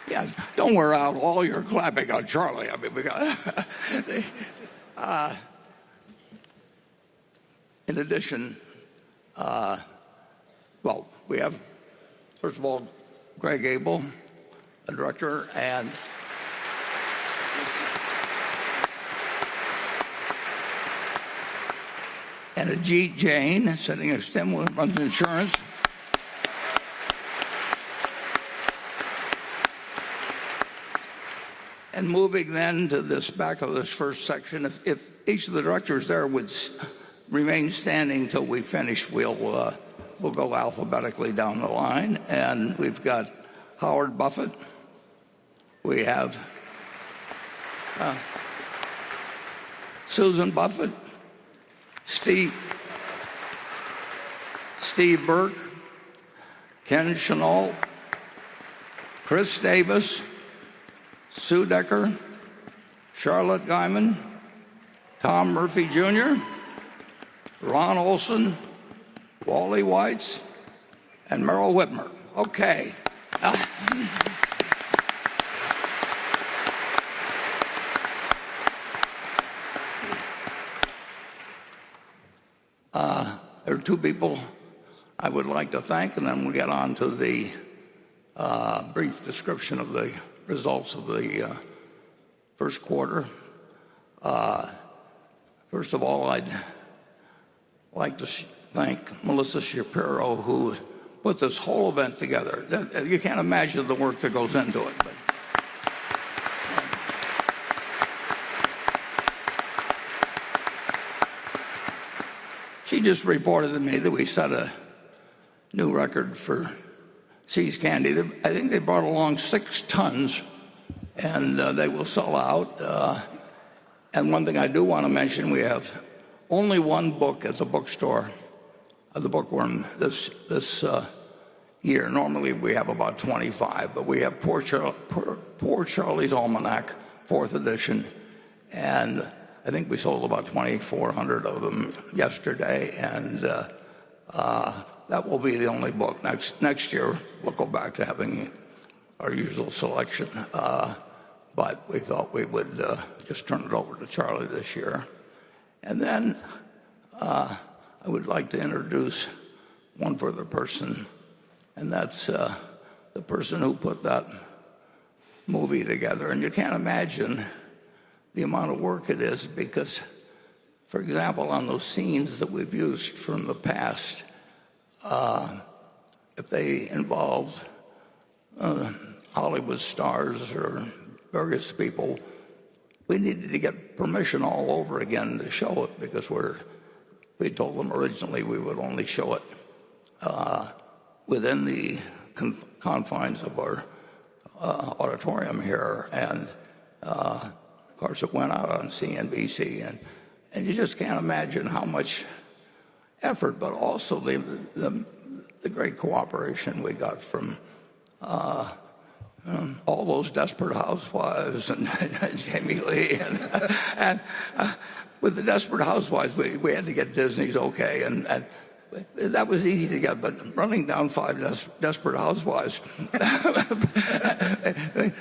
Yeah, don't wear out all your clapping on Charlie. I mean, we got. In addition, well, we have, first of all, Greg Abel, a director, and Ajit Jain, sitting next to him, who runs insurance. And moving then to this back of this first section, if each of the directors there would remain standing till we finish, we'll go alphabetically down the line. And we've got Howard Buffett. We have Susan Buffett, Steve Burke, Ken Chenault, Chris Davis, Sue Decker, Charlotte Guyman, Tom Murphy Jr., Ron Olson, Wally Weitz, and Merrill Whitmer. Okay. There are two people I would like to thank, and then we'll get on to the brief description of the results of the first quarter. First of all, I'd like to thank Melissa Shapiro, who put this whole event together. You can't imagine the work that goes into it. But she just reported to me that we set a new record for See's candy. I think they brought along 6 tons, and they will sell out. And one thing I do want to mention, we have only one book at the bookstore, the Bookworm, this year. Normally we have about 25, but we have Poor Charlie's Almanac, 4th edition, and I think we sold about 2,400 of them yesterday, and that will be the only book. Next year we'll go back to having our usual selection, but we thought we would just turn it over to Charlie this year. And then I would like to introduce one further person, and that's the person who put that movie together. And you can't imagine the amount of work it is, because, for example, on those scenes that we've used from the past, if they involved Hollywood stars or various people, we needed to get permission all over again to show it, because we told them originally we would only show it within the confines of our auditorium here. And of course it went out on CNBC, and you just can't imagine how much effort, but also the great cooperation we got from all those Desperate Housewives and Jamie Lee. And with the Desperate Housewives, we had to get Disney's okay, and that was easy to get, but running down 5 Desperate Housewives,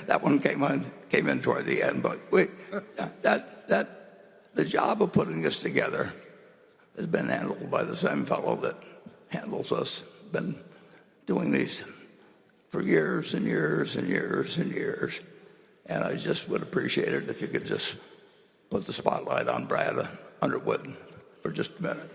that one came in toward the end. But the job of putting this together has been handled by the same fellow that handles us. Been doing these for years and years and years and years, and I just would appreciate it if you could just put the spotlight on Brad Underwood for just a minute.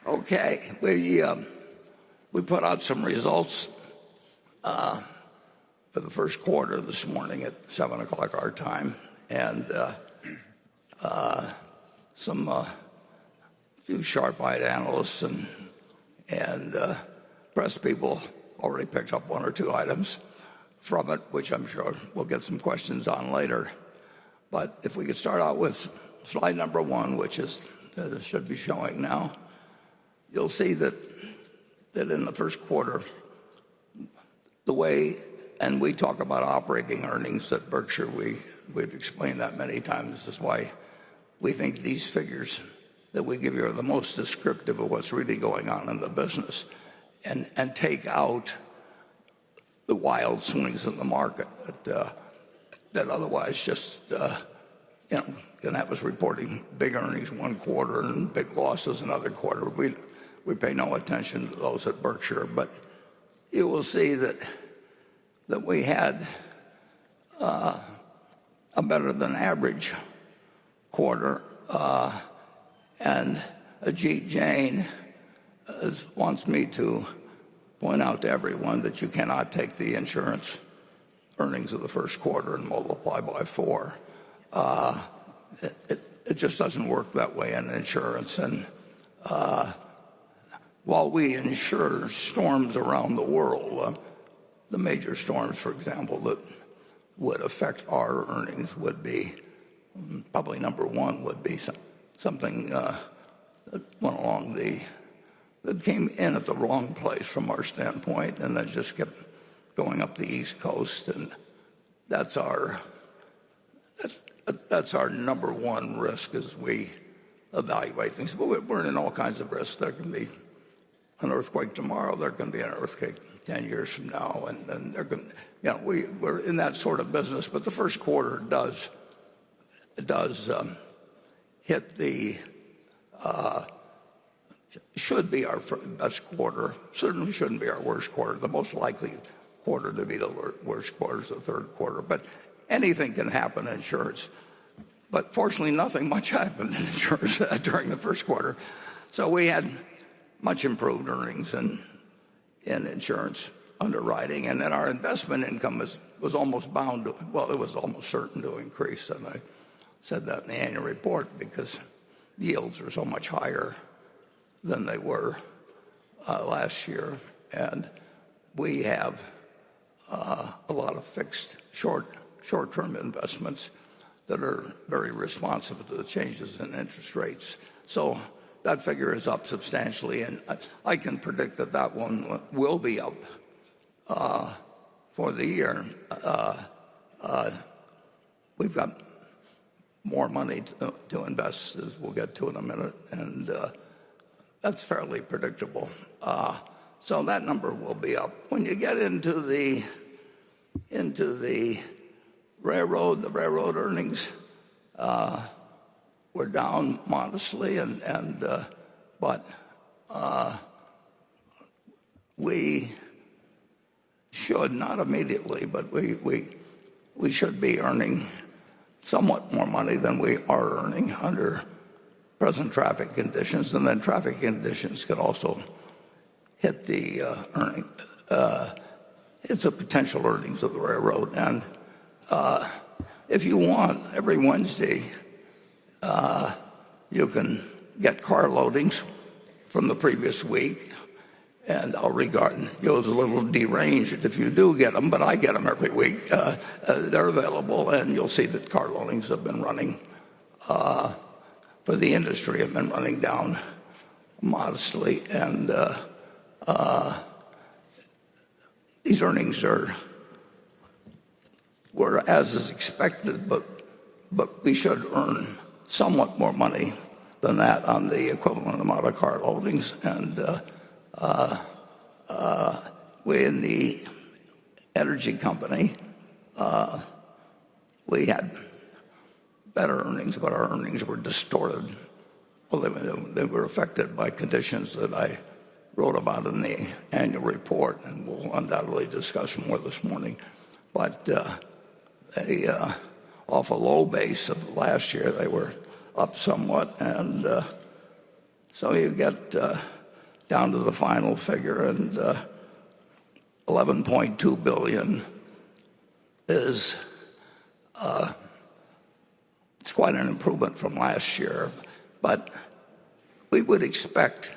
Okay, we put out some results for the first quarter this morning at 7 o'clock our time, and some few sharp-eyed analysts and press people already picked up 1 or 2 items from it, which I'm sure we'll get some questions on later. But if we could start out with slide number 1, which is should be showing now, you'll see that in the first quarter, the way, and we talk about operating earnings at Berkshire, we we've explained that many times. This is why we think these figures that we give you are the most descriptive of what's really going on in the business, and take out the wild swings in the market that otherwise just can have us reporting big earnings one quarter and big losses another quarter. We pay no attention to those at Berkshire, but you will see that we had a better than average quarter, and Ajit Jain wants me to point out to everyone that you cannot take the insurance earnings of the first quarter and multiply by 4. It just doesn't work that way in insurance. And while we insure storms around the world, the major storms, for example, that would affect our earnings would be, probably number one would be something that went along that came in at the wrong place from our standpoint, and then just kept going up the East Coast, and that's our number one risk as we evaluate things. But we're in all kinds of risks. There can be an earthquake tomorrow. There can be an earthquake 10 years from now, and there can, we're in that sort of business. But the first quarter does hit the should be our best quarter. Certainly shouldn't be our worst quarter. The most likely quarter to be the worst quarter is the third quarter. But anything can happen in insurance. But fortunately, nothing much happened in insurance during the first quarter. So we had much improved earnings in insurance underwriting, and then our investment income was almost bound to, well, it was almost certain to increase. And I said that in the annual report because yields are so much higher than they were last year, and we have a lot of fixed short-term investments that are very responsive to the changes in interest rates. So that figure is up substantially, and I can predict that one will be up for the year. We've got more money to invest, as we'll get to in a minute, and that's fairly predictable. So that number will be up. When you get into the railroad, the railroad earnings were down modestly, but we should, not immediately, but we should be earning somewhat more money than we are earning under present traffic conditions, and then traffic conditions can also hit the it's the potential earnings of the railroad. And if you want, every Wednesday you can get car loadings from the previous week, and I'll regard you as a little deranged if you do get them, but I get them every week. They're available, and you'll see that car loadings have been running for the industry, have been running down modestly, and these earnings were as is expected, but we should earn somewhat more money than that on the equivalent amount of car loadings. And we in the energy company, we had better earnings, but our earnings were distorted. Well, they were affected by conditions that I wrote about in the annual report, and we'll undoubtedly discuss more this morning. But off a low base of last year, they were up somewhat, and so you get down to the final figure, and $11.2 billion is it's quite an improvement from last year. But we would expect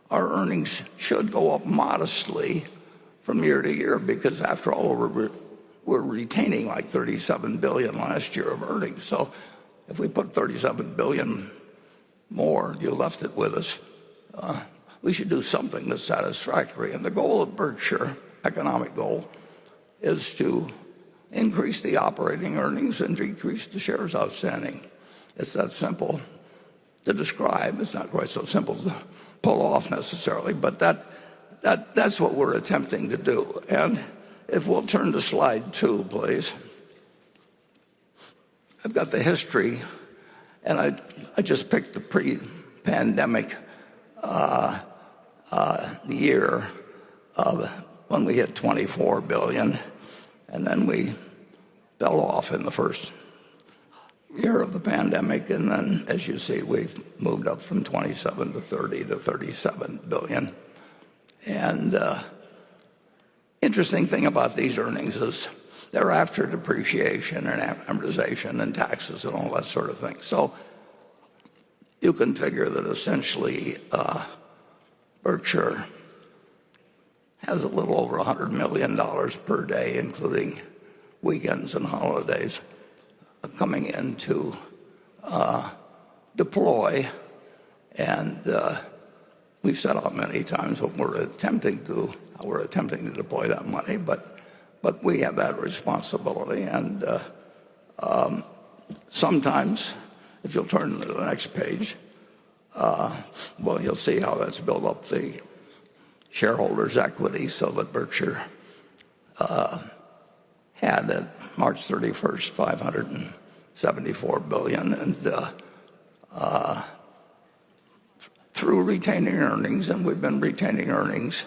our earnings should go up modestly from year to year, because after all, we're retaining like $37 billion last year of earnings. So if we put $37 billion more, you left it with us, we should do something that's satisfactory. And the goal of Berkshire, economic goal, is to increase the operating earnings and decrease the shares outstanding. It's that simple to describe. It's not quite so simple to pull off necessarily, but that's what we're attempting to do. And if we'll turn to slide 2, please. I've got the history, and I just picked the pre-pandemic year of when we hit $24 billion, and then we fell off in the first year of the pandemic, and then, as you see, we've moved up from 27 to 30 to 37 billion. And interesting thing about these earnings is they're after depreciation and amortization and taxes and all that sort of thing. So you can figure that essentially Berkshire has a little over $100 million per day, including weekends and holidays, coming in to deploy. And we've said out many times what we're attempting to deploy that money, but we have that responsibility. And sometimes, if you'll turn to the next page, well, you'll see how that's built up the shareholders' equity, so that Berkshire had at March 31st, $574 billion, and through retaining earnings, and we've been retaining earnings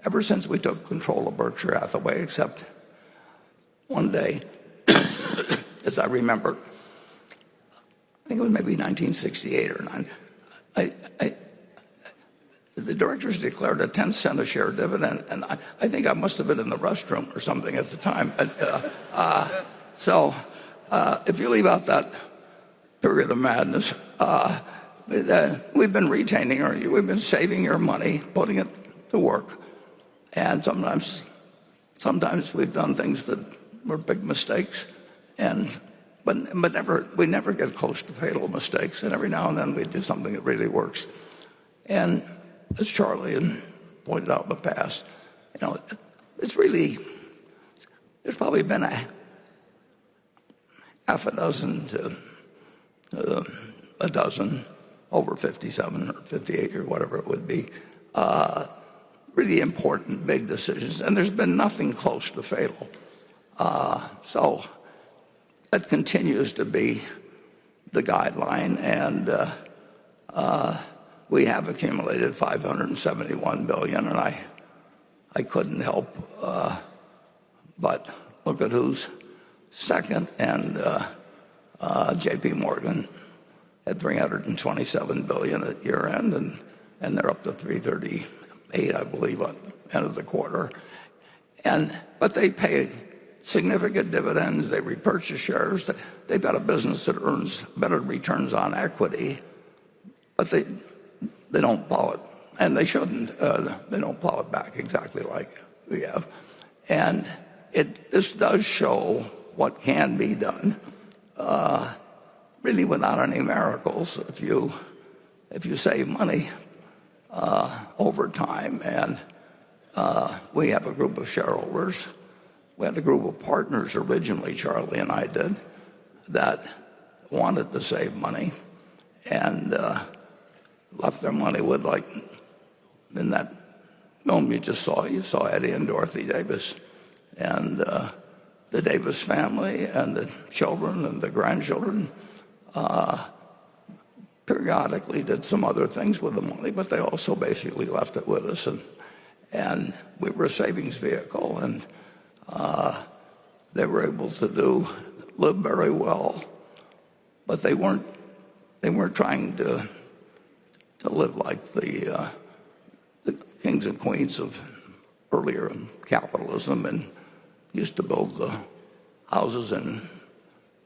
ever since we took control of Berkshire Hathaway, except one day, as I remember, I think it was maybe 1968 or 9, the directors declared a 10-cent a share dividend, and I think I must have been in the restroom or something at the time. So if you leave out that period of madness, we've been retaining earnings. We've been saving your money, putting it to work. And sometimes we've done things that were big mistakes, but we never get close to fatal mistakes. And every now and then we do something that really works. And as Charlie had pointed out in the past, there's probably been a half a dozen to a dozen, over 57 or 58 or whatever it would be, really important big decisions, and there's been nothing close to fatal. So that continues to be the guideline, and we have accumulated $571 billion, and I couldn't help but look at who's second, and J.P. Morgan had $327 billion at year end, and they're up to 338, I believe, at the end of the quarter. But they pay significant dividends. They repurchase shares. They've got a business that earns better returns on equity, but they don't plow it, and they shouldn't. They don't plow it back exactly like we have. And this does show what can be done, really without any miracles, if you save money over time. And we have a group of shareholders. We had a group of partners originally, Charlie and I did, that wanted to save money and left their money with, like in that film you saw Eddie and Dorothy Davis, and the Davis family and the children and the grandchildren periodically did some other things with the money, but they also basically left it with us, and we were a savings vehicle, and they were able to live very well, but they weren't trying to live like the kings and queens of earlier capitalism, and used to build the houses in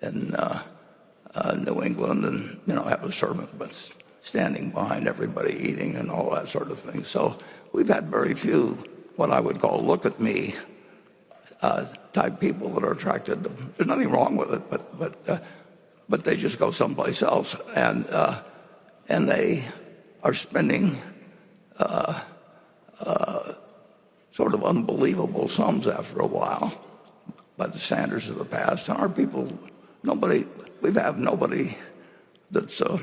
New England, and have a servant but standing behind everybody eating and all that sort of thing. So we've had very few what I would call look at me type people that are attracted to. There's nothing wrong with it, but they just go someplace else, and they are spending sort of unbelievable sums after a while by the standards of the past. And our people, we have nobody that's a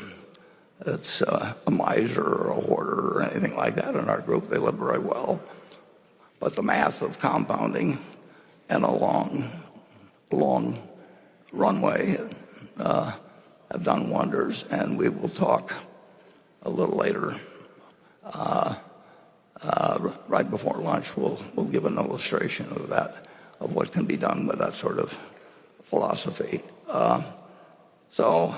miser or a hoarder or anything like that in our group. They live very well. But the math of compounding and a long runway have done wonders, and we will talk a little later. Right before lunch, we'll give an illustration of that, of what can be done with that sort of philosophy. So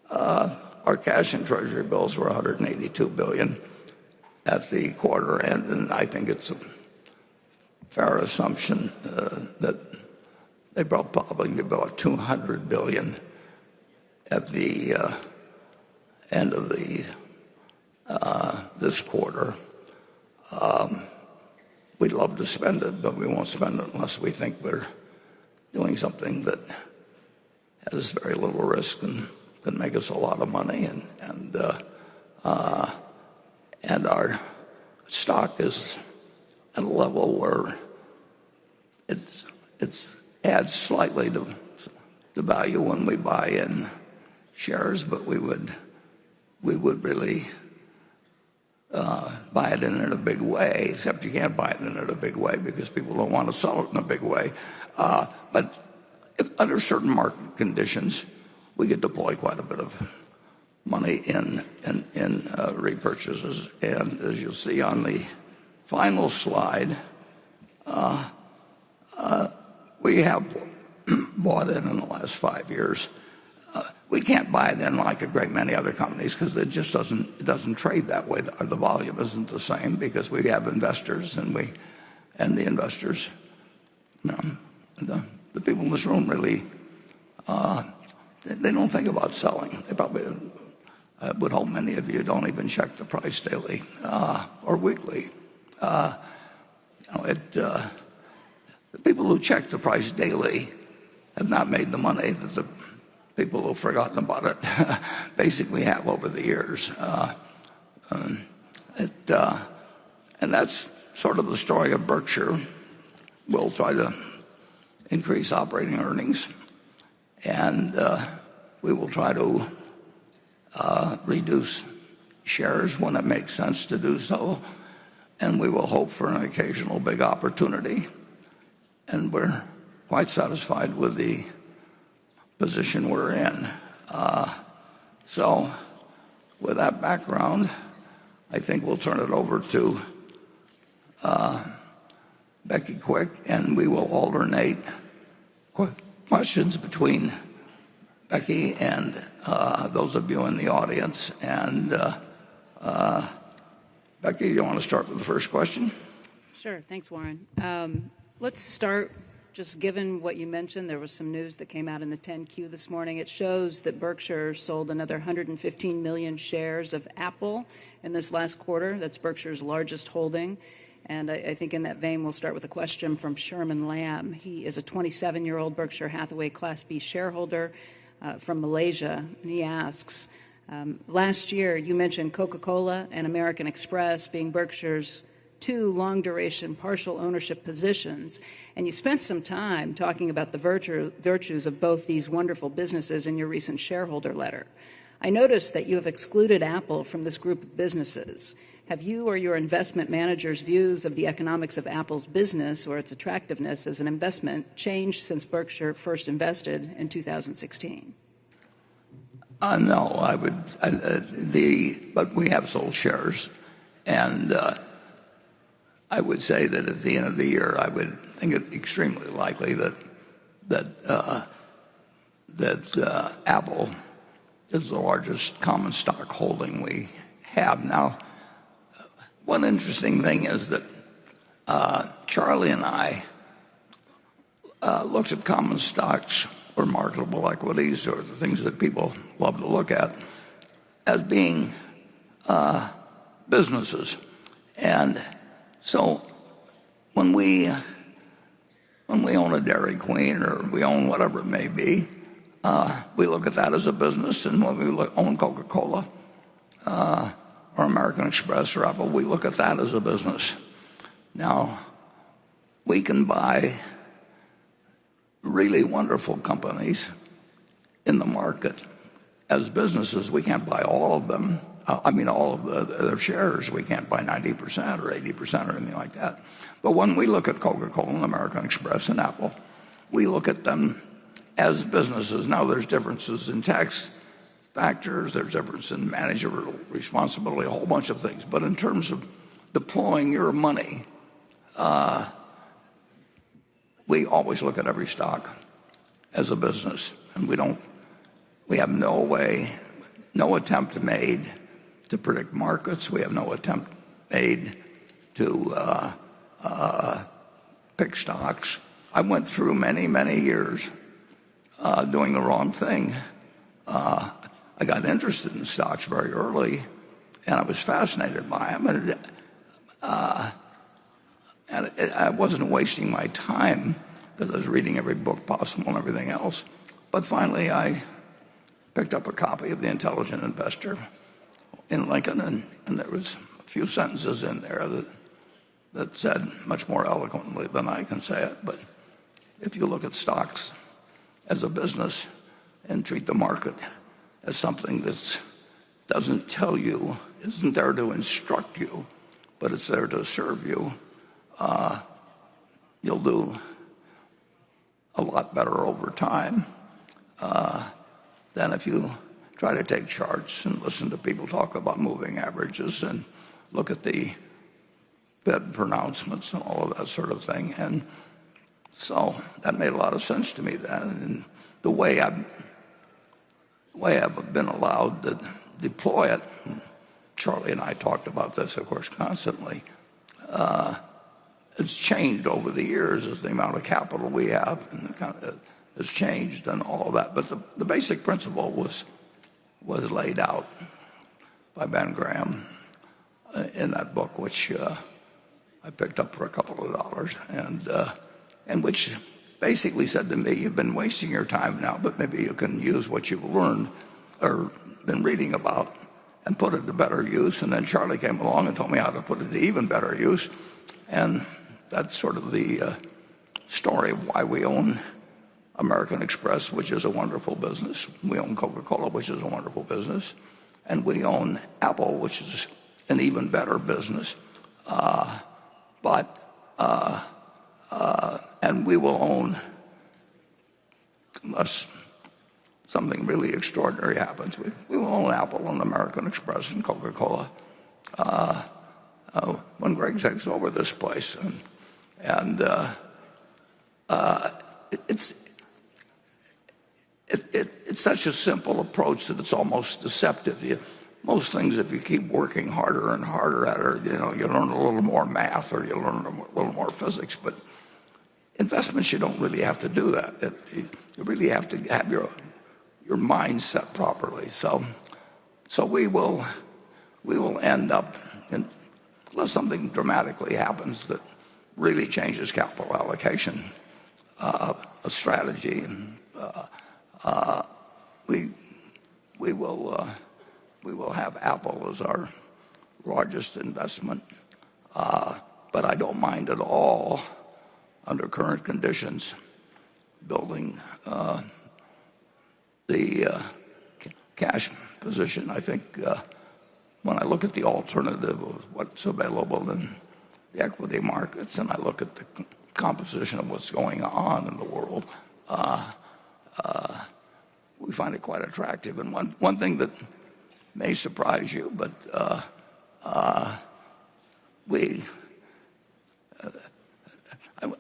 our cash and treasury bills were $182 billion at the quarter end, and I think it's a fair assumption that they probably be about $200 billion at the end of this quarter. We'd love to spend it, but we won't spend it unless we think we're doing something that has very little risk and can make us a lot of money. And our stock is at a level where it adds slightly to the value when we buy in shares, but we would really buy it in a big way, except you can't buy it in a big way because people don't want to sell it in a big way. But if under certain market conditions, we could deploy quite a bit of money in repurchases. And as you'll see on the final slide, we have bought in the last 5 years. We can't buy it in like a great many other companies because it just doesn't trade that way. The volume isn't the same because we have investors, and the investors, the people in this room really, they don't think about selling. They probably, I would hope many of you don't even check the price daily or weekly. The people who check the price daily have not made the money that the people who've forgotten about it basically have over the years. And that's sort of the story of Berkshire. We'll try to increase operating earnings, and we will try to reduce shares when it makes sense to do so, and we will hope for an occasional big opportunity. And we're quite satisfied with the position we're in. So with that background, I think we'll turn it over to Becky Quick, and we will alternate questions between Becky and those of you in the audience. And Becky, you want to start with the first question? Sure. Thanks, Warren. Let's start, just given what you mentioned, there was some news that came out in the 10Q this morning. It shows that Berkshire sold another 115 million shares of Apple in this last quarter. That's Berkshire's largest holding. And I think in that vein, we'll start with a question from Sherman Lamb. He is a 27-year-old Berkshire Hathaway Class B shareholder from Malaysia. And he asks, last year you mentioned Coca-Cola and American Express being Berkshire's two long-duration partial ownership positions, and you spent some time talking about the virtues of both these wonderful businesses in your recent shareholder letter. I noticed that you have excluded Apple from this group of businesses. Have you or your investment manager's views of the economics of Apple's business or its attractiveness as an investment changed since Berkshire first invested in 2016? No, but we have sold shares, and I would say that at the end of the year, I would think it extremely likely that Apple is the largest common stock holding we have now. One interesting thing is that Charlie and I looked at common stocks or marketable equities or the things that people love to look at as being businesses. And so when we own a Dairy Queen or we own whatever it may be, we look at that as a business. And when we own Coca-Cola or American Express or Apple, we look at that as a business. Now, we can buy really wonderful companies in the market. As businesses, we can't buy all of them. All of their shares. We can't buy 90% or 80% or anything like that. But when we look at Coca-Cola and American Express and Apple, we look at them as businesses. Now, there's differences in tax factors, there's difference in managerial responsibility, a whole bunch of things. But in terms of deploying your money, we always look at every stock as a business, and we have no attempt made to predict markets. We have no attempt made to pick stocks. I went through many, many years doing the wrong thing. I got interested in stocks very early, and I was fascinated by them. And I wasn't wasting my time because I was reading every book possible and everything else. But finally, I picked up a copy of The Intelligent Investor in Lincoln, and there was a few sentences in there that said much more eloquently than I can say it. But if you look at stocks as a business and treat the market as something that doesn't tell you, isn't there to instruct you, but it's there to serve you, you'll do a lot better over time than if you try to take charts and listen to people talk about moving averages and look at the Fed pronouncements and all of that sort of thing. And so that made a lot of sense to me then. And the way I've been allowed to deploy it, Charlie and I talked about this, of course, constantly, it's changed over the years as the amount of capital we have has changed and all of that. But the basic principle was laid out by Ben Graham in that book, which I picked up for a couple of dollars, and which basically said to me, you've been wasting your time now, but maybe you can use what you've learned or been reading about and put it to better use. And then Charlie came along and told me how to put it to even better use. And that's sort of the story of why we own American Express, which is a wonderful business. We own Coca-Cola, which is a wonderful business. And we own Apple, which is an even better business. And we will own, unless something really extraordinary happens, we will own Apple and American Express and Coca-Cola when Greg takes over this place. And it's such a simple approach that it's almost deceptive. Most things, if you keep working harder and harder at it, you learn a little more math or you learn a little more physics. But investments, you don't really have to do that. You really have to have your mind set properly. So we will end up, unless something dramatically happens that really changes capital allocation, a strategy, and we will have Apple as our largest investment, but I don't mind at all, under current conditions, building the cash position. I think when I look at the alternative of what's available in the equity markets and I look at the composition of what's going on in the world, we find it quite attractive. And one thing that may surprise you, but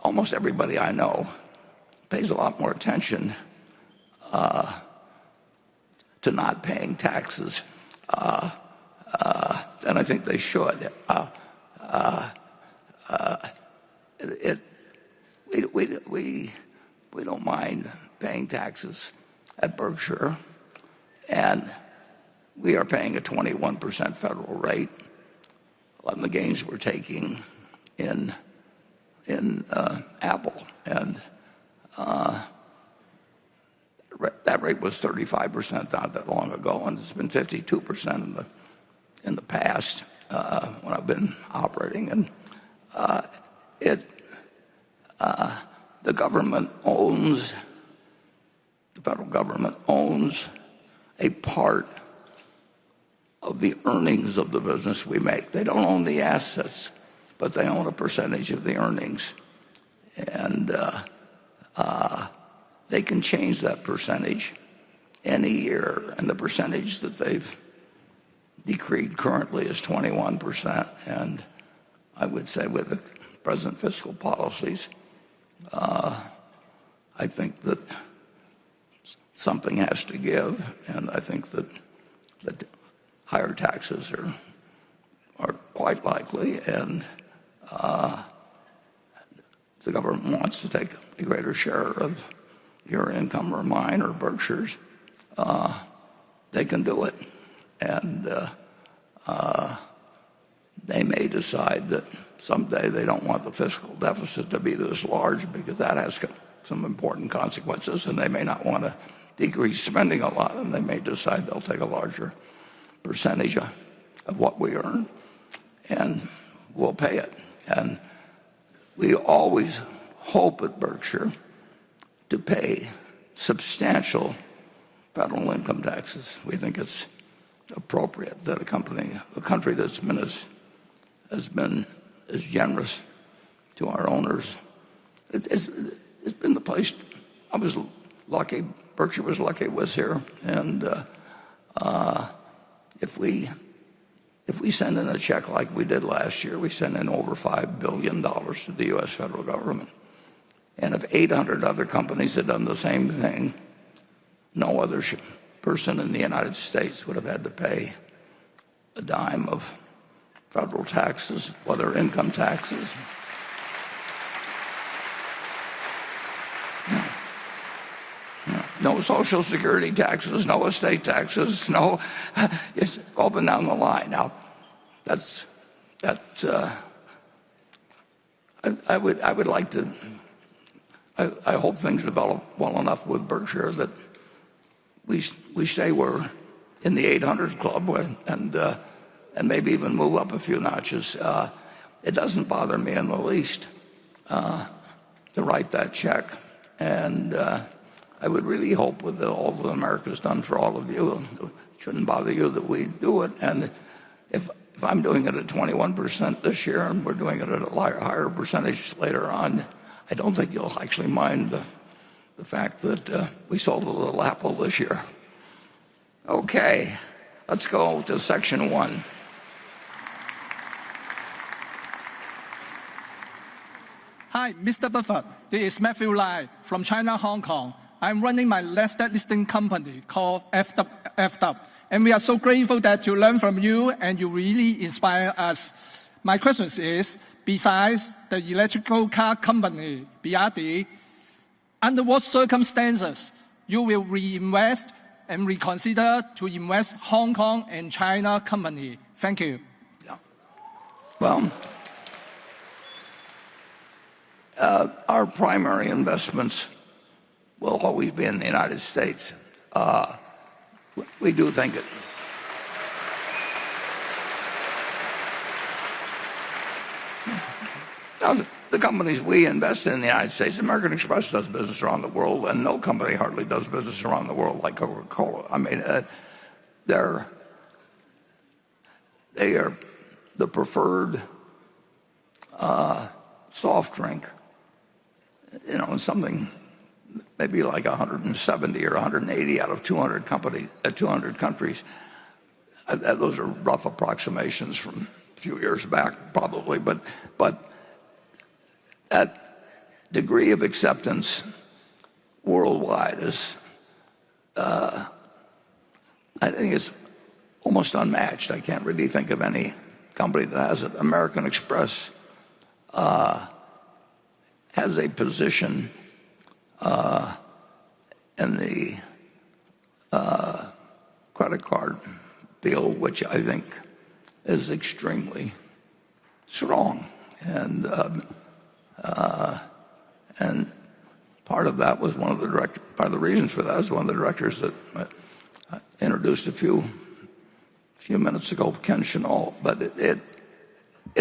almost everybody I know pays a lot more attention to not paying taxes than I think they should. We don't mind paying taxes at Berkshire, and we are paying a 21% federal rate on the gains we're taking in Apple, and that rate was 35% not that long ago, and it's been 52% in the past when I've been operating. And the federal government owns a part of the earnings of the business we make. They don't own the assets, but they own a percentage of the earnings. And they can change that percentage any year. And the percentage that they've decreed currently is 21%. And I would say with the present fiscal policies, I think that something has to give. And I think that higher taxes are quite likely. And the government wants to take a greater share of your income or mine or Berkshire's, they can do it. And they may decide that someday they don't want the fiscal deficit to be this large because that has some important consequences, and they may not want to decrease spending a lot, and they may decide they'll take a larger percentage of what we earn, and we'll pay it. And we always hope at Berkshire to pay substantial federal income taxes. We think it's appropriate that a country that's has been as generous to our owners. It's been the place. I was lucky. Berkshire was lucky it was here. And if we send in a check like we did last year, we sent in over $5 billion to the U.S. federal government. And if 800 other companies had done the same thing, no other person in the United States would have had to pay a dime of federal taxes, whether income taxes. No Social Security taxes, no estate taxes, no. It's open down the line. Now, I would like to. I hope things develop well enough with Berkshire that we say we're in the 800 club and maybe even move up a few notches. It doesn't bother me in the least to write that check, and I would really hope with all that America's done for all of you, it shouldn't bother you that we do it. And if I'm doing it at 21% this year and we're doing it at a higher percentage later on, I don't think you'll actually mind the fact that we sold a little Apple this year. Okay, let's go to section 1. Hi, Mr. Buffett. This is Matthew Lai from China, Hong Kong. I'm running my listed listing company called FW, and we are so grateful to learn from you, and you really inspire us. My question is, besides the electrical car company, BYD, under what circumstances you will reinvest and reconsider to invest Hong Kong and China company? Thank you. Yeah. Well, our primary investments will always be in the United States. We do think it. Now, the companies we invest in the United States, American Express does business around the world, and no company hardly does business around the world like Coca-Cola. I mean, they are the preferred soft drink, in something maybe like 170 or 180 out of 200 countries. Those are rough approximations from a few years back, probably, but that degree of acceptance worldwide is, I think it's almost unmatched. I can't really think of any company that has it. American Express has a position in the credit card field, which I think is extremely strong. And part of that was part of the reasons for that was one of the directors that I introduced a few minutes ago, Ken Chenault. But it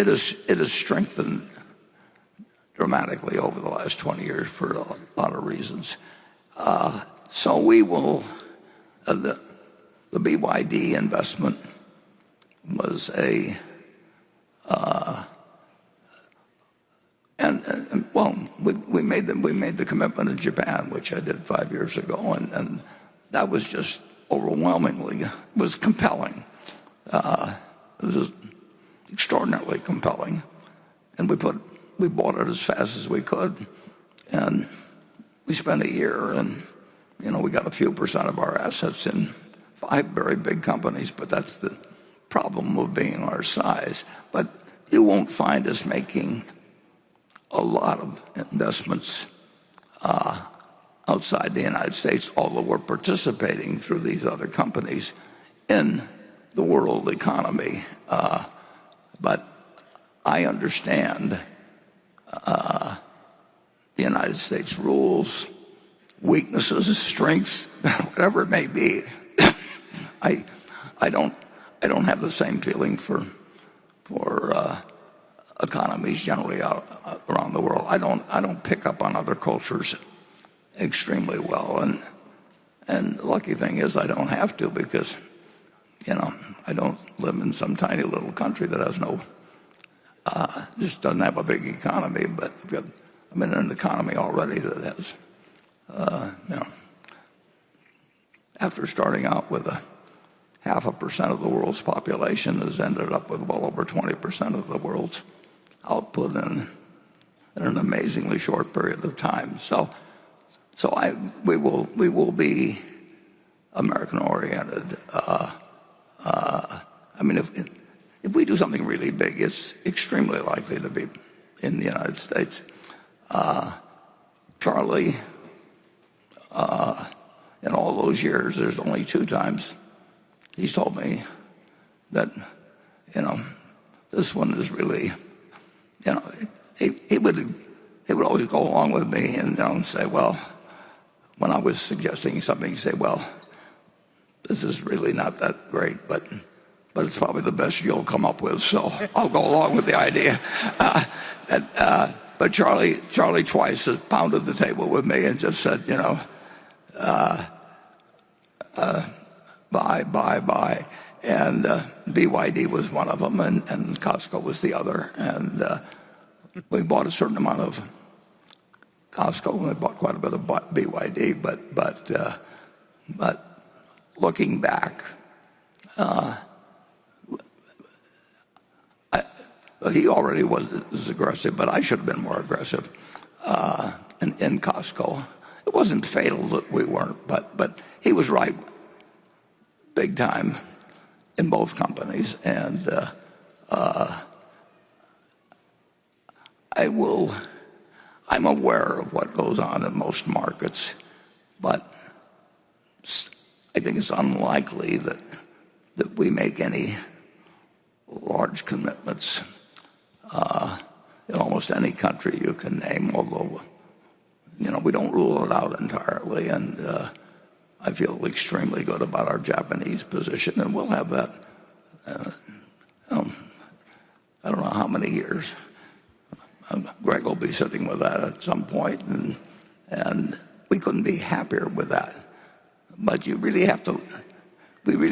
has strengthened dramatically over the last 20 years for a lot of reasons. So we will, the BYD investment was we made the commitment in Japan, which I did 5 years ago, and that was just overwhelmingly, it was compelling. It was extraordinarily compelling, and we bought it as fast as we could, and we spent a year, and we got a few percent of our assets in 5 very big companies, but that's the problem of being our size. But you won't find us making a lot of investments outside the United States, although we're participating through these other companies in the world economy. But I understand the United States rules, weaknesses, strengths, whatever it may be. I don't have the same feeling for economies generally around the world. I don't pick up on other cultures extremely well, and the lucky thing is I don't have to, because I don't live in some tiny little country that has just doesn't have a big economy, but I'm in an economy already that has after starting out with 0.5% of the world's population, has ended up with well over 20% of the world's output in an amazingly short period of time. So we will be American oriented. If we do something really big, it's extremely likely to be in the United States. Charlie, in all those years, there's only 2 times he's told me that, this one is really, he would always go along with me and say, well, when I was suggesting something, he'd say, well, this is really not that great, but it's probably the best you'll come up with, so I'll go along with the idea. But Charlie twice has pounded the table with me and just said, buy. And BYD was one of them, and Costco was the other. And we bought a certain amount of Costco, and we bought quite a bit of BYD. But looking back, he already was aggressive, but I should have been more aggressive in Costco. It wasn't fatal that we weren't, but he was right big time in both companies. And I'm aware of what goes on in most markets, but I think it's unlikely that we make any large commitments in almost any country you can name, although we don't rule it out entirely. And I feel extremely good about our Japanese position, and we'll have that. I don't know how many years. Greg will be sitting with that at some point, and we couldn't be happier with that. But we really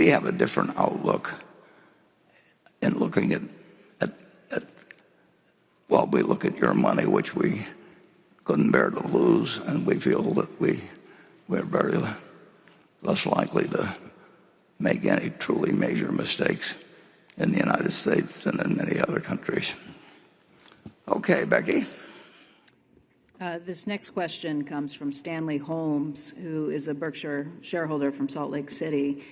have a different outlook in looking at well, we look at your money, which we couldn't bear to lose, and we feel that we're very less likely to make any truly major mistakes in the United States than in many other countries. Okay, Becky. This next question comes from Stanley Holmes, who is a Berkshire shareholder from Salt Lake City.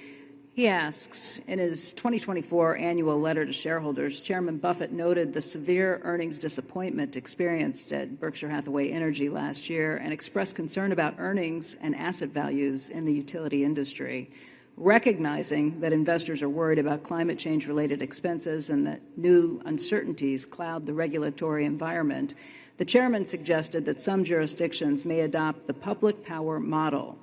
He asks, in his 2024 annual letter to shareholders, Chairman Buffett noted the severe earnings disappointment experienced at Berkshire Hathaway Energy last year and expressed concern about earnings and asset values in the utility industry. Recognizing that investors are worried about climate change-related expenses and that new uncertainties cloud the regulatory environment, the chairman suggested that some jurisdictions may adopt the public power model.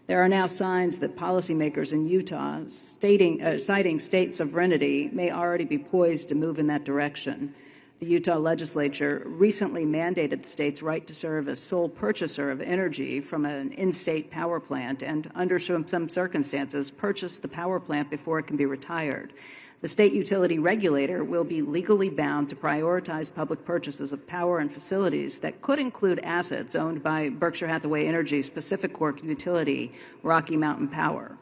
There are now signs that policymakers in Utah, citing state sovereignty, may already be poised to move in that direction. The Utah legislature recently mandated the state's right to serve as sole purchaser of energy from an in-state power plant and, under some circumstances, purchase the power plant before it can be retired. The state utility regulator will be legally bound to prioritize public purchases of power and facilities that could include assets owned by Berkshire Hathaway Energy's Pacific Core utility, Rocky Mountain Power.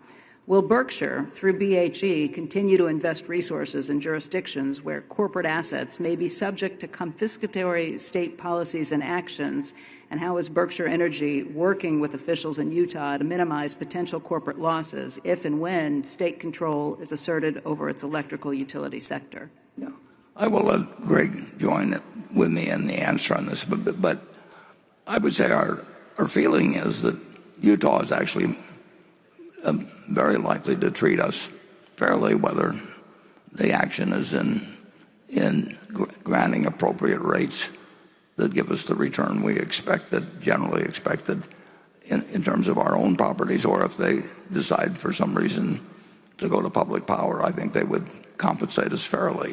Will Berkshire, through BHE, continue to invest resources in jurisdictions where corporate assets may be subject to confiscatory state policies and actions? And how is Berkshire Energy working with officials in Utah to minimize potential corporate losses if and when state control is asserted over its electrical utility sector? Yeah. I will let Greg join with me in the answer on this, but I would say our feeling is that Utah is actually very likely to treat us fairly, whether the action is in granting appropriate rates that give us the return we generally expected in terms of our own properties, or if they decide for some reason to go to public power, I think they would compensate us fairly.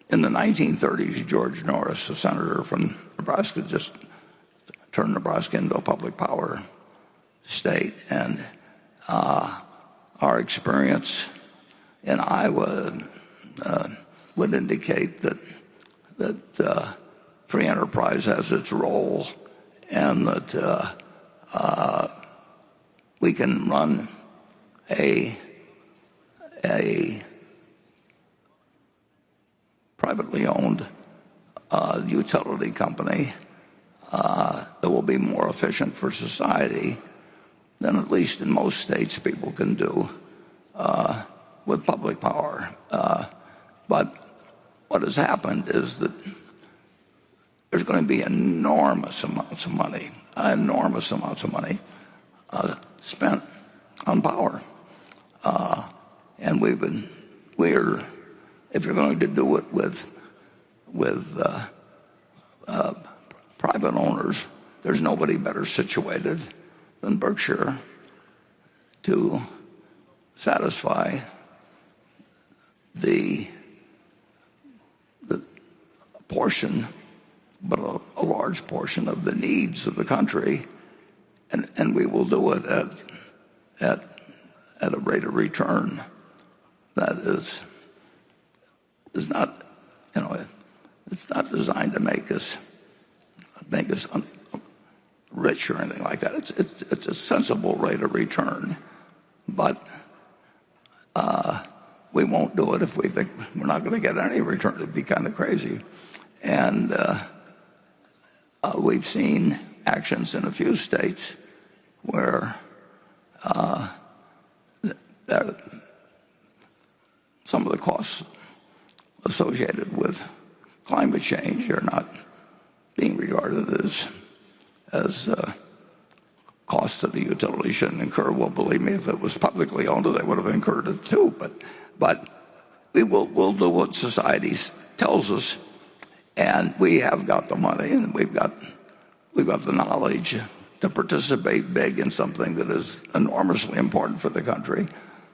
In the 1930s, George Norris, a senator from Nebraska, just turned Nebraska into a public power state, and our experience in Iowa would indicate that free enterprise has its role, and that we can run a privately owned utility company that will be more efficient for society than, at least in most states, people can do with public power. But what has happened is that there's going to be enormous amounts of money spent on power. And if you're going to do it with private owners, there's nobody better situated than Berkshire to satisfy the portion, but a large portion of the needs of the country, and we will do it at a rate of return that is not, it's not designed to make us rich or anything like that. It's a sensible rate of return, but we won't do it if we think we're not going to get any return. It'd be kind of crazy. And we've seen actions in a few states where some of the costs associated with climate change are not being regarded as costs that the utility shouldn't incur. Well, believe me, if it was publicly owned, they would have incurred it too. But we'll do what society tells us, and we have got the money, and we've got the knowledge to participate big in something that is enormously important for the country.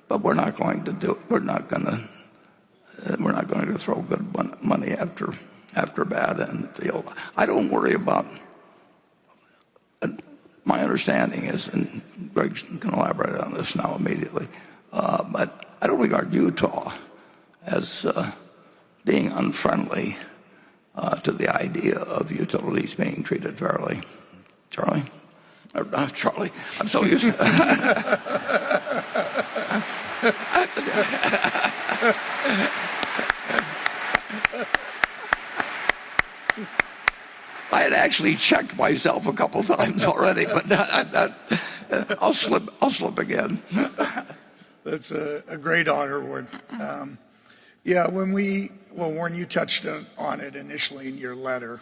But we're not going to do it. We're not going to throw good money after bad in the field. I don't worry about. My understanding is, and Greg can elaborate on this now immediately, but I don't regard Utah as being unfriendly to the idea of utilities being treated fairly. Charlie? Charlie, I'm so used to I had actually checked myself a couple times already, but I'll slip again. That's a great honor, Warren. Yeah, Warren, you touched on it initially in your letter,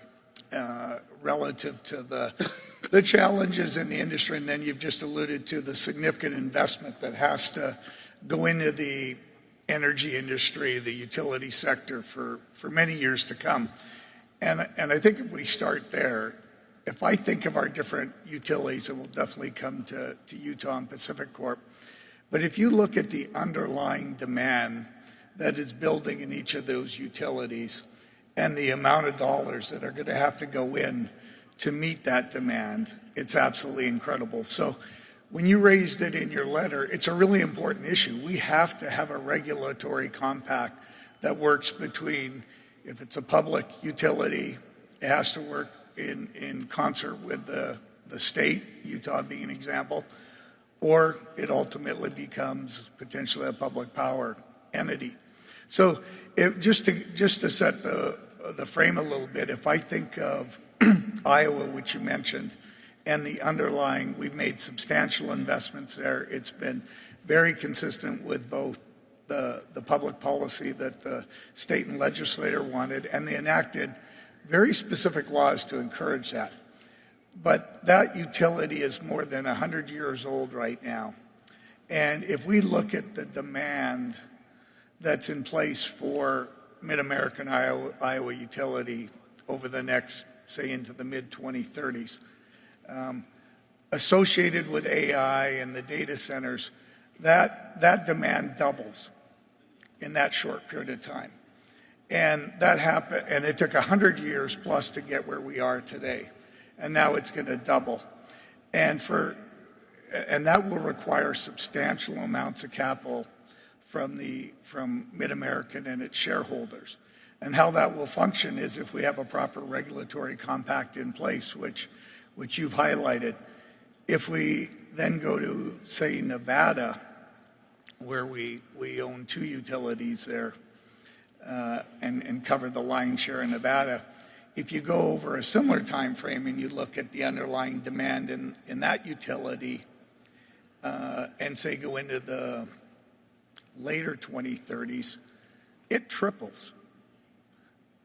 relative to the challenges in the industry, and then you've just alluded to the significant investment that has to go into the energy industry, the utility sector for many years to come. And I think if we start there, if I think of our different utilities, and we'll definitely come to Utah and Pacific Corp, but if you look at the underlying demand that is building in each of those utilities and the amount of dollars that are going to have to go in to meet that demand, it's absolutely incredible. So when you raised it in your letter, it's a really important issue. We have to have a regulatory compact that works between, if it's a public utility, it has to work in concert with the state, Utah being an example, or it ultimately becomes potentially a public power entity. So just to set the frame a little bit, if I think of Iowa, which you mentioned, and the underlying, we've made substantial investments there. It's been very consistent with both the public policy that the state and legislature wanted, and they enacted very specific laws to encourage that. But that utility is more than 100 years old right now. And if we look at the demand that's in place for Mid-American Iowa utility over the next, say, into the mid-2030s, associated with AI and the data centers, that demand doubles in that short period of time. And that happened, and it took 100 years plus to get where we are today. And now it's going to double. And that will require substantial amounts of capital from Mid-American and its shareholders. And how that will function is if we have a proper regulatory compact in place, which you've highlighted. If we then go to, say, Nevada, where we own 2 utilities there and cover the lion's share in Nevada, if you go over a similar time frame and you look at the underlying demand in that utility and, say, go into the later 2030s, it triples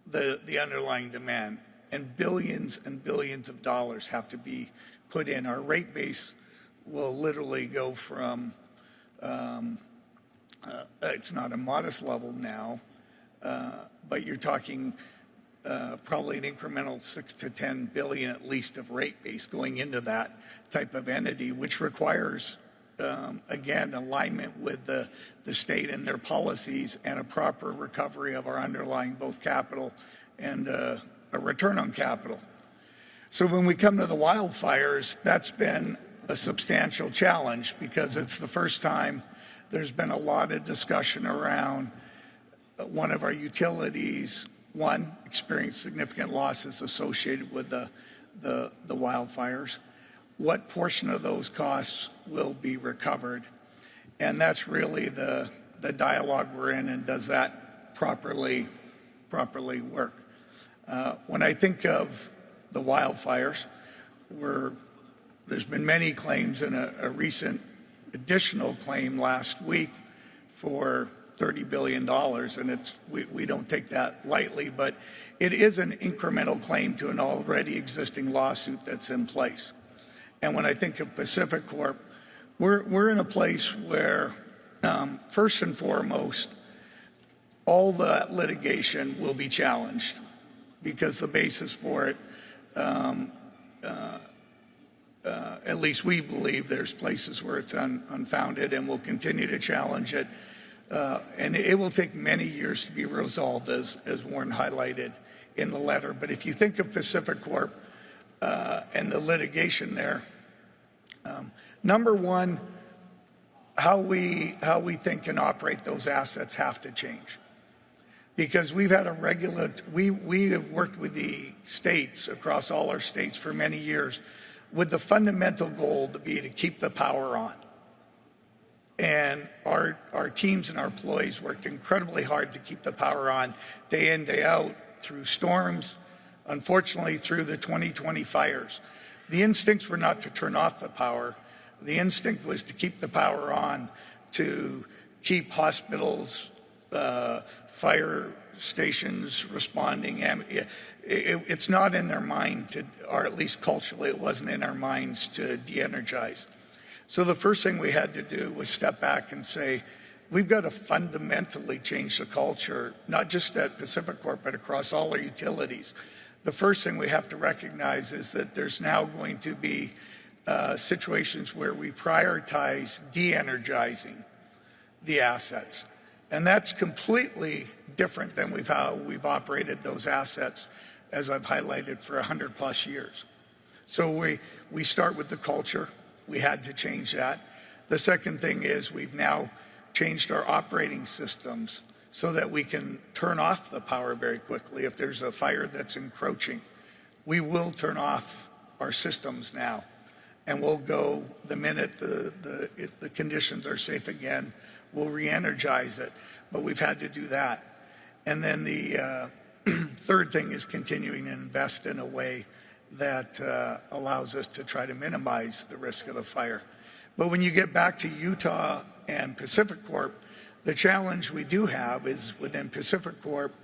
the underlying demand, and billions of dollars have to be put in. Our rate base will literally go from, it's not a modest level now, but you're talking probably an incremental 6 to 10 billion at least of rate base going into that type of entity, which requires, again, alignment with the state and their policies and a proper recovery of our underlying both capital and a return on capital. So when we come to the wildfires, that's been a substantial challenge because it's the first time there's been a lot of discussion around one of our utilities, experienced significant losses associated with the wildfires. What portion of those costs will be recovered? And that's really the dialogue we're in, and does that properly work? When I think of the wildfires, there's been many claims, and a recent additional claim last week for $30 billion, and we don't take that lightly, but it is an incremental claim to an already existing lawsuit that's in place. And when I think of Pacific Corp, we're in a place where, first and foremost, all the litigation will be challenged because the basis for it, at least we believe there's places where it's unfounded, and we'll continue to challenge it. And it will take many years to be resolved, as Warren highlighted in the letter. But if you think of Pacific Corp and the litigation there, number one, how we think and operate those assets have to change. Because we've had we have worked with the states, across all our states for many years, with the fundamental goal to be to keep the power on. And our teams and our employees worked incredibly hard to keep the power on day in, day out, through storms, unfortunately through the 2020 fires. The instincts were not to turn off the power. The instinct was to keep the power on, to keep hospitals, fire stations responding. It's not in their mind to, or at least culturally, it wasn't in our minds to de-energize. So the first thing we had to do was step back and say, we've got to fundamentally change the culture, not just at Pacific Corp, but across all our utilities. The first thing we have to recognize is that there's now going to be situations where we prioritize de-energizing the assets. And that's completely different than how we've operated those assets, as I've highlighted, for 100+ years. So we start with the culture. We had to change that. The second thing is we've now changed our operating systems so that we can turn off the power very quickly. If there's a fire that's encroaching, we will turn off our systems now. And we'll go the minute the conditions are safe again, we'll re-energize it. But we've had to do that. And then the third thing is continuing to invest in a way that allows us to try to minimize the risk of the fire. But when you get back to Utah and Pacific Corp, the challenge we do have is within Pacific Corp,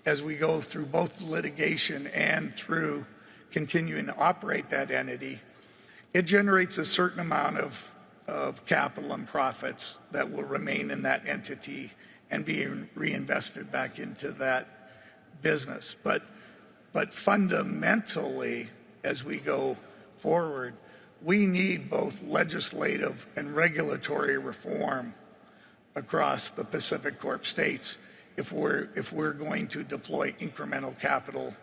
as we go through both litigation and through continuing to operate that entity, it generates a certain amount of capital and profits that will remain in that entity and be reinvested back into that business. But fundamentally, as we go forward, we need both legislative and regulatory reform across the Pacific Corp states if we're going to deploy incremental capital,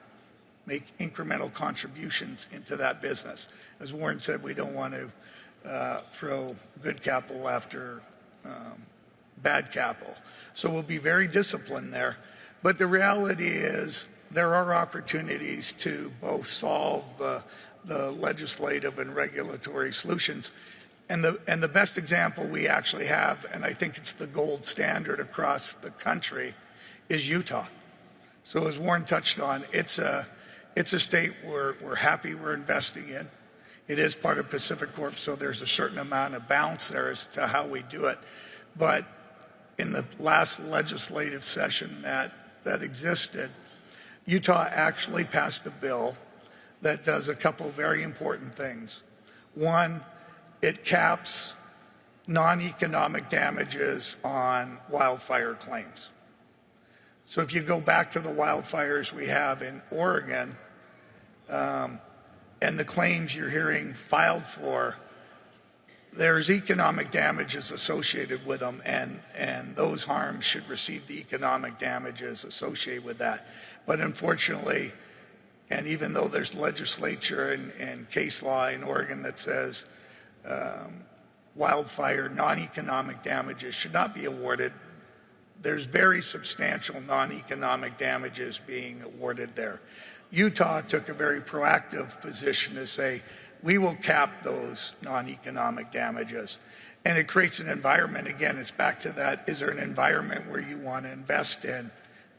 make incremental contributions into that business. As Warren said, we don't want to throw good capital after bad capital. So we'll be very disciplined there. But the reality is there are opportunities to both solve the legislative and regulatory solutions. And the best example we actually have, and I think it's the gold standard across the country, is Utah. So as Warren touched on, it's a state we're happy we're investing in. It is part of Pacific Corp, so there's a certain amount of balance there as to how we do it. But in the last legislative session that existed, Utah actually passed a bill that does a couple very important things. One, it caps non-economic damages on wildfire claims. So if you go back to the wildfires we have in Oregon, and the claims you're hearing filed for, there's economic damages associated with them, and those harms should receive the economic damages associated with that. But unfortunately, and even though there's legislature and case law in Oregon that says wildfire non-economic damages should not be awarded, there's very substantial non-economic damages being awarded there. Utah took a very proactive position to say, we will cap those non-economic damages. And it creates an environment, again, it's back to that, is there an environment where you want to invest in?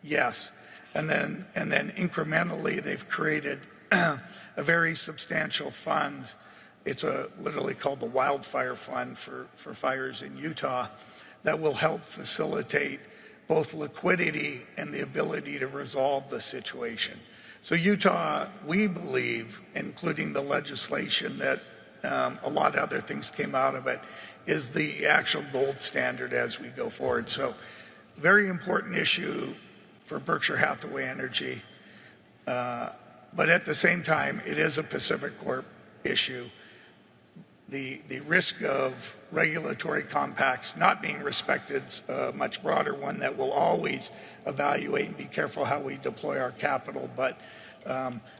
Yes. And then incrementally, they've created a very substantial fund. It's literally called the Wildfire Fund for fires in Utah that will help facilitate both liquidity and the ability to resolve the situation. So Utah, we believe, including the legislation that a lot of other things came out of it, is the actual gold standard as we go forward. So very important issue for Berkshire Hathaway Energy. But at the same time, it is a Pacific Corp issue. The risk of regulatory compacts not being respected is a much broader one that we'll always evaluate and be careful how we deploy our capital. But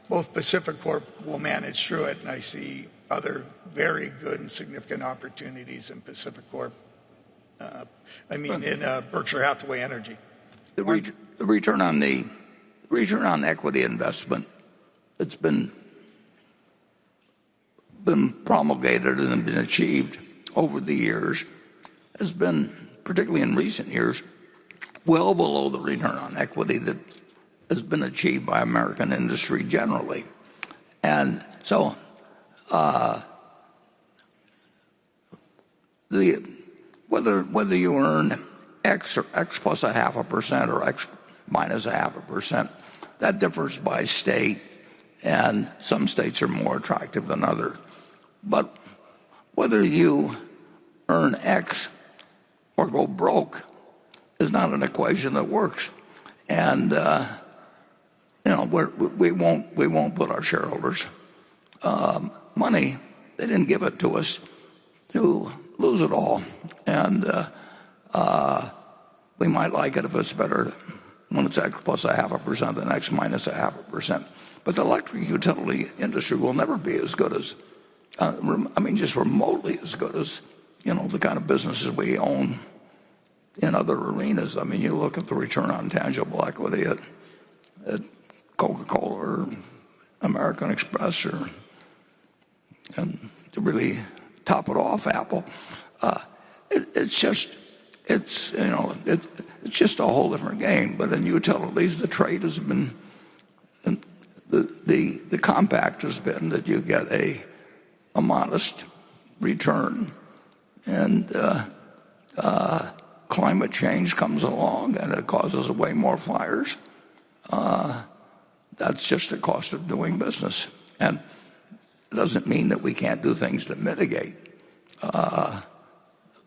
both Pacific Corp will manage through it, and I see other very good and significant opportunities in Pacific Corp. In Berkshire Hathaway Energy. The return on equity investment that's been promulgated and been achieved over the years has been, particularly in recent years, well below the return on equity that has been achieved by American industry generally. And so whether you earn X or X plus 0.5% or X minus 0.5%, that differs by state, and some states are more attractive than others. But whether you earn X or go broke is not an equation that works. And we won't put our shareholders money. They didn't give it to us to lose it all. And we might like it if it's better when it's X plus 0.5% and X minus 0.5%. But the electric utility industry will never be as good as, just remotely as good as, the kind of businesses we own in other arenas. I mean, you look at the return on tangible equity at Coca-Cola or American Express, and to really top it off, Apple. It's just a whole different game. But in utilities, the trade has been, the compact has been that you get a modest return, and climate change comes along and it causes way more fires. That's just the cost of doing business, and it doesn't mean that we can't do things to mitigate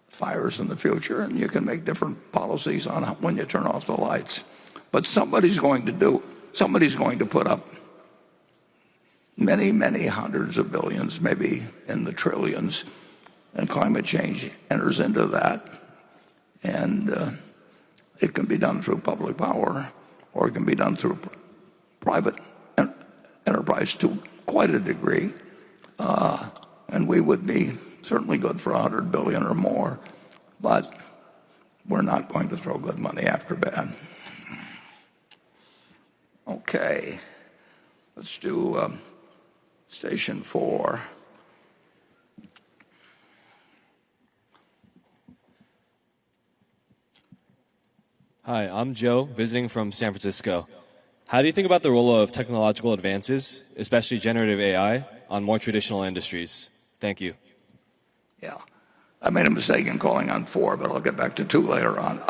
fires in the future, and you can make different policies on when you turn off the lights. But somebody's going to put up many, many hundreds of billions, maybe in the trillions, and climate change enters into that. And it can be done through public power, or it can be done through private enterprise to quite a degree. And we would be certainly good for 100 billion or more, but we're not going to throw good money after bad. Okay, let's do station 4. Hi, I'm Joe, visiting from San Francisco. How do you think about the role of technological advances, especially generative AI, on more traditional industries? Thank you. Yeah, I made a mistake in calling on 4, but I'll get back to 2 later on.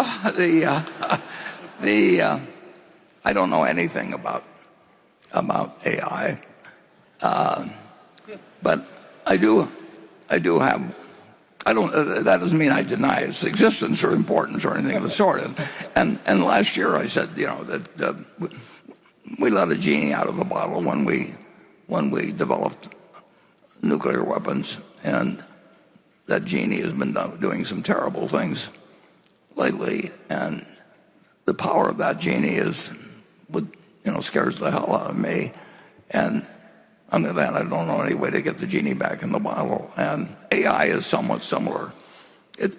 I don't know anything about AI, but I do have. That doesn't mean I deny its existence or importance or anything of the sort. And last year I said, that we let a genie out of the bottle when we developed nuclear weapons, and that genie has been doing some terrible things lately. And the power of that genie scares the hell out of me. And on the other hand, I don't know any way to get the genie back in the bottle. And AI is somewhat similar. It's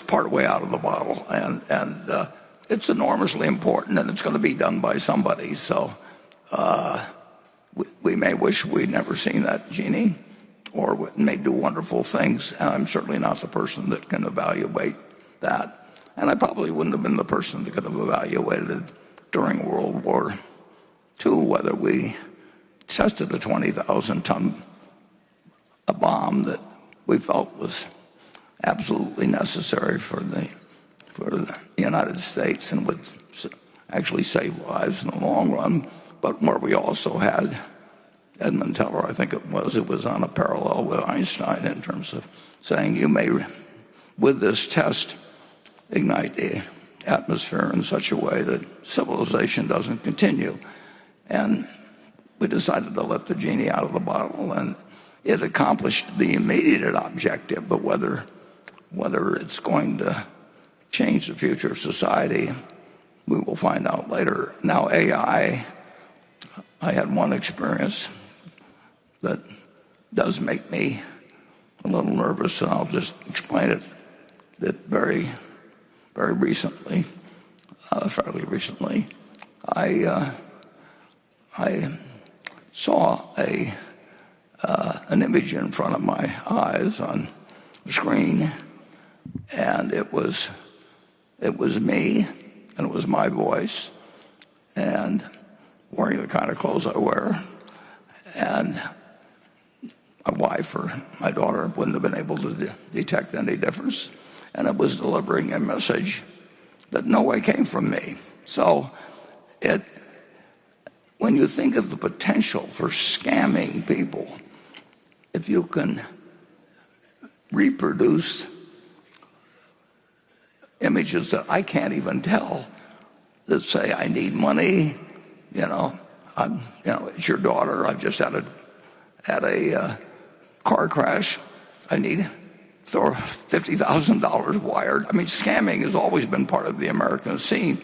part way out of the bottle, and it's enormously important, and it's going to be done by somebody. So we may wish we'd never seen that genie, or it may do wonderful things. And I'm certainly not the person that can evaluate that. And I probably wouldn't have been the person that could have evaluated it during World War II, whether we tested a 20,000-ton bomb that we felt was absolutely necessary for the United States and would actually save lives in the long run, but where we also had Edmund Teller, I think it was on a parallel with Einstein in terms of saying you may, with this test, ignite the atmosphere in such a way that civilization doesn't continue. And we decided to let the genie out of the bottle, and it accomplished the immediate objective, but whether it's going to change the future of society, we will find out later. Now, AI, I had one experience that does make me a little nervous, and I'll just explain it. That very, very recently, fairly recently, I saw an image in front of my eyes on the screen, and it was me, and it was my voice, and wearing the kind of clothes I wear, and my wife or my daughter wouldn't have been able to detect any difference, and it was delivering a message that no way came from me. So when you think of the potential for scamming people, if you can reproduce images that I can't even tell, that say, I need money, it's your daughter, I've just had a car crash, I need throw $50,000 wired. I mean, scamming has always been part of the American scene.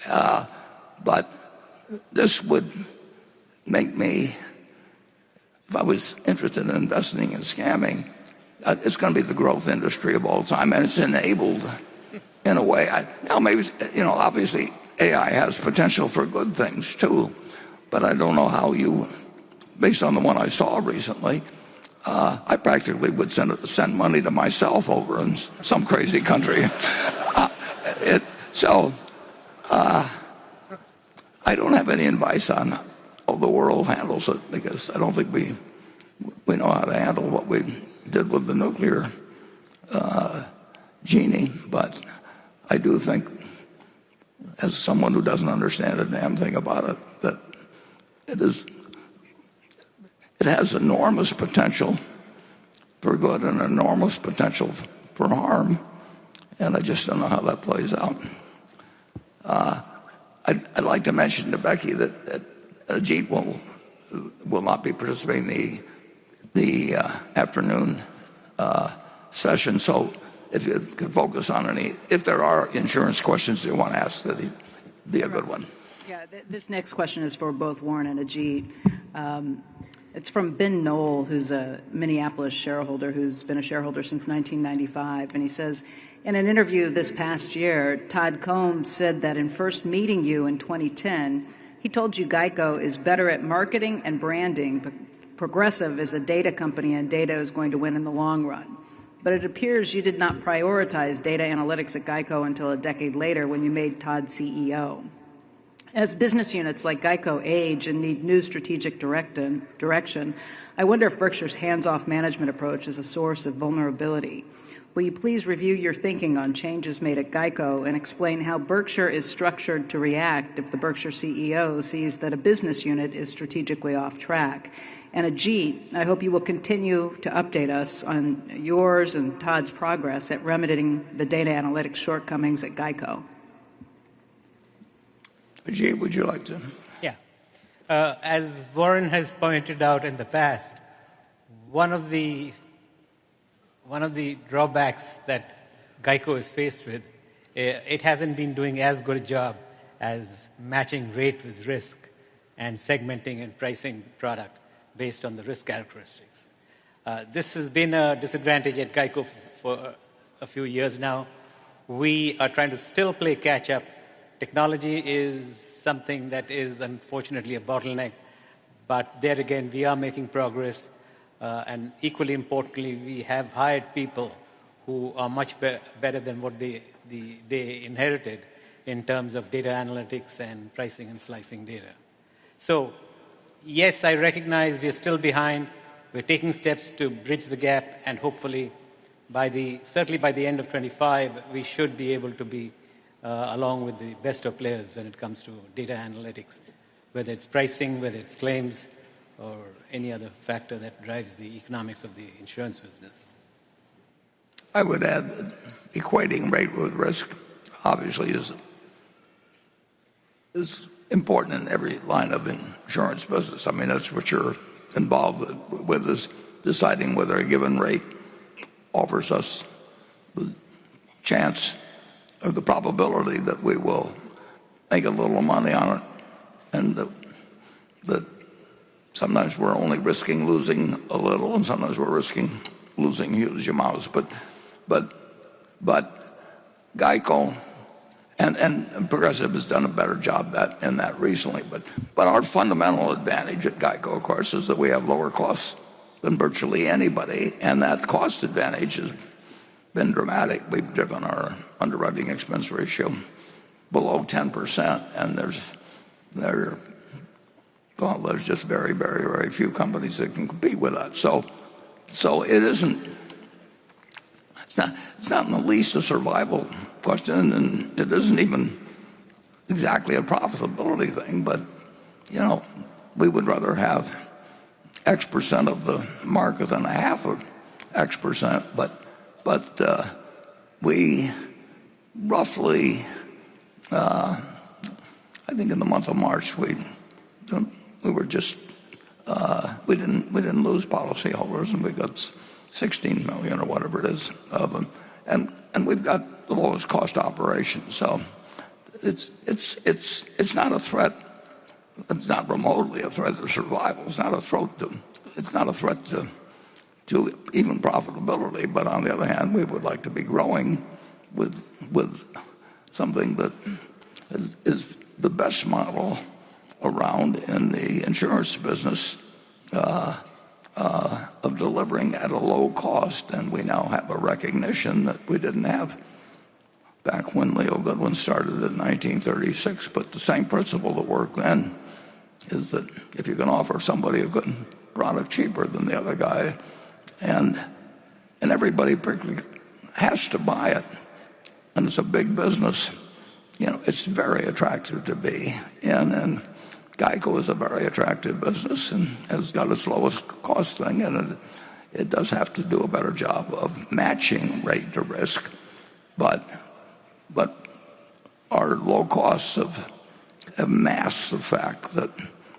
But this would make me, if I was interested in investing in scamming, it's going to be the growth industry of all time, and it's enabled in a way. Now, maybe, obviously AI has potential for good things too, but I don't know how you, based on the one I saw recently, I practically would send money to myself over in some crazy country. I don't have any advice on how the world handles it, because I don't think we know how to handle what we did with the nuclear genie. But I do think, as someone who doesn't understand a damn thing about it, that it has enormous potential for good and enormous potential for harm, and I just don't know how that plays out. I'd like to mention to Becky that Ajit will not be participating in the afternoon session. So if you could focus on if there are insurance questions you want to ask, that'd be a good one. Yeah, this next question is for both Warren and Ajit. It's from Ben Knoll, who's a Minneapolis shareholder who's been a shareholder since 1995. And he says, in an interview this past year, Todd Combs said that in first meeting you in 2010, he told you Geico is better at marketing and branding, but Progressive is a data company and data is going to win in the long run. But it appears you did not prioritize data analytics at Geico until a decade later when you made Todd CEO. As business units like Geico age and need new strategic direction, I wonder if Berkshire's hands-off management approach is a source of vulnerability. Will you please review your thinking on changes made at Geico and explain how Berkshire is structured to react if the Berkshire CEO sees that a business unit is strategically off track? And Ajit, I hope you will continue to update us on yours and Todd's progress at remedying the data analytics shortcomings at Geico. Ajit, would you like to? Yeah. As Warren has pointed out in the past, one of the drawbacks that Geico is faced with, it hasn't been doing as good a job as matching rate with risk and segmenting and pricing the product based on the risk characteristics. This has been a disadvantage at Geico for a few years now. We are trying to still play catch up. Technology is something that is unfortunately a bottleneck, but there again we are making progress, and equally importantly we have hired people who are much better than what they inherited in terms of data analytics and pricing and slicing data. So yes, I recognize we're still behind. We're taking steps to bridge the gap, and hopefully certainly by the end of 25 we should be able to be along with the best of players when it comes to data analytics, whether it's pricing, whether it's claims, or any other factor that drives the economics of the insurance business. I would add that equating rate with risk obviously is important in every line of insurance business. I mean, that's what you're involved with, is deciding whether a given rate offers us the chance or the probability that we will make a little money on it, and that sometimes we're only risking losing a little, and sometimes we're risking losing huge amounts. But Geico and Progressive has done a better job in that recently. But our fundamental advantage at Geico, of course, is that we have lower costs than virtually anybody, and that cost advantage has been dramatic. We've driven our underwriting expense ratio below 10%, and there's just very, very, very few companies that can compete with that. So it isn't. It's not in the least a survival question, and it isn't even exactly a profitability thing. But we would rather have X% of the market than a half of X%. But we roughly, I think in the month of March, we were just we didn't lose policyholders, and we got 16 million or whatever it is of them, and we've got the lowest cost operation. So it's not a threat. It's not remotely a threat to survival. It's not a threat to even profitability. But on the other hand, we would like to be growing with something that is the best model around in the insurance business of delivering at a low cost. And we now have a recognition that we didn't have back when Leo Goodwin started in 1936. But the same principle that worked then is that if you can offer somebody a good product cheaper than the other guy, and everybody has to buy it, and it's a big business, it's very attractive to be in. And GEICO is a very attractive business and has got its lowest cost thing, and it does have to do a better job of matching rate to risk. But our low costs have masked the fact that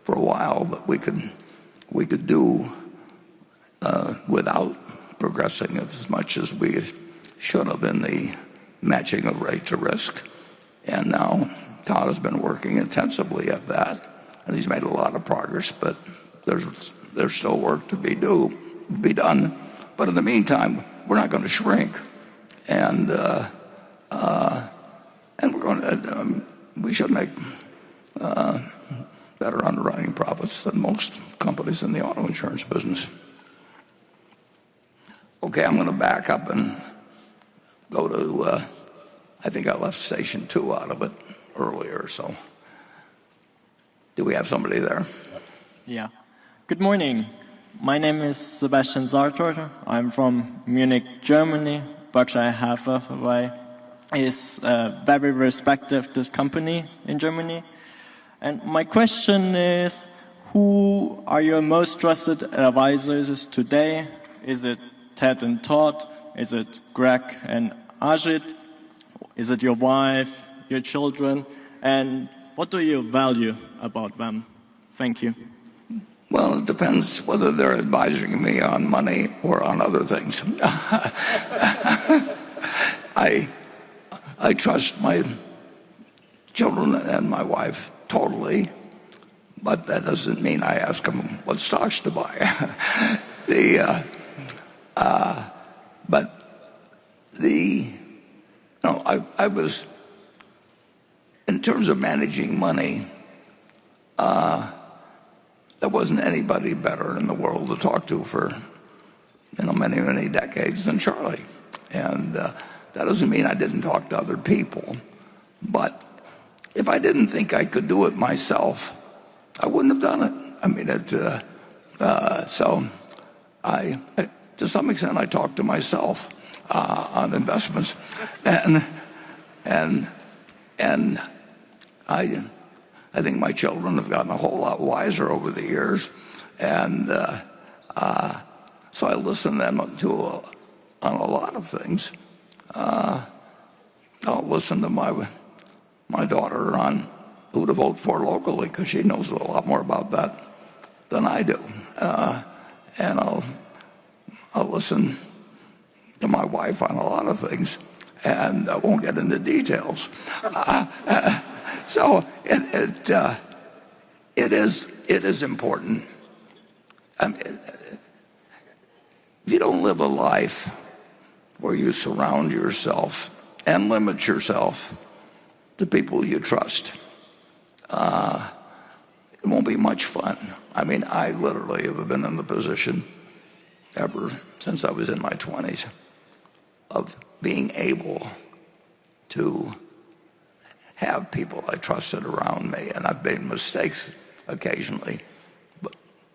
for a while that we could do without progressing as much as we should have in the matching of rate to risk. And now Todd has been working intensively at that, and he's made a lot of progress, but there's still work to be done. But in the meantime, we're not going to shrink, and we should make better underwriting profits than most companies in the auto insurance business. Okay, I'm going to back up and go to, I think I left station 2 out of it earlier, so do we have somebody there? Yeah. Good morning. My name is Sebastian Sartor. I'm from Munich, Germany. Berkshire Hathaway is a very respected company in Germany. And my question is, who are your most trusted advisors today? Is it Ted and Todd? Is it Greg and Ajit? Is it your wife, your children? And what do you value about them? Thank you. Well, it depends whether they're advising me on money or on other things. I trust my children and my wife totally, but that doesn't mean I ask them what stocks to buy. I was, in terms of managing money, there wasn't anybody better in the world to talk to for many, many decades than Charlie. And that doesn't mean I didn't talk to other people. But if I didn't think I could do it myself, I wouldn't have done it. I mean, so to some extent, I talk to myself on investments, and I think my children have gotten a whole lot wiser over the years, and so I listen to them on a lot of things. I'll listen to my daughter on who to vote for locally, because she knows a lot more about that than I do, and I'll listen to my wife on a lot of things, and I won't get into details. So it is important. I mean, if you don't live a life where you surround yourself and limit yourself to people you trust, it won't be much fun. I mean, I literally have been in the position ever since I was in my 20s of being able to have people I trusted around me, and I've made mistakes occasionally,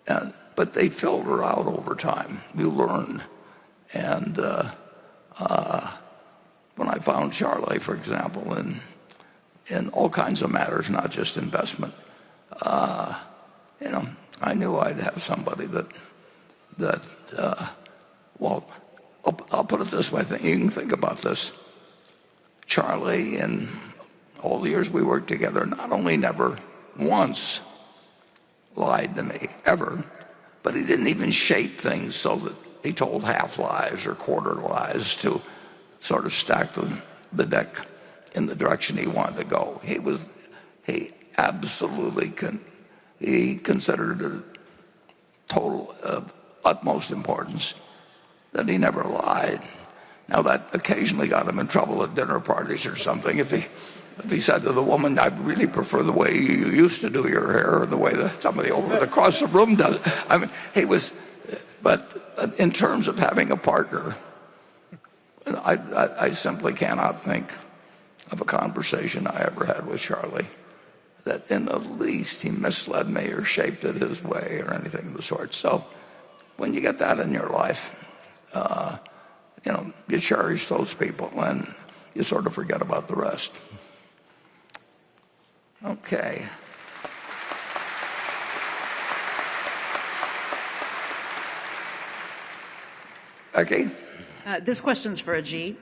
but they filter out over time. You learn, and when I found Charlie, for example, in all kinds of matters, not just investment, I knew I'd have somebody that well, I'll put it this way. You can think about this. Charlie, in all the years we worked together, not only never once lied to me, ever, but he didn't even shape things so that he told half lies or quarter lies to sort of stack the deck in the direction he wanted to go. He absolutely he considered it total of utmost importance that he never lied. Now that occasionally got him in trouble at dinner parties or something. If he said to the woman, "I really prefer the way you used to do your hair, or the way that somebody over across the room does it." I mean, but in terms of having a partner, I simply cannot think of a conversation I ever had with Charlie that in the least he misled me or shaped it his way or anything of the sort. So when you get that in your life, you cherish those people and you sort of forget about the rest. Okay. Becky? This question's for Ajit.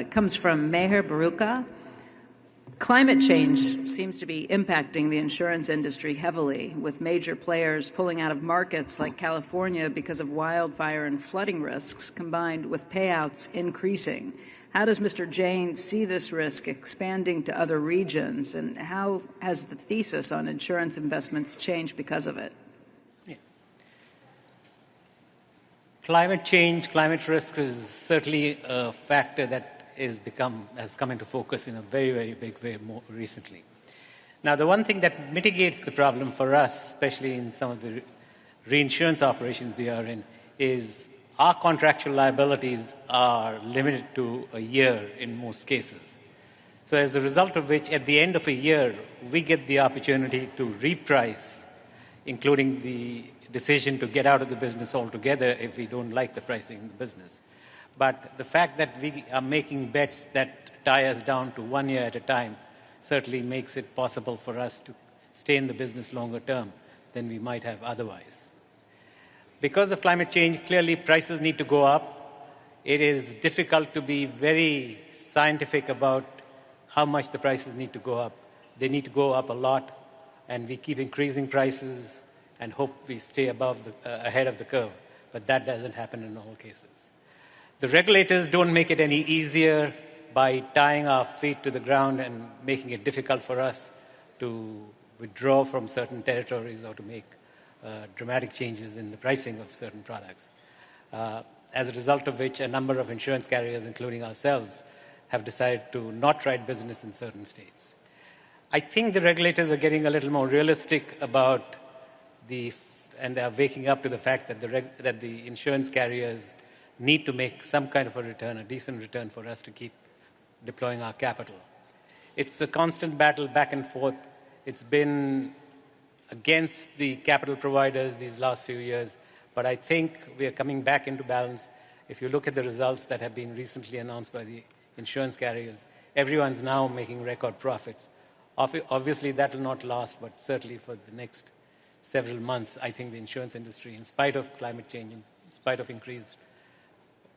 It comes from Meher Baruka. Climate change seems to be impacting the insurance industry heavily, with major players pulling out of markets like California because of wildfire and flooding risks, combined with payouts increasing. How does Mr. Jain see this risk expanding to other regions, and how has the thesis on insurance investments changed because of it? Yeah. Climate change, climate risk is certainly a factor that has come into focus in a very, very big way more recently. Now, the one thing that mitigates the problem for us, especially in some of the reinsurance operations we are in, is our contractual liabilities are limited to a year in most cases. So as a result of which, at the end of a year, we get the opportunity to reprice, including the decision to get out of the business altogether if we don't like the pricing in the business. But the fact that we are making bets that tie us down to 1 year at a time certainly makes it possible for us to stay in the business longer term than we might have otherwise. Because of climate change, clearly prices need to go up. It is difficult to be very scientific about how much the prices need to go up. They need to go up a lot, and we keep increasing prices and hope we stay ahead of the curve. But that doesn't happen in all cases. The regulators don't make it any easier by tying our feet to the ground and making it difficult for us to withdraw from certain territories or to make dramatic changes in the pricing of certain products. As a result of which, a number of insurance carriers, including ourselves, have decided to not write business in certain states. I think the regulators are getting a little more realistic about and they're waking up to the fact that the insurance carriers need to make some kind of a return, a decent return for us to keep deploying our capital. It's a constant battle back and forth. It's been against the capital providers these last few years, but I think we are coming back into balance. If you look at the results that have been recently announced by the insurance carriers, everyone's now making record profits. Obviously, that will not last, but certainly for the next several months, I think the insurance industry, in spite of climate change, in spite of increased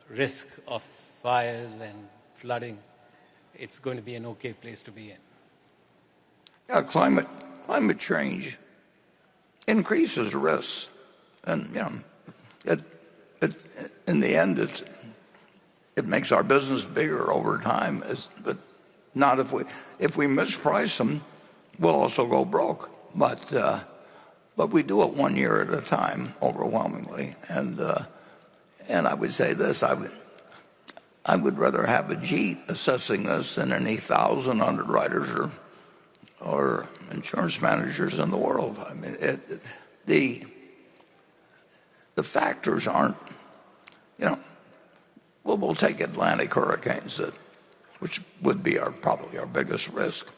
risk of fires and flooding, it's going to be an okay place to be in. Yeah, climate change increases risks, and in the end, it makes our business bigger over time. But not if we misprice them, we'll also go broke. But we do it 1 year at a time, overwhelmingly. And I would say this: I would rather have Ajit assessing this than any 1,000 underwriters or insurance managers in the world. I mean, the factors aren't. We'll take Atlantic hurricanes, which would be probably our biggest risk.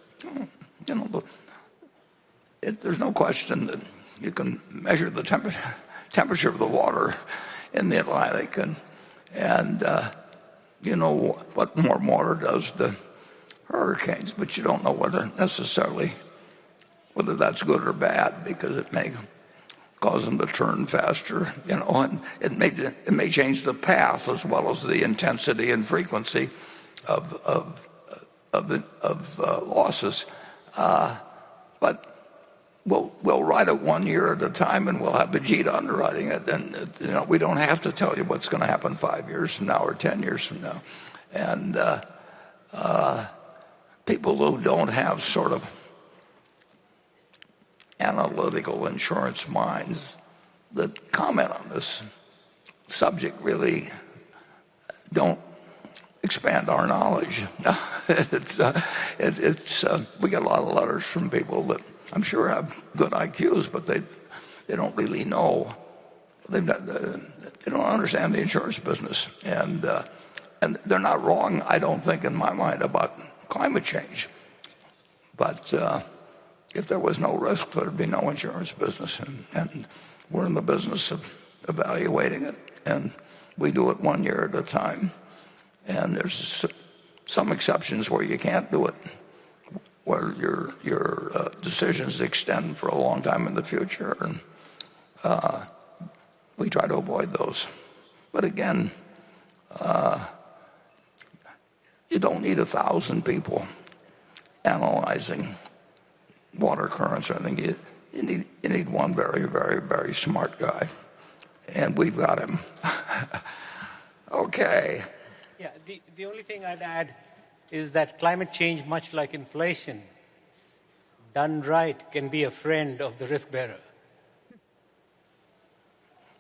There's no question that you can measure the temperature of the water in the Atlantic, and you know what warm water does to hurricanes, but you don't know whether that's good or bad, because it may cause them to turn faster, and it may change the path as well as the intensity and frequency of losses. But we'll write it 1 year at a time, and we'll have Vegeta underwriting it. And we don't have to tell you what's going to happen 5 years from now or 10 years from now. And people who don't have sort of analytical insurance minds that comment on this subject really don't expand our knowledge. We get a lot of letters from people that I'm sure have good IQs, but they don't really know. They don't understand the insurance business, and they're not wrong, I don't think, in my mind, about climate change. But if there was no risk, there'd be no insurance business, and we're in the business of evaluating it, and we do it 1 year at a time. And there's some exceptions where you can't do it, where your decisions extend for a long time in the future, and we try to avoid those. But again, you don't need 1,000 people analyzing water currents or anything. You need one very, very, very smart guy, and we've got him. Okay. Yeah, the only thing I'd add is that climate change, much like inflation, done right, can be a friend of the risk bearer.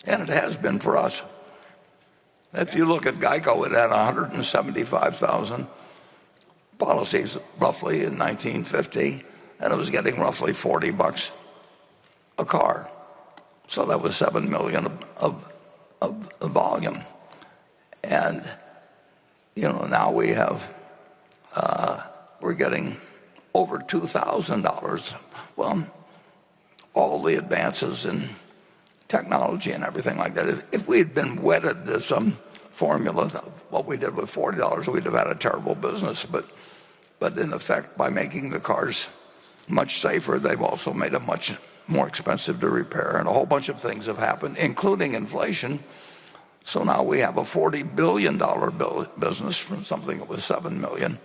And it has been for us. If you look at GEICO, it had 175,000 policies roughly in 1950, and it was getting roughly $40 a car. So that was 7 million of volume. And now we have, we're getting over $2,000. Well, all the advances in technology and everything like that. If we had been wedded to some formula, what we did with $40, we'd have had a terrible business. But in effect, by making the cars much safer, they've also made them much more expensive to repair. And a whole bunch of things have happened, including inflation. So now we have a $40 billion business from something that was 7 million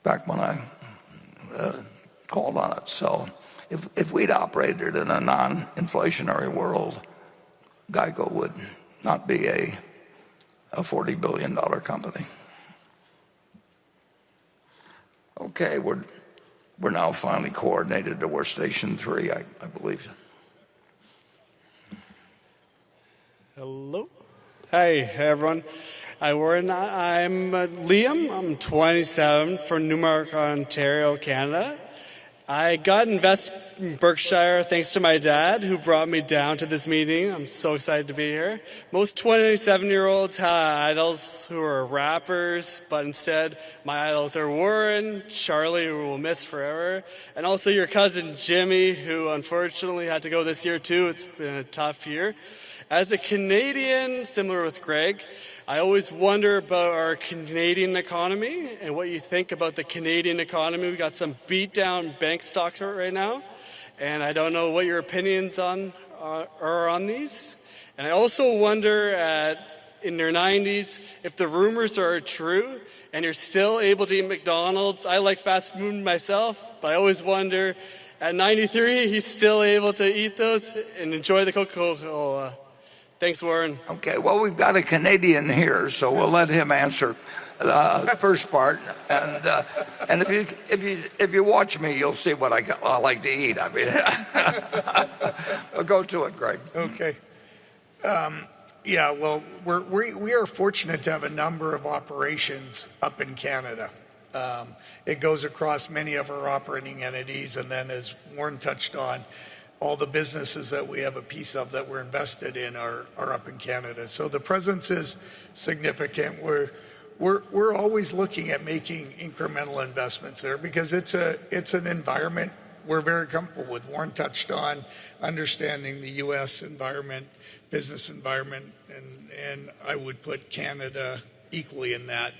back when I called on it. So if we'd operated in a non-inflationary world, GEICO would not be a $40 billion company. Okay, we're now finally coordinated to we're station 3, I believe. Hello. Hi, everyone. I'm Liam. I'm 27 from Newmark, Ontario, Canada. I got invested in Berkshire thanks to my dad, who brought me down to this meeting. I'm so excited to be here. Most 27-year-olds have idols who are rappers, but instead my idols are Warren, Charlie, who we'll miss forever, and also your cousin Jimmy, who unfortunately had to go this year too. It's been a tough year. As a Canadian, similar with Greg, I always wonder about our Canadian economy and what you think about the Canadian economy. We got some beat down bank stocks right now, and I don't know what your opinions are on these. And I also wonder in your 90s if the rumors are true and you're still able to eat McDonald's. I like fast food myself, but I always wonder at 93 he's still able to eat those and enjoy the Coca-Cola. Thanks, Warren. Okay, well, we've got a Canadian here, so we'll let him answer the first part. And if you watch me, you'll see what I like to eat. I mean, well, go to it, Greg. Okay. Yeah, well, we are fortunate to have a number of operations up in Canada. It goes across many of our operating entities, and then as Warren touched on, all the businesses that we have a piece of that we're invested in are up in Canada. So the presence is significant. We're always looking at making incremental investments there because it's an environment we're very comfortable with. Warren touched on understanding the U.S. environment, business environment, and I would put Canada equally in that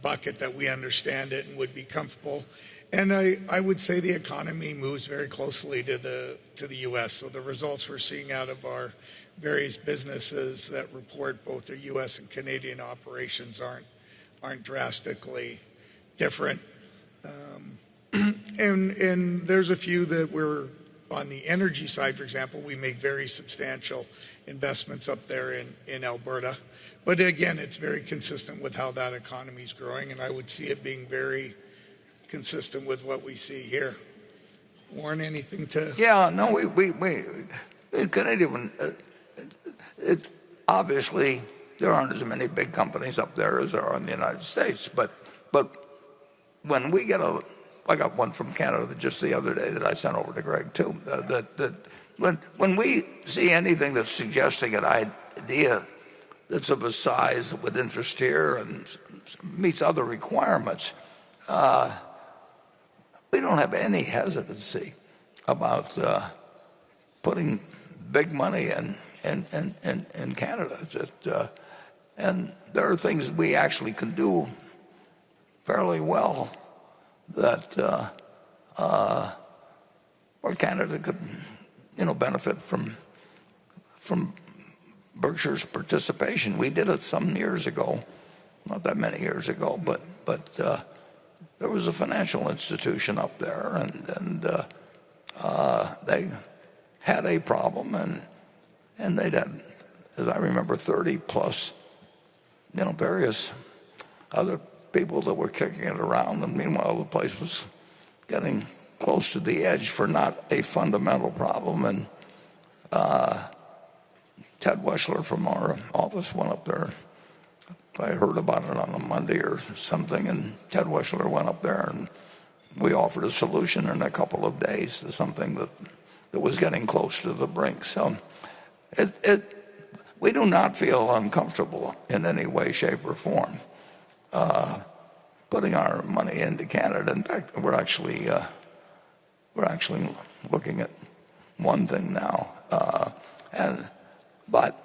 bucket that we understand it and would be comfortable. And I would say the economy moves very closely to the U.S. So the results we're seeing out of our various businesses that report both their U.S. and Canadian operations aren't drastically different. And there's a few that we're on the energy side, for example, we make very substantial investments up there in Alberta. But again, it's very consistent with how that economy is growing, and I would see it being very consistent with what we see here. Warren, anything to? Yeah, no, we Canadian, obviously there aren't as many big companies up there as there are in the United States, but when we get I got one from Canada just the other day that I sent over to Greg too, when we see anything that's suggesting an idea that's of a size that would interest here and meets other requirements, we don't have any hesitancy about putting big money in Canada. And there are things we actually can do fairly well that where Canada could, benefit from Berkshire's participation. We did it some years ago, not that many years ago, but there was a financial institution up there, and they had a problem, and they'd had, as I remember, 30 plus, various other people that were kicking it around, and meanwhile the place was getting close to the edge for not a fundamental problem. And Ted Weschler from our office went up there. I heard about it on a Monday or something, and Ted Weschler went up there, and we offered a solution in a couple of days to something that was getting close to the brink. So we do not feel uncomfortable in any way, shape, or form putting our money into Canada. In fact, we're actually looking at one thing now, but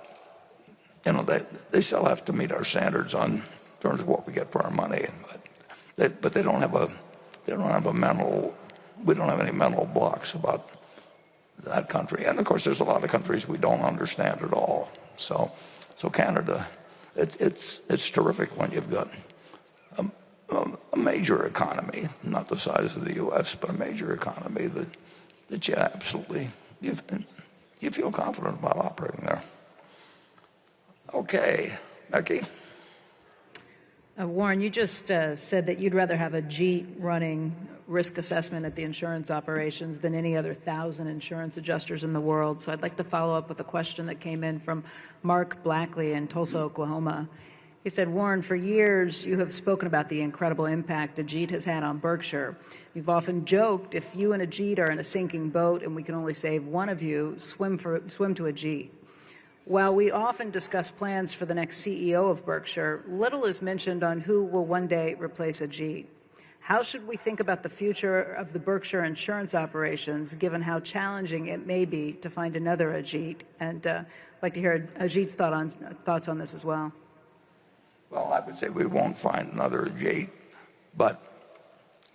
they still have to meet our standards in terms of what we get for our money. But they don't have we don't have any mental blocks about that country. And of course, there's a lot of countries we don't understand at all. So Canada, it's terrific when you've got a major economy, not the size of the U.S., but a major economy that you absolutely you feel confident about operating there. Okay, Becky. Warren, you just said that you'd rather have a JEET running risk assessment at the insurance operations than any other 1,000 insurance adjusters in the world. So I'd like to follow up with a question that came in from Mark Blackley in Tulsa, Oklahoma. He said, Warren, for years you have spoken about the incredible impact a JEET has had on Berkshire. You've often joked, if you and a JEET are in a sinking boat and we can only save one of you, swim to a JEET. While we often discuss plans for the next CEO of Berkshire, little is mentioned on who will one day replace a JEET. How should we think about the future of the Berkshire insurance operations, given how challenging it may be to find another Ajit? And I'd like to hear Ajit's thoughts on this as well. Well, I would say we won't find another Ajit, but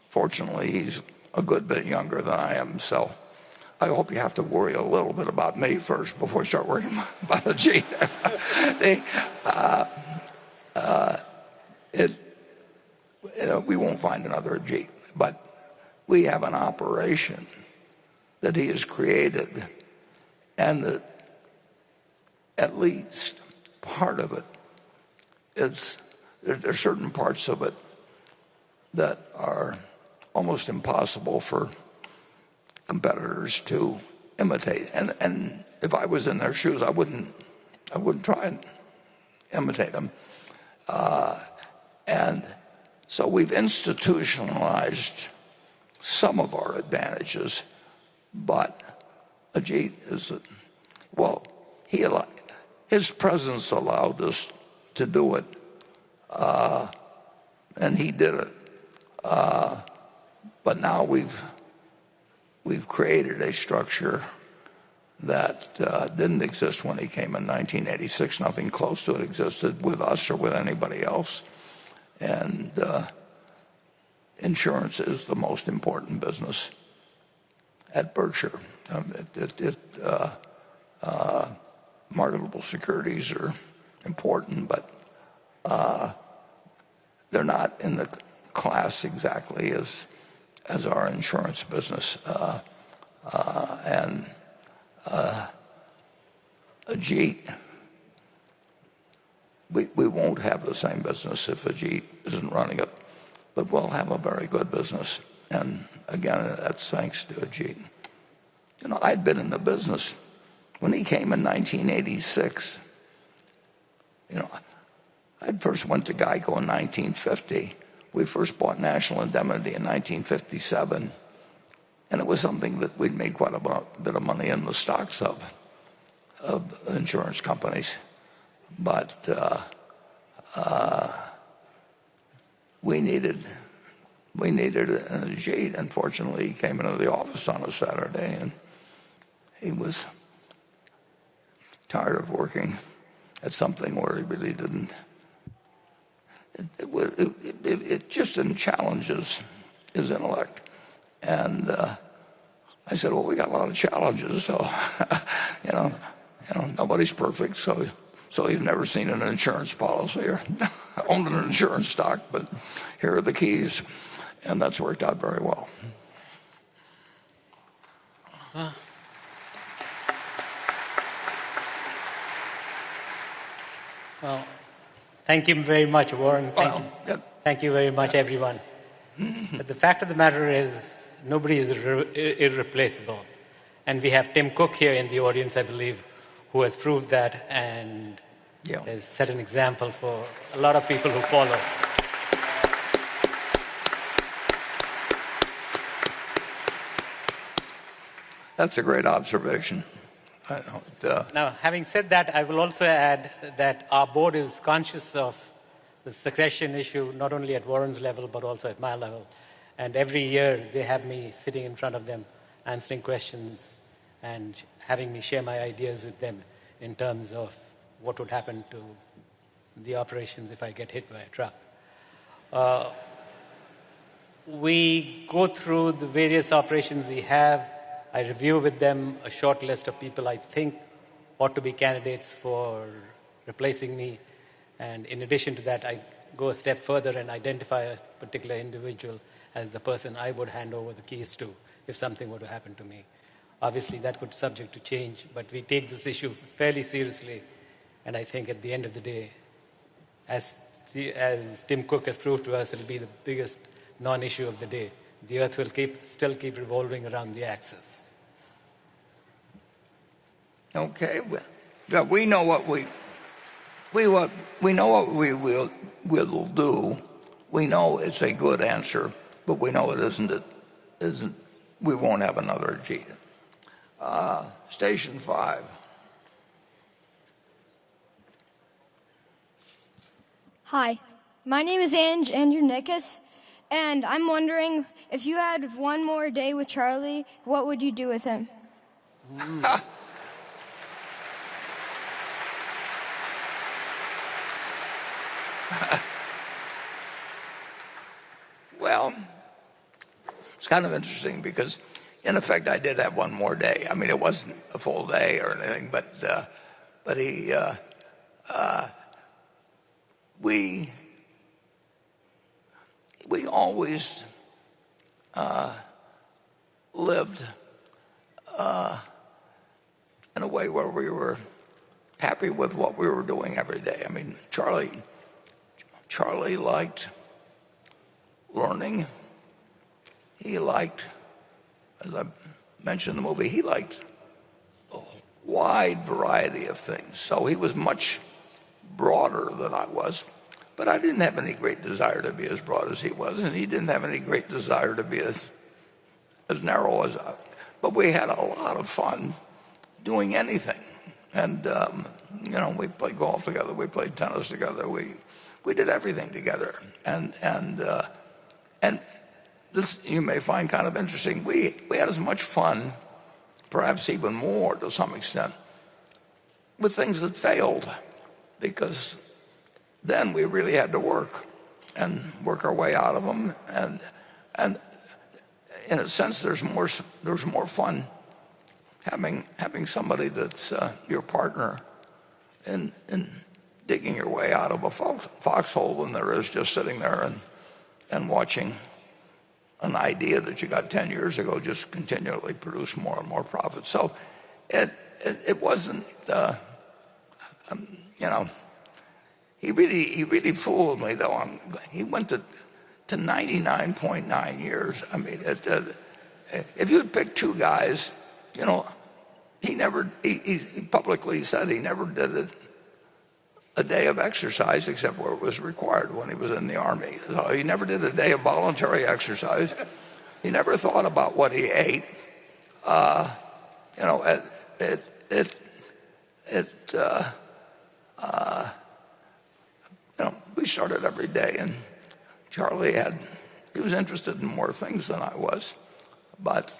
fortunately he's a good bit younger than I am, so I hope you have to worry a little bit about me first before you start worrying about Ajit. We won't find another Ajit, but we have an operation that he has created, and that at least part of it is, there are certain parts of it that are almost impossible for competitors to imitate. And if I was in their shoes, I wouldn't try and imitate them. And so we've institutionalized some of our advantages, but Ajit is, his presence allowed us to do it, and he did it. But now we've created a structure that didn't exist when he came in 1986. Nothing close to it existed with us or with anybody else. And insurance is the most important business at Berkshire. Marketable securities are important, but they're not in the class exactly as as our insurance business. And Ajit, we won't have the same business if Ajit isn't running it, but we'll have a very good business. And again, that's thanks to Ajit. You know, I'd been in the business when he came in 1986. You know, I first went to Geico in 1950. We first bought National Indemnity in 1957. And it was something that we'd made quite a bit of money in the stocks of insurance companies. But we needed an Ajit. Unfortunately, he came into the office on a Saturday, and he was tired of working at something where he really didn't. It just didn't challenge his intellect. And I said, well, we got a lot of challenges, so you know, nobody's perfect. So you've never seen an insurance policy or owned an insurance stock, but here are the keys, and that's worked out very well. Well, thank you very much, Warren. Thank you very much, everyone. But the fact of the matter is, nobody is irreplaceable. And we have Tim Cook here in the audience, I believe, who has proved that and has set an example for a lot of people who follow. That's a great observation. Now, having said that, I will also add that our board is conscious of the succession issue, not only at Warren's level, but also at my level. And every year, they have me sitting in front of them, answering questions and having me share my ideas with them in terms of what would happen to the operations if I get hit by a truck. We go through the various operations we have. I review with them a short list of people I think ought to be candidates for replacing me. And in addition to that, I go a step further and identify a particular individual as the person I would hand over the keys to if something were to happen to me. Obviously, that could be subject to change, but we take this issue fairly seriously. And I think at the end of the day, as Tim Cook has proved to us, it'll be the biggest non-issue of the day. The Earth will still keep revolving around the axis. Okay, well, we know what we know what we will do. We know it's a good answer, but we know it isn't. We won't have another Ajit. Station 5. Hi, my name is Andrew Nickus, and I'm wondering if you had one more day with Charlie, what would you do with him? Well, it's kind of interesting because, in effect, I did have one more day. I mean, it wasn't a full day or anything, but we always lived in a way where we were happy with what we were doing every day. I mean, Charlie liked learning. He liked, as I mentioned in the movie, he liked a wide variety of things. So he was much broader than I was, but I didn't have any great desire to be as broad as he was, and he didn't have any great desire to be as narrow as I. But we had a lot of fun doing anything. And, we played golf together, we played tennis together, we did everything together. And this you may find kind of interesting. We had as much fun, perhaps even more to some extent, with things that failed, because then we really had to work our way out of them. And in a sense, there's more fun having somebody that's your partner in digging your way out of a foxhole than there is just sitting there and watching an idea that you got 10 years ago just continually produced more and more profit. So it wasn't, he really fooled me though. He went to 99.9 years. I mean, if you had picked two guys, he publicly said he never did a day of exercise except where it was required when he was in the Army. So he never did a day of voluntary exercise. He never thought about what he ate. We started every day, and Charlie he was interested in more things than I was, but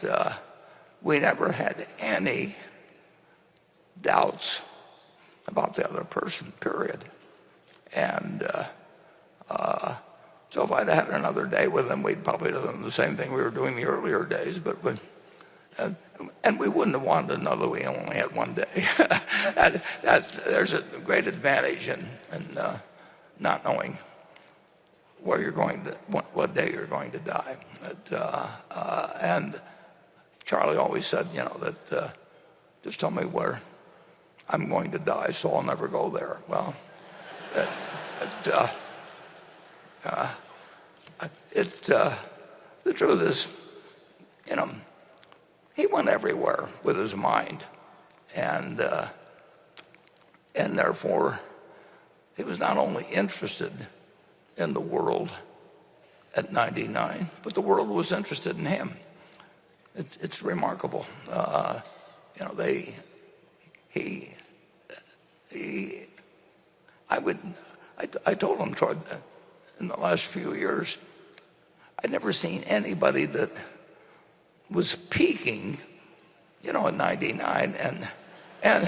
we never had any doubts about the other person, period. And so if I'd had another day with him, we'd probably done the same thing we were doing the earlier days, and we wouldn't have wanted to know that we only had one day. There's a great advantage in not knowing where you're going to, what day you're going to die. And Charlie always said, that just tell me where I'm going to die, so I'll never go there. Well, the truth is, he went everywhere with his mind, and therefore he was not only interested in the world at 99, but the world was interested in him. It's remarkable. I told him in the last few years, I'd never seen anybody that was peaking, at 99 and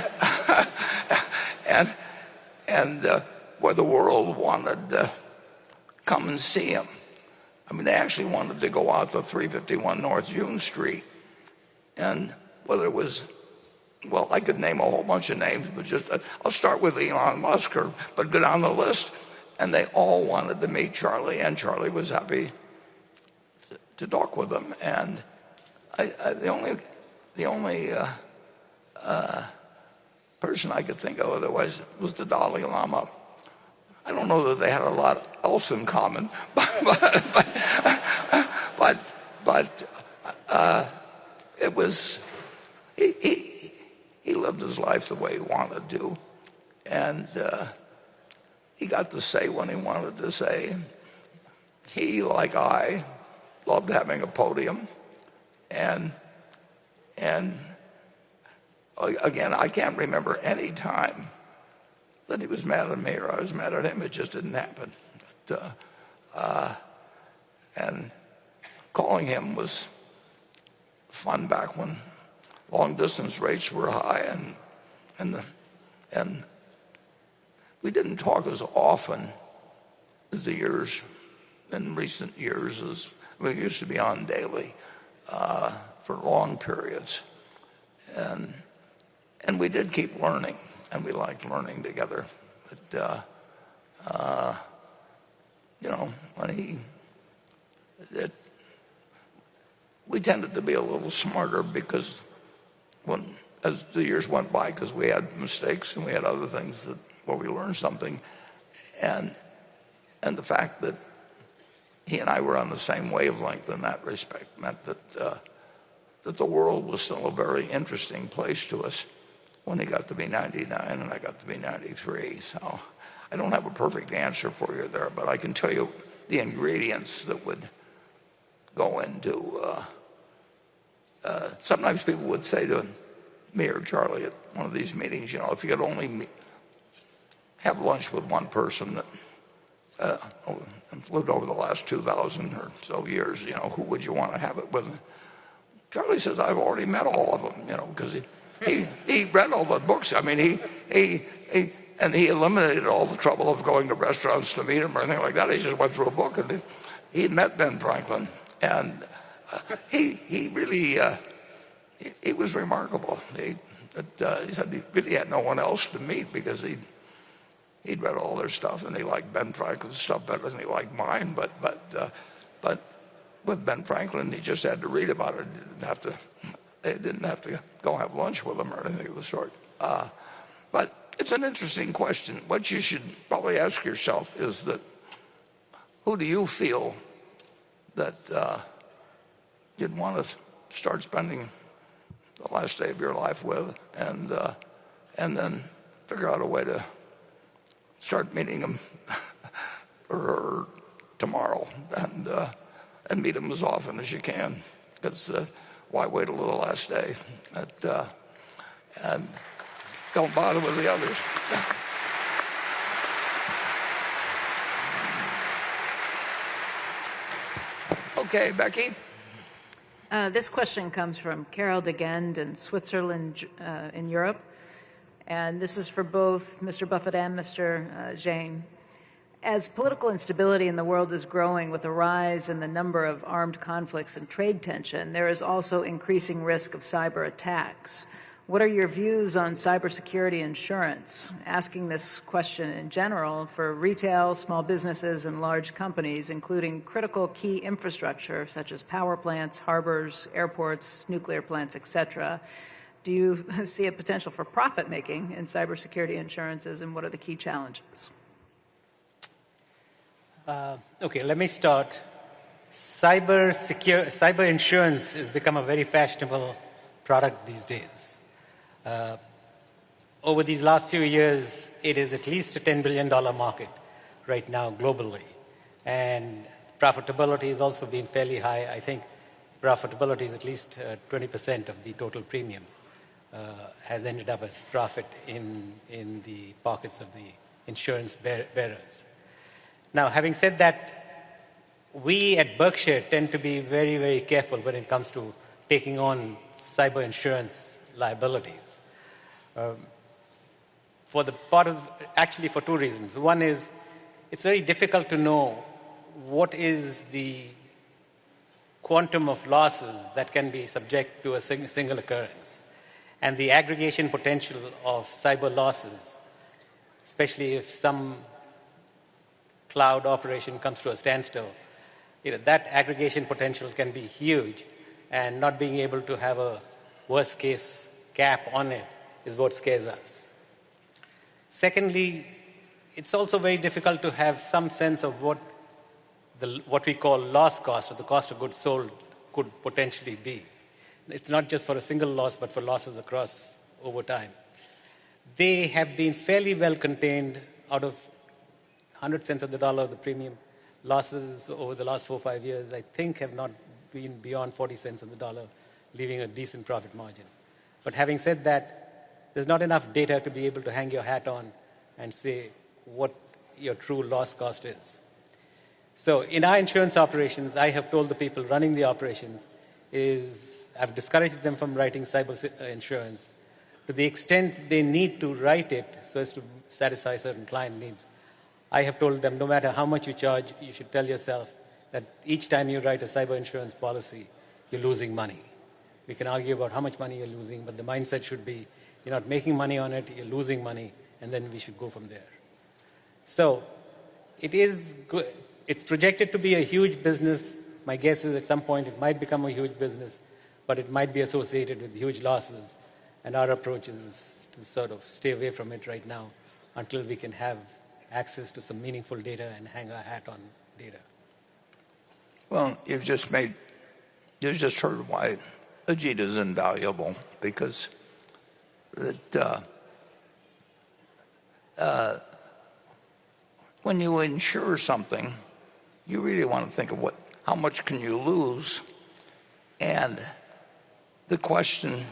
where the world wanted to come and see him. I mean, they actually wanted to go out to 351 North June Street, and whether it was, well, I could name a whole bunch of names, but I'll start with Elon Musk, but go down the list, and they all wanted to meet Charlie, and Charlie was happy to talk with them. And the only person I could think of otherwise was the Dalai Lama. I don't know that they had a lot else in common, but it was he lived his life the way he wanted to, and he got to say what he wanted to say. He, like I, loved having a podium, and again, I can't remember any time that he was mad at me or I was mad at him. It just didn't happen. And calling him was fun back when long distance rates were high, and we didn't talk as often as in recent years as we used to be on daily for long periods, and we did keep learning, and we liked learning together. But we tended to be a little smarter because as the years went by, because we had mistakes and we had other things where we learned something, and the fact that he and I were on the same wavelength in that respect meant that the world was still a very interesting place to us when he got to be 99 and I got to be 93. So I don't have a perfect answer for you there, but I can tell you the ingredients that would go into. Sometimes people would say to me or Charlie at one of these meetings, if you could only have lunch with one person that lived over the last 2,000 or so years, who would you want to have it with? Charlie says, I've already met all of them, because he read all the books. I mean, he eliminated all the trouble of going to restaurants to meet him or anything like that. He just went through a book, and he met Ben Franklin, and he really he was remarkable. He said he really had no one else to meet because he'd read all their stuff, and he liked Ben Franklin's stuff better than he liked mine. But with Ben Franklin. He just had to read about it. They didn't have to go have lunch with him or anything of the sort. But it's an interesting question. What you should probably ask yourself is that, who do you feel that you'd want to start spending the last day of your life with, and then figure out a way to start meeting them or tomorrow, and meet them as often as you can. Because why wait till the last day? And don't bother with the others. Okay, Becky. This question comes from Carol de Gend in Switzerland, in Europe. And this is for both Mr. Buffett and Mr. Jain. As political instability in the world is growing with a rise in the number of armed conflicts and trade tension, there is also increasing risk of cyber attacks. What are your views on cybersecurity insurance? Asking this question in general for retail, small businesses, and large companies, including critical key infrastructure such as power plants, harbors, airports, nuclear plants, etc. Do you see a potential for profit-making in cybersecurity insurances, and what are the key challenges? Okay, let me start. Cyber insurance has become a very fashionable product these days. Over these last few years, it is at least a $10 billion market right now globally. And profitability has also been fairly high. I think profitability is at least 20% of the total premium has ended up as profit in the pockets of the insurance bearers. Now, having said that, we at Berkshire tend to be very, very careful when it comes to taking on cyber insurance liabilities. For two reasons. One is, it's very difficult to know what is the quantum of losses that can be subject to a single occurrence. And the aggregation potential of cyber losses, especially if some cloud operation comes to a standstill, that aggregation potential can be huge, and not being able to have a worst case cap on it is what scares us. Secondly, it's also very difficult to have some sense of what we call loss cost, or the cost of goods sold, could potentially be. It's not just for a single loss, but for losses across over time. They have been fairly well contained. Out of 100 cents on the dollar of the premium, losses over the last 4 or 5 years, I think, have not been beyond 40 cents on the dollar, leaving a decent profit margin. But having said that, there's not enough data to be able to hang your hat on and say what your true loss cost is. So in our insurance operations, I have told the people running the operations I've discouraged them from writing cyber insurance to the extent they need to write it so as to satisfy certain client needs. I have told them, no matter how much you charge, you should tell yourself that each time you write a cyber insurance policy, you're losing money. We can argue about how much money you're losing, but the mindset should be, you're not making money on it, you're losing money, and then we should go from there. So it's projected to be a huge business. My guess is at some point it might become a huge business, but it might be associated with huge losses. And our approach is to sort of stay away from it right now until we can have access to some meaningful data and hang our hat on data. Well, you've just heard why Ajit is invaluable, because when you insure something, you really want to think of how much can you lose. And the question,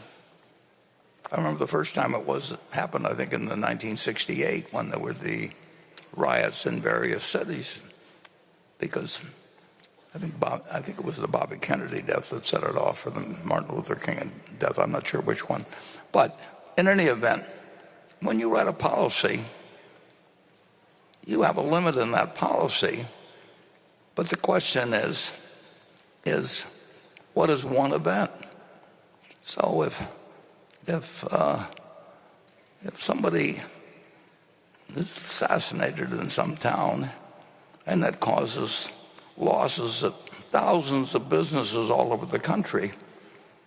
I remember the first time it happened, I think in 1968, when there were the riots in various cities, because I think it was the Bobby Kennedy death that set it off, or the Martin Luther King death. I'm not sure which one. But in any event, when you write a policy, you have a limit in that policy. But the question is what is one event? So if somebody is assassinated in some town, and that causes losses that thousands of businesses all over the country.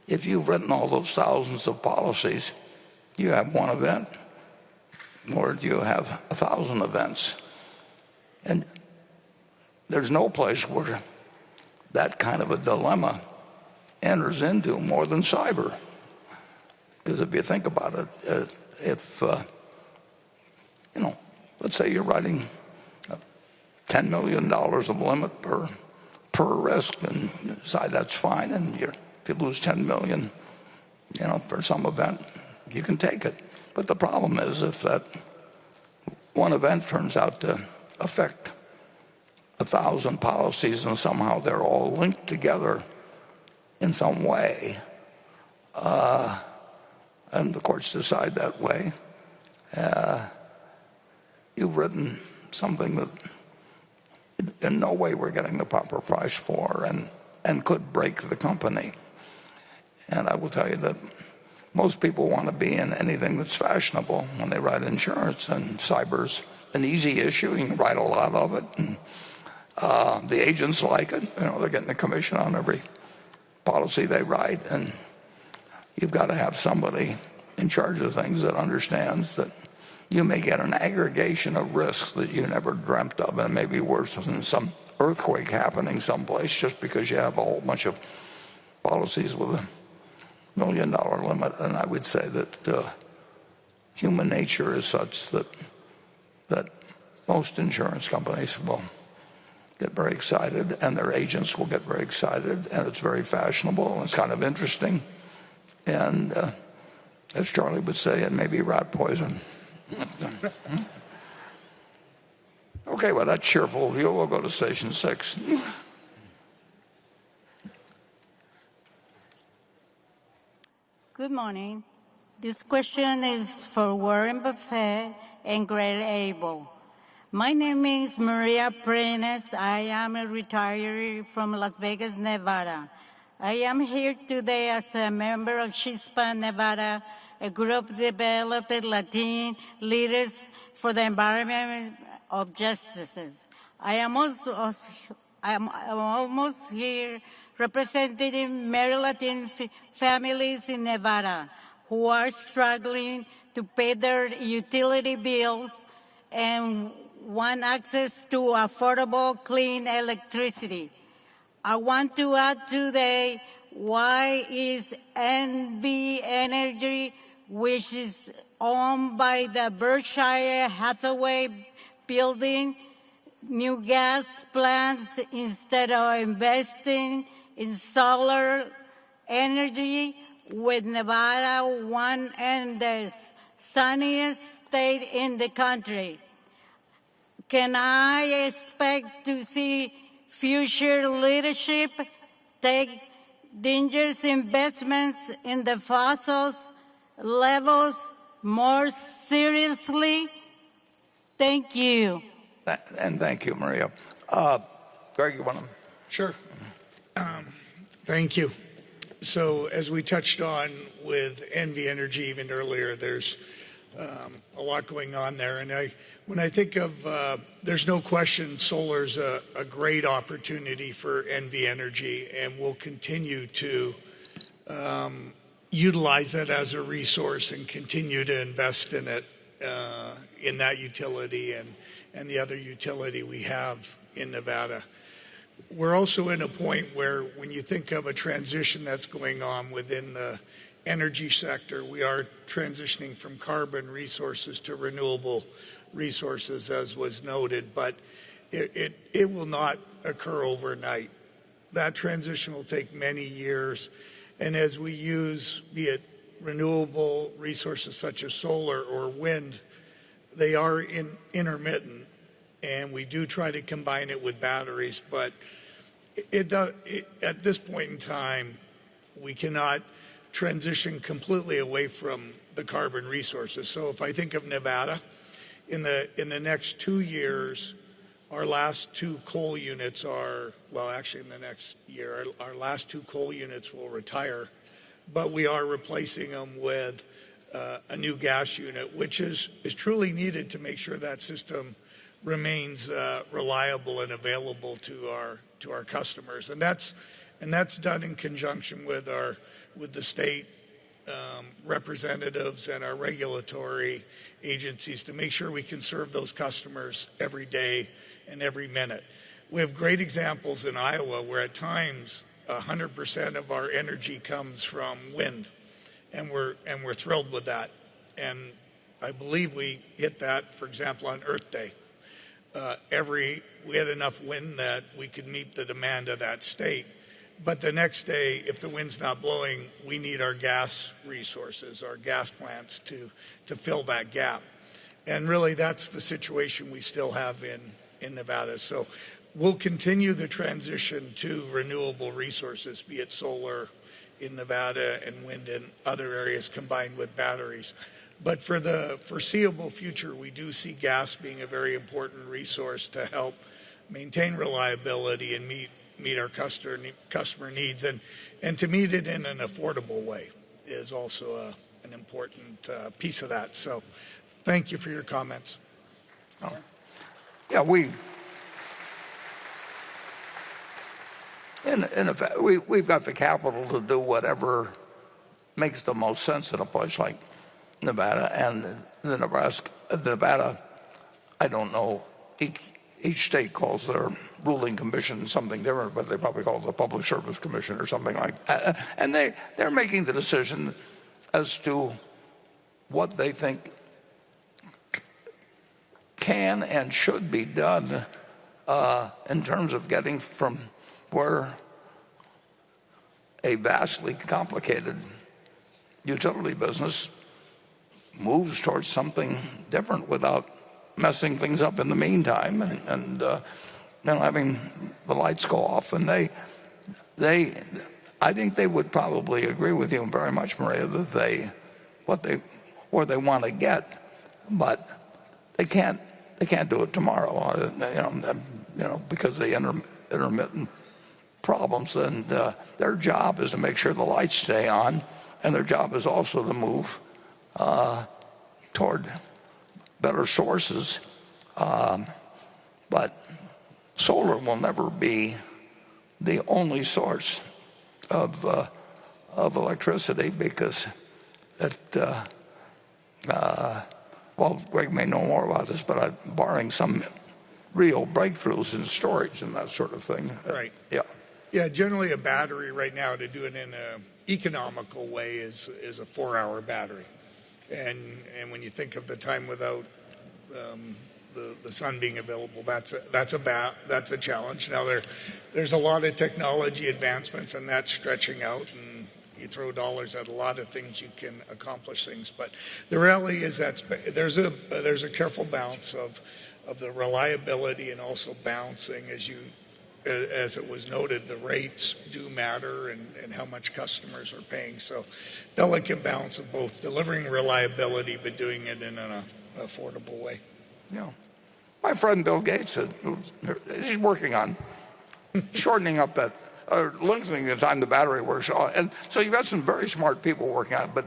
If you've written all those thousands of policies, do you have one event, or do you have 1,000 events? And there's no place where that kind of a dilemma enters into more than cyber. Because if you think about it, let's say you're writing $10 million of limit per risk, and you decide that's fine, and if you lose $10 million, for some event, you can take it. But the problem is if that one event turns out to affect 1,000 policies and somehow they're all linked together in some way, and the courts decide that way, you've written something that in no way we're getting the proper price for and could break the company. And I will tell you that most people want to be in anything that's fashionable when they write insurance, and cyber's an easy issue. You can write a lot of it, and the agents like it. They're getting a commission on every policy they write, and you've got to have somebody in charge of things that understands that you may get an aggregation of risks that you never dreamt of, and it may be worse than some earthquake happening someplace just because you have a whole bunch of policies with a $1 million limit. And I would say that human nature is such that most insurance companies will get very excited, and their agents will get very excited, and it's very fashionable, and it's kind of interesting. And as Charlie would say, it may be rat poison. Okay, well, that cheerful view, we'll go to station 6. Good morning. This question is for Warren Buffett and Greg Abel. My name is Maria Prenes. I am a retiree from Las Vegas, Nevada. I am here today as a member of Chispa, Nevada, a group developed Latin leaders for the environment of justices. I am almost here representing many Latin families in Nevada who are struggling to pay their utility bills and want access to affordable, clean electricity. I want to add today, why is NV Energy, which is owned by the Berkshire Hathaway, building new gas plants instead of investing in solar energy, with Nevada one and the sunniest state in the country? Can I expect to see future leadership take dangerous investments in the fossil levels more seriously? Thank you. And thank you, Maria. Greg, you want to? Sure. Thank you. So as we touched on with NV Energy even earlier, there's a lot going on there. And when I think of, there's no question solar's a great opportunity for NV Energy, and we'll continue to utilize it as a resource and continue to invest in it, in that utility and the other utility we have in Nevada. We're also in a point where when you think of a transition that's going on within the energy sector, we are transitioning from carbon resources to renewable resources, as was noted, but it will not occur overnight. That transition will take many years, and as we use, be it renewable resources such as solar or wind, they are intermittent, and we do try to combine it with batteries, but at this point in time, we cannot transition completely away from the carbon resources. So if I think of Nevada, in the next 2 years, our last 2 coal units are, well, actually in the next year, our last 2 coal units will retire, but we are replacing them with a new gas unit, which is truly needed to make sure that system remains reliable and available to our customers, and that's done in conjunction with the state representatives and our regulatory agencies to make sure we can serve those customers every day and every minute. We have great examples in Iowa where at times 100% of our energy comes from wind, and we're thrilled with that. And I believe we hit that, for example, on Earth Day. We had enough wind that we could meet the demand of that state. But the next day, if the wind's not blowing, we need our gas resources, our gas plants to fill that gap. And really, that's the situation we still have in Nevada. So we'll continue the transition to renewable resources, be it solar in Nevada and wind in other areas combined with batteries. But for the foreseeable future, we do see gas being a very important resource to help maintain reliability and meet our customer needs, and to meet it in an affordable way is also an important piece of that. So thank you for your comments. Yeah, in effect, we've got the capital to do whatever makes the most sense in a place like Nevada. And Nevada, I don't know, each state calls their ruling commission something different, but they probably call it the Public Service Commission or something like that. And they're making the decision as to what they think can and should be done in terms of getting from where a vastly complicated utility business moves towards something different without messing things up in the meantime and having the lights go off. And I think they would probably agree with you very much, Maria, that where they want to get, but they can't do it tomorrow, because of the intermittent problems. And their job is to make sure the lights stay on, and their job is also to move toward better sources. But solar will never be the only source of electricity, because well, Greg may know more about this, but barring some real breakthroughs in storage and that sort of thing. Right. Yeah. Yeah, generally a battery right now, to do it in an economical way, is a 4-hour battery. And when you think of the time without the sun being available, that's a challenge. Now there's a lot of technology advancements, and that's stretching out, and you throw dollars at a lot of things, you can accomplish things. But the reality is there's a careful balance of the reliability, and also balancing, as it was noted, the rates do matter, and how much customers are paying. So delicate balance of both delivering reliability but doing it in an affordable way. Yeah. My friend Bill Gates, he's working on shortening up that, lengthening the time the battery works. And so you've got some very smart people working on it, but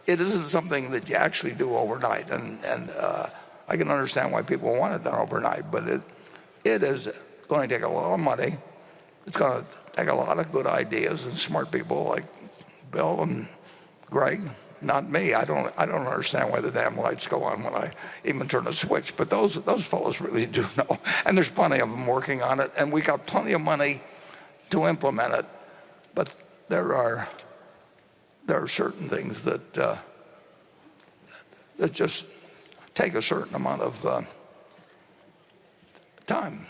it isn't something that you actually do overnight. And I can understand why people want it done overnight, but it is going to take a lot of money. It's going to take a lot of good ideas and smart people like Bill and Greg. Not me. I don't understand why the damn lights go on when I even turn a switch. But those fellows really do know. And there's plenty of them working on it. And we got plenty of money to implement it. But there are certain things that just take a certain amount of time.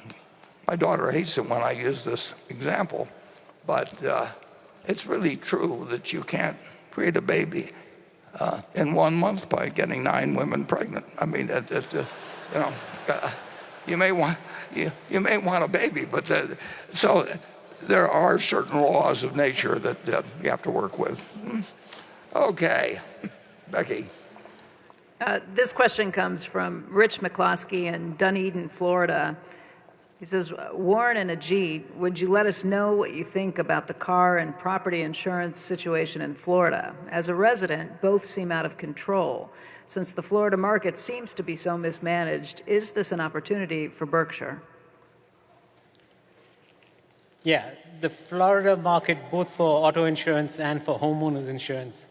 My daughter hates it when I use this example, but it's really true that you can't create a baby in 1 month by getting 9 women pregnant. I mean, you may want a baby, but so there are certain laws of nature that you have to work with. Okay, Becky. This question comes from Rich McCloskey in Dunedin, Florida. He says, Warren and Ajit, would you let us know what you think about the car and property insurance situation in Florida? As a resident, both seem out of control. Since the Florida market seems to be so mismanaged, is this an opportunity for Berkshire? Yeah, the Florida market, both for auto insurance and for homeowners insurance,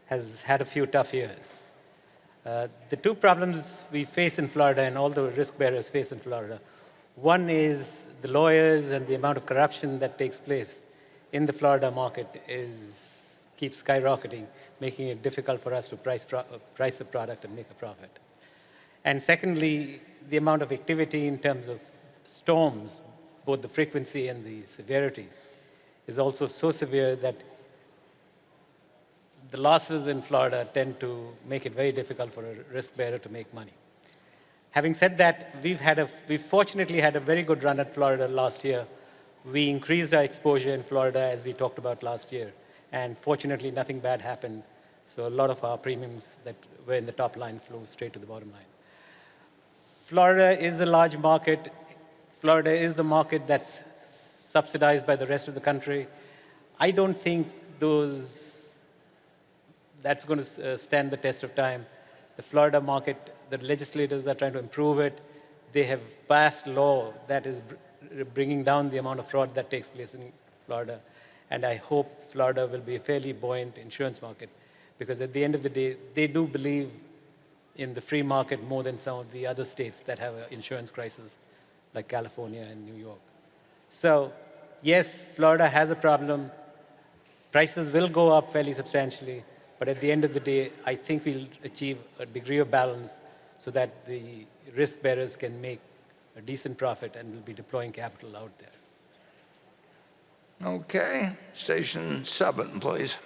has had a few tough years. The two problems we face in Florida and all the risk bearers face in Florida, one is the lawyers and the amount of corruption that takes place in the Florida market keeps skyrocketing, making it difficult for us to price the product and make a profit. And secondly, the amount of activity in terms of storms, both the frequency and the severity, is also so severe that the losses in Florida tend to make it very difficult for a risk bearer to make money. Having said that, we've fortunately had a very good run at Florida last year. We increased our exposure in Florida as we talked about last year, and fortunately nothing bad happened. So a lot of our premiums that were in the top line flew straight to the bottom line. Florida is a large market. Florida is the market that's subsidized by the rest of the country. I don't think that's going to stand the test of time. The Florida market, the legislators are trying to improve it. They have passed law that is bringing down the amount of fraud that takes place in Florida. And I hope Florida will be a fairly buoyant insurance market, because at the end of the day, they do believe in the free market more than some of the other states that have an insurance crisis, like California and New York. So yes, Florida has a problem. Prices will go up fairly substantially, but at the end of the day, I think we'll achieve a degree of balance so that the risk bearers can make a decent profit and will be deploying capital out there. Okay, station 7, please.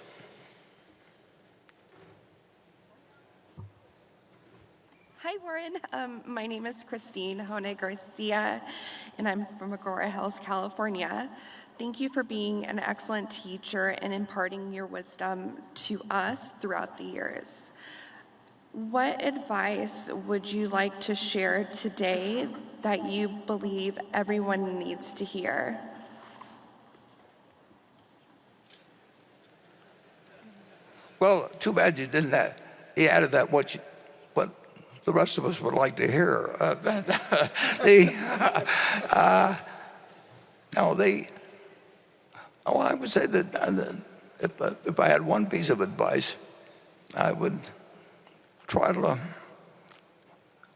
Hi, Warren. My name is Christine Hone Garcia, and I'm from Agoura Hills, California. Thank you for being an excellent teacher and imparting your wisdom to us throughout the years. What advice would you like to share today that you believe everyone needs to hear? Well, too bad you didn't add, you added that what the rest of us would like to hear. I would say that if I had one piece of advice, I would try to,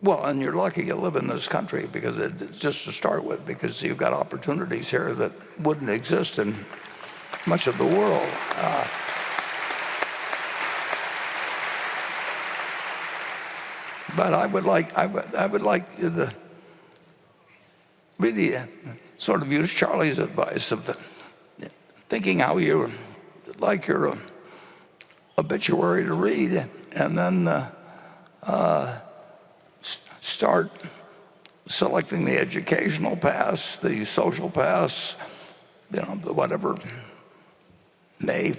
well, and you're lucky you live in this country, because it's just to start with, because you've got opportunities here that wouldn't exist in much of the world. But I would like you to really sort of use Charlie's advice of thinking how you like your obituary to read, and then start selecting the educational paths, the social paths, whatever may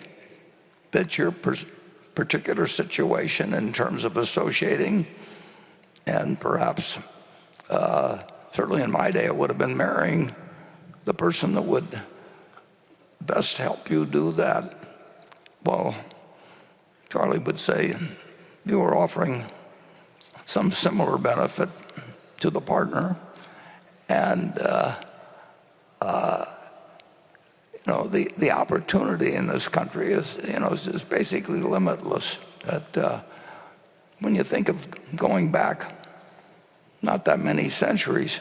fit your particular situation in terms of associating. And perhaps, certainly in my day, it would have been marrying the person that would best help you do that. Well, Charlie would say you were offering some similar benefit to the partner, and the opportunity in this country is basically limitless. When you think of going back not that many centuries,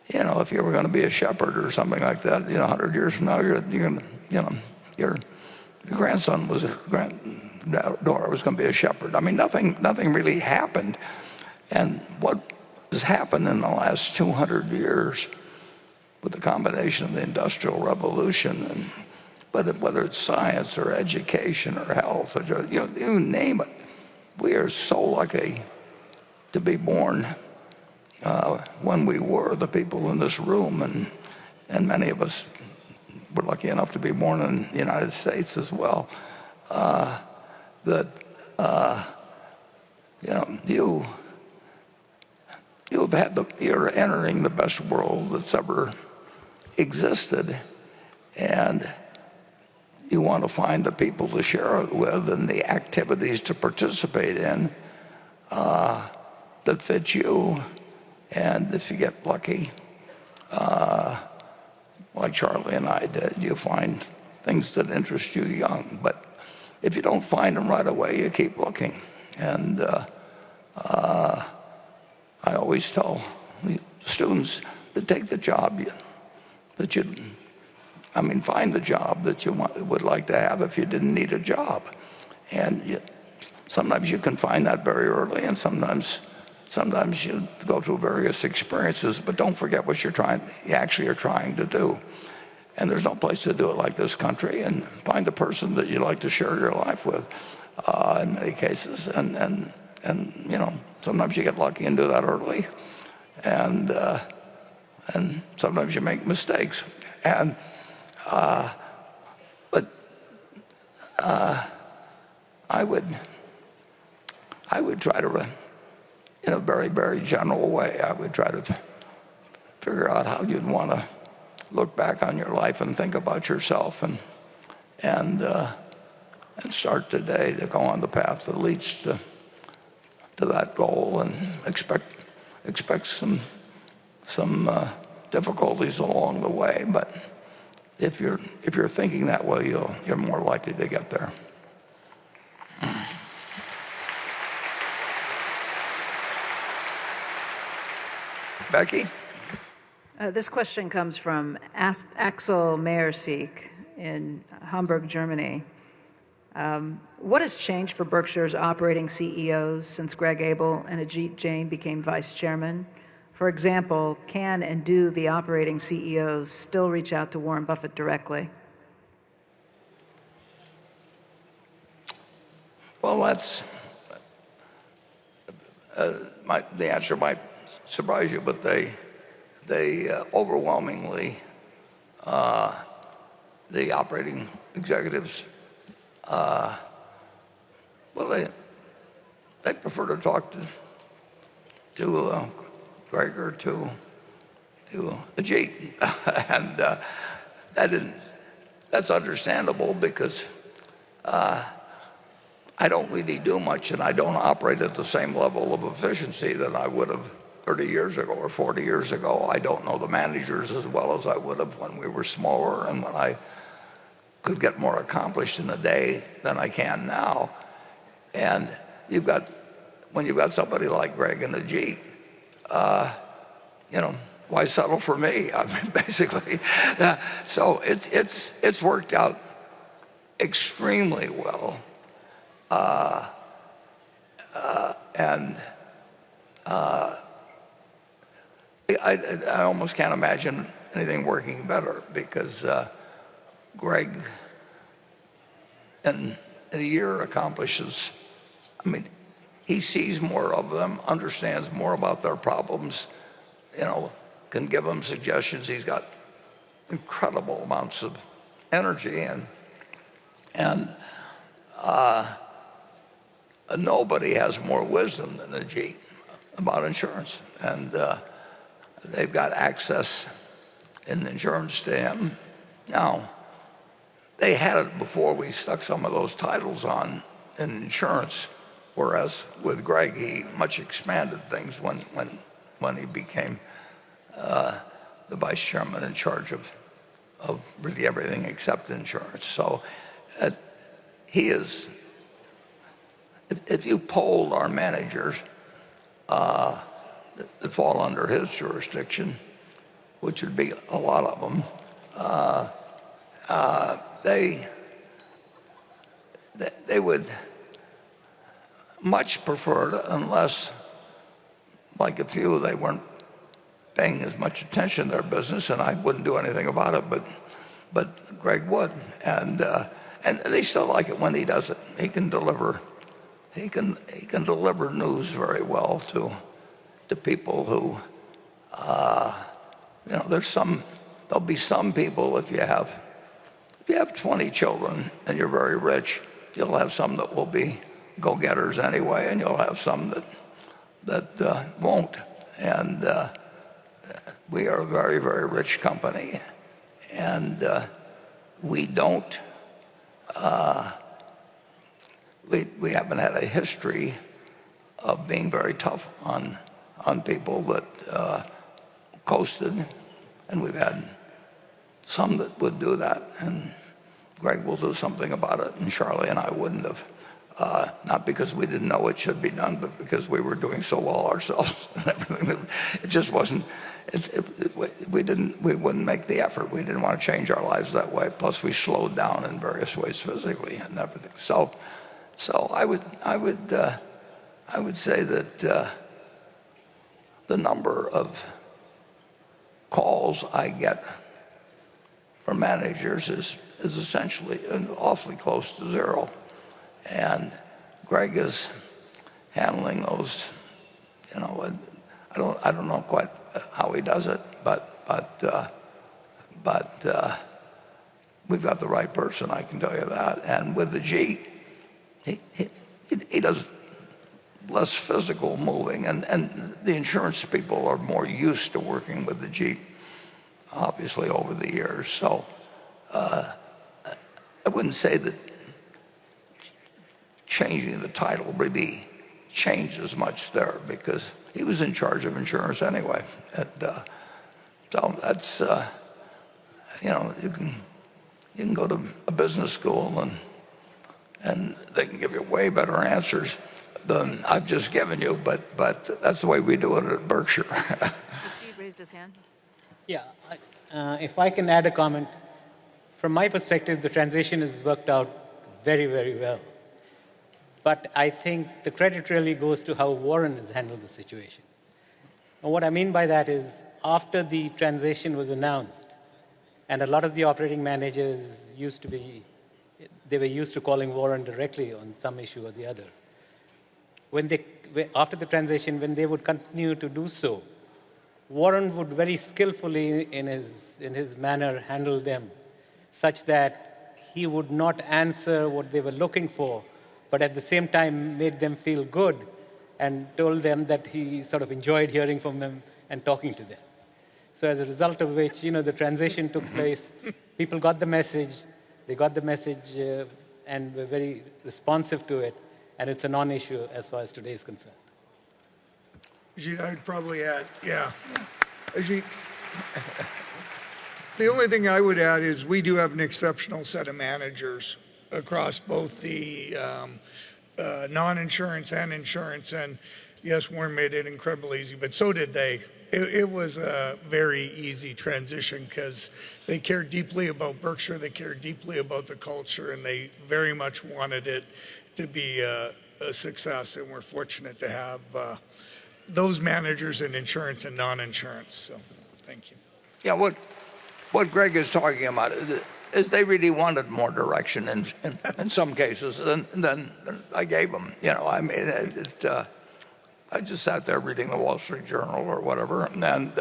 if you were going to be a shepherd or something like that, 100 years from now, your grandson was granddaughter was going to be a shepherd. I mean, nothing really happened. And what has happened in the last 200 years with the combination of the Industrial Revolution, and whether it's science or education or health, or you name it, we are so lucky to be born when we were, the people in this room, and many of us were lucky enough to be born in the United States as well. You're entering the best world that's ever existed, and you want to find the people to share it with and the activities to participate in that fit you. And if you get lucky, like Charlie and I did, you find things that interest you young. But if you don't find them right away, you keep looking. And I always tell the students to take the job find the job that you would like to have if you didn't need a job. And sometimes you can find that very early, and sometimes you go through various experiences, but don't forget what you actually are trying to do. And there's no place to do it like this country, and find the person that you like to share your life with in many cases. And sometimes you get lucky and do that early, and sometimes you make mistakes. But I would try to, in a very, very general way, I would try to figure out how you'd want to look back on your life and think about yourself, and start today to go on the path that leads to that goal, and expect some difficulties along the way. But if you're thinking that way, you're more likely to get there. Becky? This question comes from Axel Meyerseek in Hamburg, Germany. What has changed for Berkshire's operating CEOs since Greg Abel and Ajit Jain became vice chairman? For example, can and do the operating CEOs still reach out to Warren Buffett directly? Well, that's the answer might surprise you, but they overwhelmingly, the operating executives, they prefer to talk to Greg or to Ajit, and that's understandable, because I don't really do much, and I don't operate at the same level of efficiency that I would have 30 years ago or 40 years ago. I don't know the managers as well as I would have when we were smaller, and when I could get more accomplished in a day than I can now. And when you've got somebody like Greg and Ajit, why settle for me? I mean, basically. So it's worked out extremely well. And I almost can't imagine anything working better, because Greg in a year accomplishes, he sees more of them, understands more about their problems, can give them suggestions. He's got incredible amounts of energy, and nobody has more wisdom than Ajit about insurance, and they've got access in insurance to him. Now, they had it before we stuck some of those titles on in insurance, whereas with Greg, he much expanded things when he became the vice chairman in charge of really everything except insurance. So he is, if you polled our managers that fall under his jurisdiction, which would be a lot of them, they would much prefer it, unless, like a few, they weren't paying as much attention to their business, and I wouldn't do anything about it, but Greg would, and they still like it when he does it. He can deliver news very well to people who, there'll be some people, if you have 20 children and you're very rich, you'll have some that will be go-getters anyway, and you'll have some that won't. And we are a very, very rich company, and we don't, we haven't had a history of being very tough on people that coasted, and we've had some that would do that, and Greg will do something about it, and Charlie and I wouldn't have. Not because we didn't know it should be done, but because we were doing so well ourselves and everything. It just wasn't. We wouldn't make the effort. We didn't want to change our lives that way. Plus, we slowed down in various ways physically and everything. So I would say that the number of calls I get from managers is essentially awfully close to zero. And Greg is handling those, I don't know quite how he does it, but we've got the right person, I can tell you that. And with the Jeep, he does less physical moving, and the insurance people are more used to working with the Jeep, obviously, over the years. So I wouldn't say that changing the title really changes much there, because he was in charge of insurance anyway. So that's, you can go to a business school and they can give you way better answers than I've just given you, but that's the way we do it at Berkshire. He raised his hand. Yeah, if I can add a comment. From my perspective, the transition has worked out very, very well. But I think the credit really goes to how Warren has handled the situation. And what I mean by that is, after the transition was announced, and a lot of the operating managers they were used to calling Warren directly on some issue or the other. After the transition, when they would continue to do so, Warren would very skillfully, in his manner, handle them, such that he would not answer what they were looking for, but at the same time made them feel good and told them that he sort of enjoyed hearing from them and talking to them. So as a result of which, the transition took place, people got the message, and were very responsive to it, and it's a non-issue as far as today is concerned. Ajit, I'd probably add, yeah. Ajit, the only thing I would add is we do have an exceptional set of managers across both the non-insurance and insurance. And yes, Warren made it incredibly easy, but so did they. It was a very easy transition because they cared deeply about Berkshire, they cared deeply about the culture, and they very much wanted it to be a success. And we're fortunate to have those managers in insurance and non-insurance. So thank you. Yeah, what Greg is talking about is they really wanted more direction in some cases than I gave them. I just sat there reading the Wall Street Journal or whatever, and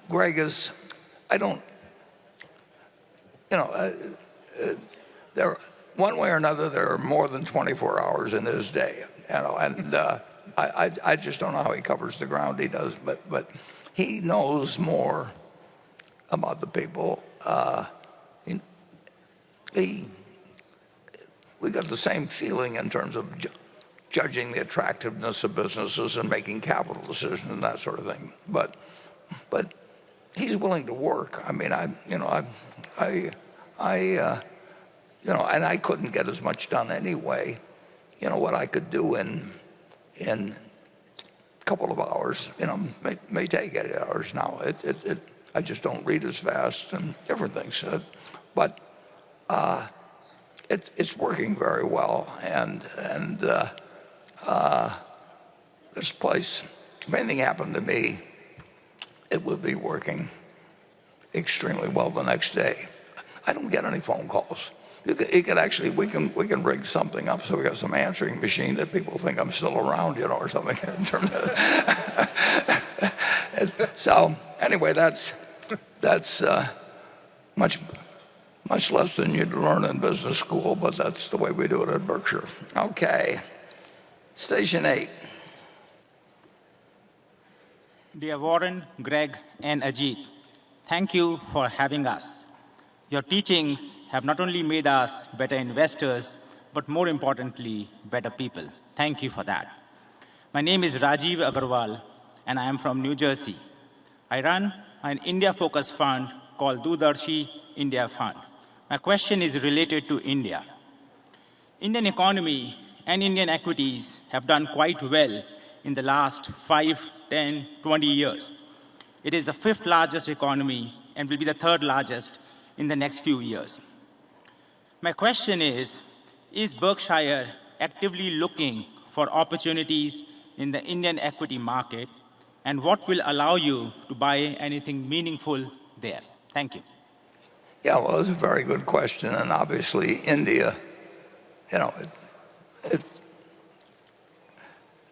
Greg is, there, one way or another, there are more than 24 hours in his day, and I just don't know how he covers the ground he does, but he knows more about the people. We got the same feeling in terms of judging the attractiveness of businesses and making capital decisions and that sort of thing. But he's willing to work. I mean, and I couldn't get as much done anyway. What I could do in a couple of hours, may take 8 hours now. I just don't read as fast and different things. But it's working very well, and this place, if anything happened to me, it would be working extremely well the next day. I don't get any phone calls. You could actually, we can rig something up so we got some answering machine that people think I'm still around, or something. In terms of so anyway, that's much less than you'd learn in business school, but that's the way we do it at Berkshire. Okay, station 8. Dear Warren, Greg, and Ajit, thank you for having us. Your teachings have not only made us better investors, but more importantly, better people. Thank you for that. My name is Rajiv Agarwal, and I am from New Jersey. I run an India-focused fund called Dudarshi India Fund. My question is related to India. Indian economy and Indian equities have done quite well in the last 5, 10, 20 years. It is the 5th largest economy and will be the 3rd largest in the next few years. My question is Berkshire actively looking for opportunities in the Indian equity market, and what will allow you to buy anything meaningful there? Thank you. Yeah, well, it's a very good question, and obviously India, you know,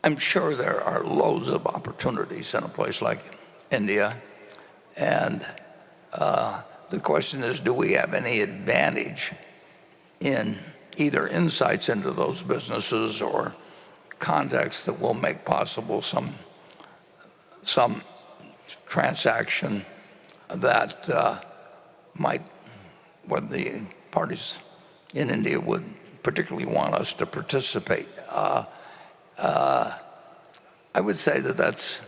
I'm sure there are loads of opportunities in a place like India, and the question is, do we have any advantage in either insights into those businesses or contacts that will make possible some transaction that might, where the parties in India would particularly want us to participate. I would say that that's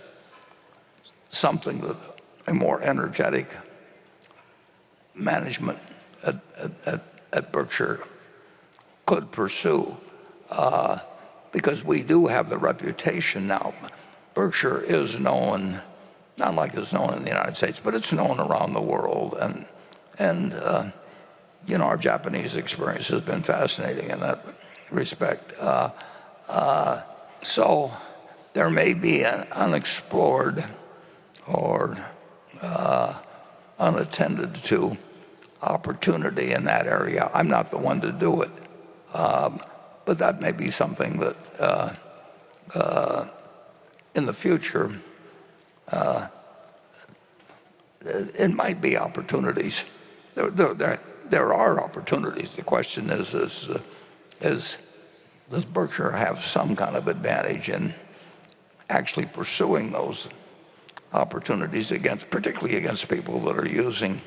something that a more energetic management at Berkshire could pursue, because we do have the reputation now. Berkshire is known, not like it's known in the United States, but it's known around the world. And our Japanese experience has been fascinating in that respect. So there may be an unexplored or unattended to opportunity in that area. I'm not the one to do it, but that may be something that in the future it might be opportunities. There are opportunities. The question is does Berkshire have some kind of advantage in actually pursuing those opportunities particularly against people that are using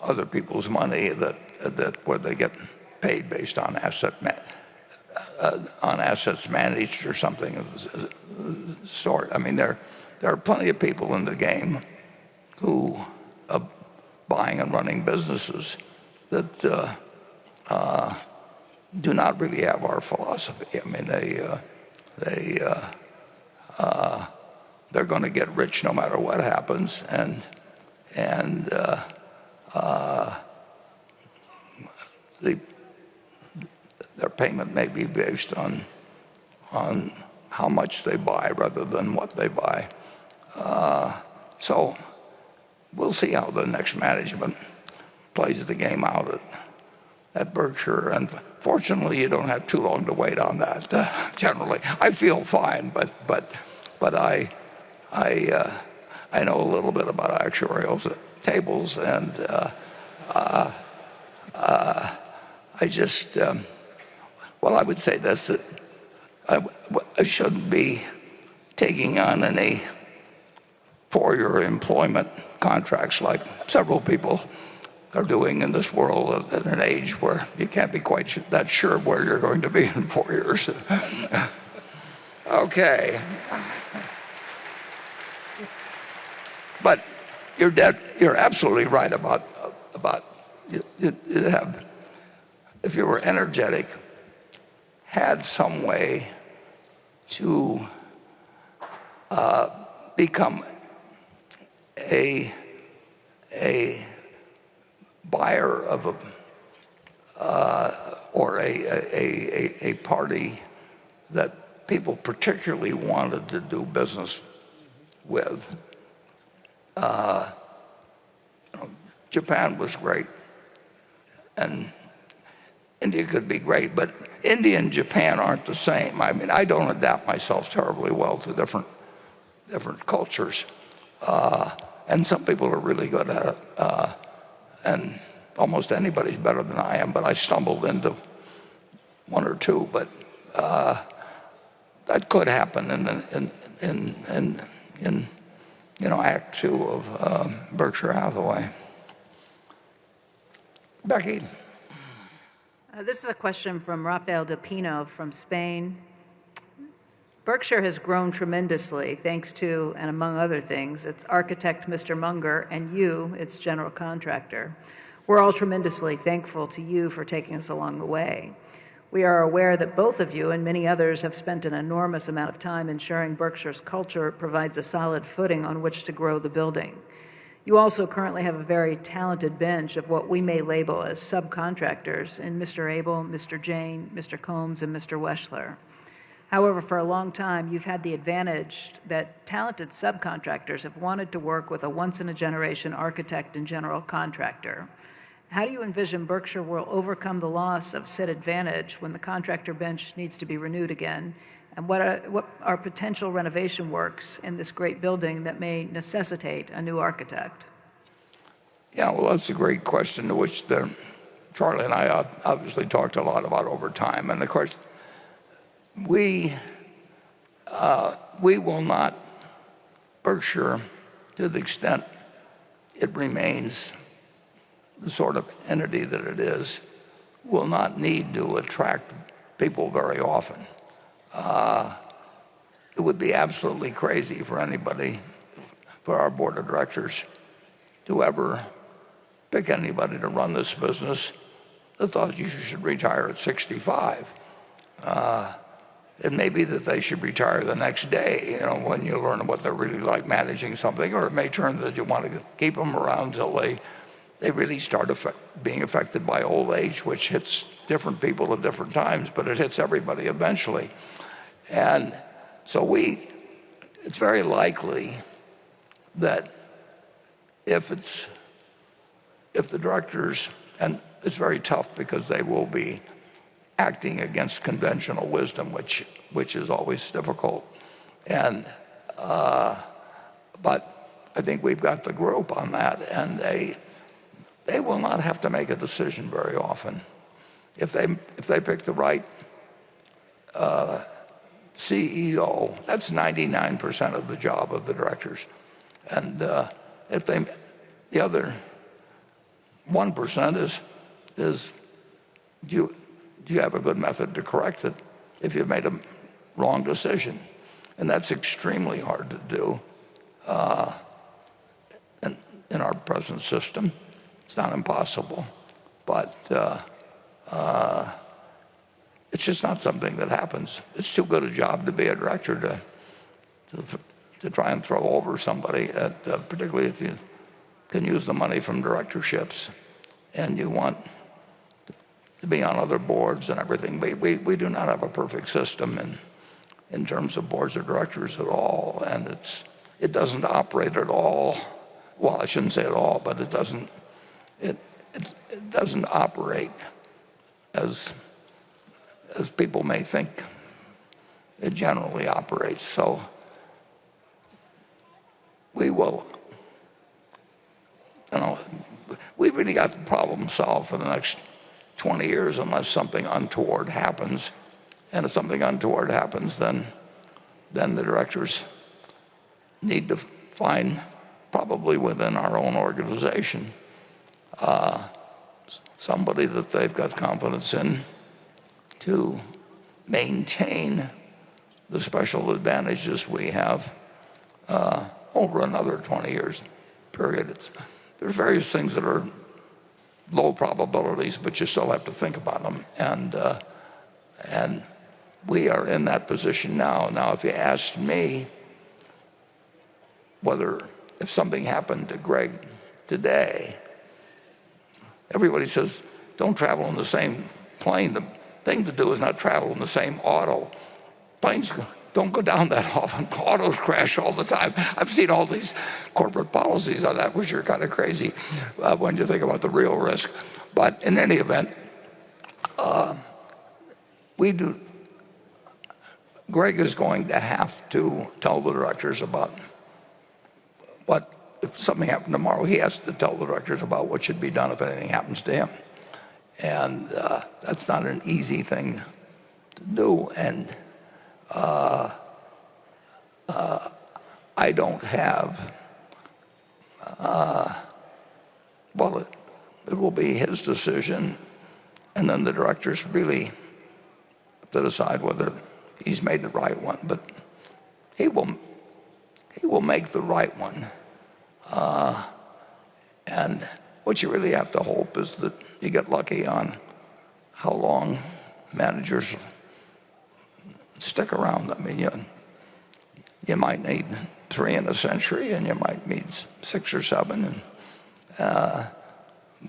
other people's money where they get paid based on assets managed or something of the sort. I mean, there are plenty of people in the game who are buying and running businesses that do not really have our philosophy. I mean, they're going to get rich no matter what happens, and their payment may be based on how much they buy rather than what they buy. So we'll see how the next management plays the game out at Berkshire, and fortunately, you don't have too long to wait on that. Generally, I feel fine, but I know a little bit about actuarial tables, and I just I would say this, that I shouldn't be taking on any four-year employment contracts like several people are doing in this world at an age where you can't be quite that sure where you're going to be in 4 years. Okay. But you're absolutely right about if you were energetic, had some way to become a buyer of or a party that people particularly wanted to do business with. Japan was great, and India could be great, but India and Japan aren't the same. I mean, I don't adapt myself terribly well to different cultures, and some people are really good at it, and almost anybody's better than I am, but I stumbled into one or two, but that could happen in Act Two of Berkshire Hathaway. Becky. This is a question from Rafael de Pino from Spain. Berkshire has grown tremendously thanks to, and among other things, its architect, Mr. Munger, and you, its general contractor. We're all tremendously thankful to you for taking us along the way. We are aware that both of you and many others have spent an enormous amount of time ensuring Berkshire's culture provides a solid footing on which to grow the building. You also currently have a very talented bench of what we may label as subcontractors in Mr. Abel, Mr. Jane, Mr. Combs, and Mr. Weschler. However, for a long time, you've had the advantage that talented subcontractors have wanted to work with a once-in-a-generation architect and general contractor. How do you envision Berkshire will overcome the loss of said advantage when the contractor bench needs to be renewed again? And what are potential renovation works in this great building that may necessitate a new architect? Yeah, well, that's a great question to which Charlie and I obviously talked a lot about over time. And of course, we will not, Berkshire, to the extent it remains the sort of entity that it is, will not need to attract people very often. It would be absolutely crazy for anybody, for our board of directors, to ever pick anybody to run this business that thought you should retire at 65. It may be that they should retire the next day, when you learn what they're really like managing something, or it may turn that you want to keep them around until they really start being affected by old age, which hits different people at different times, but it hits everybody eventually. And so it's very likely that if the directors, and it's very tough because they will be acting against conventional wisdom, which is always difficult. But I think we've got the group on that, and they will not have to make a decision very often. If they pick the right CEO, that's 99% of the job of the directors. And if the other 1% is do you have a good method to correct it if you've made a wrong decision? And that's extremely hard to do in our present system. It's not impossible, but it's just not something that happens. It's too good a job to be a director to try and throw over somebody, particularly if you can use the money from directorships and you want to be on other boards and everything. We do not have a perfect system in terms of boards of directors at all, and it doesn't operate at all. Well, I shouldn't say at all, but it doesn't operate as people may think it generally operates. So we will, we've really got the problem solved for the next 20 years unless something untoward happens. And if something untoward happens, then the directors need to find, probably within our own organization, somebody that they've got confidence in to maintain the special advantages we have over another 20 years period. There's various things that are low probabilities, but you still have to think about them. And we are in that position now. Now, if you asked me if something happened to Greg today, everybody says, don't travel in the same plane. The thing to do is not travel in the same auto. Planes don't go down that often. Autos crash all the time. I've seen all these corporate policies on that, which are kind of crazy when you think about the real risk. But in any event, Greg is going to have to tell the directors about if something happened tomorrow, he has to tell the directors about what should be done if anything happens to him. And that's not an easy thing to do. And I don't have, it will be his decision, and then the directors really have to decide whether he's made the right one, but he will make the right one. And what you really have to hope is that you get lucky on how long managers stick around. I mean, you might need 3 in a century, and you might need 6 or 7.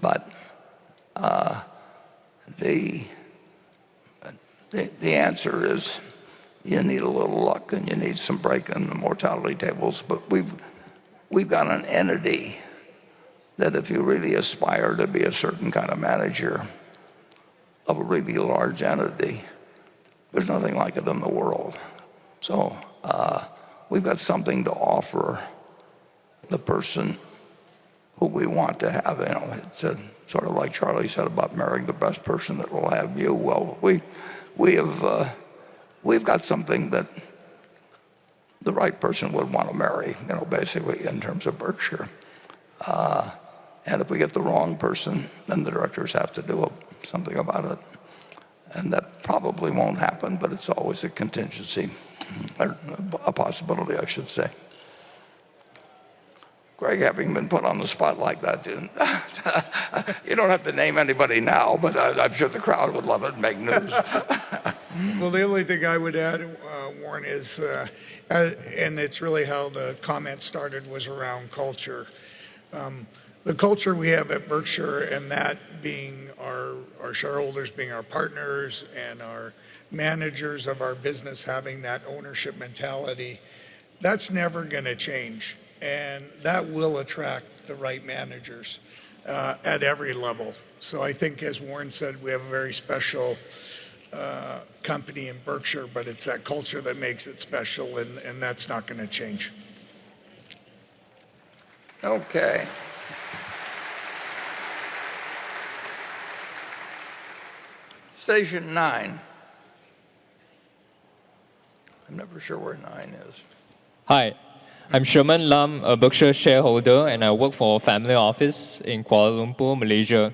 But the answer is you need a little luck and you need some break in the mortality tables. But we've got an entity that if you really aspire to be a certain kind of manager of a really large entity, there's nothing like it in the world. So we've got something to offer the person who we want to have. You know, it's sort of like Charlie said about marrying the best person that will have you. Well, we've got something that the right person would want to marry, you know, basically in terms of Berkshire. And if we get the wrong person, then the directors have to do something about it. And that probably won't happen, but it's always a contingency, or a possibility, I should say. Greg, having been put on the spot like that, you don't have to name anybody now, but I'm sure the crowd would love it and make news. Well, the only thing I would add, Warren, is, and it's really how the comment started, was around culture. The culture we have at Berkshire, and that being our shareholders being our partners and our managers of our business having that ownership mentality, that's never going to change. And that will attract the right managers at every level. So I think, as Warren said, we have a very special company in Berkshire, but it's that culture that makes it special, and that's not going to change. Okay. Station 9. I'm never sure where 9 is. Hi, I'm Sherman Lam, a Berkshire shareholder, and I work for a family office in Kuala Lumpur, Malaysia.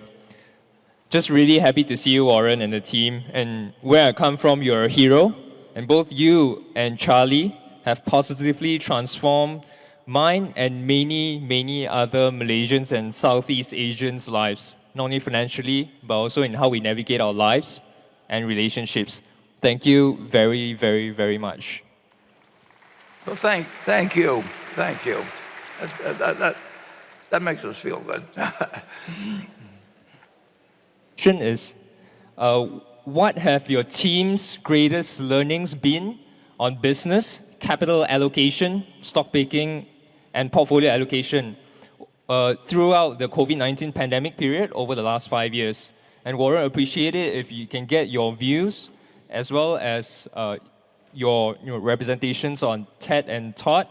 Just really happy to see you, Warren, and the team. And where I come from, you're a hero. And both you and Charlie have positively transformed mine and many, many other Malaysians and Southeast Asians' lives, not only financially, but also in how we navigate our lives and relationships. Thank you very, very, very much. Well, thank you. Thank you. That makes us feel good. Question is, what have your team's greatest learnings been on business, capital allocation, stock picking, and portfolio allocation throughout the COVID-19 pandemic period over the last 5 years? And Warren, appreciate it if you can get your views as well as your representations on Ted and Todd,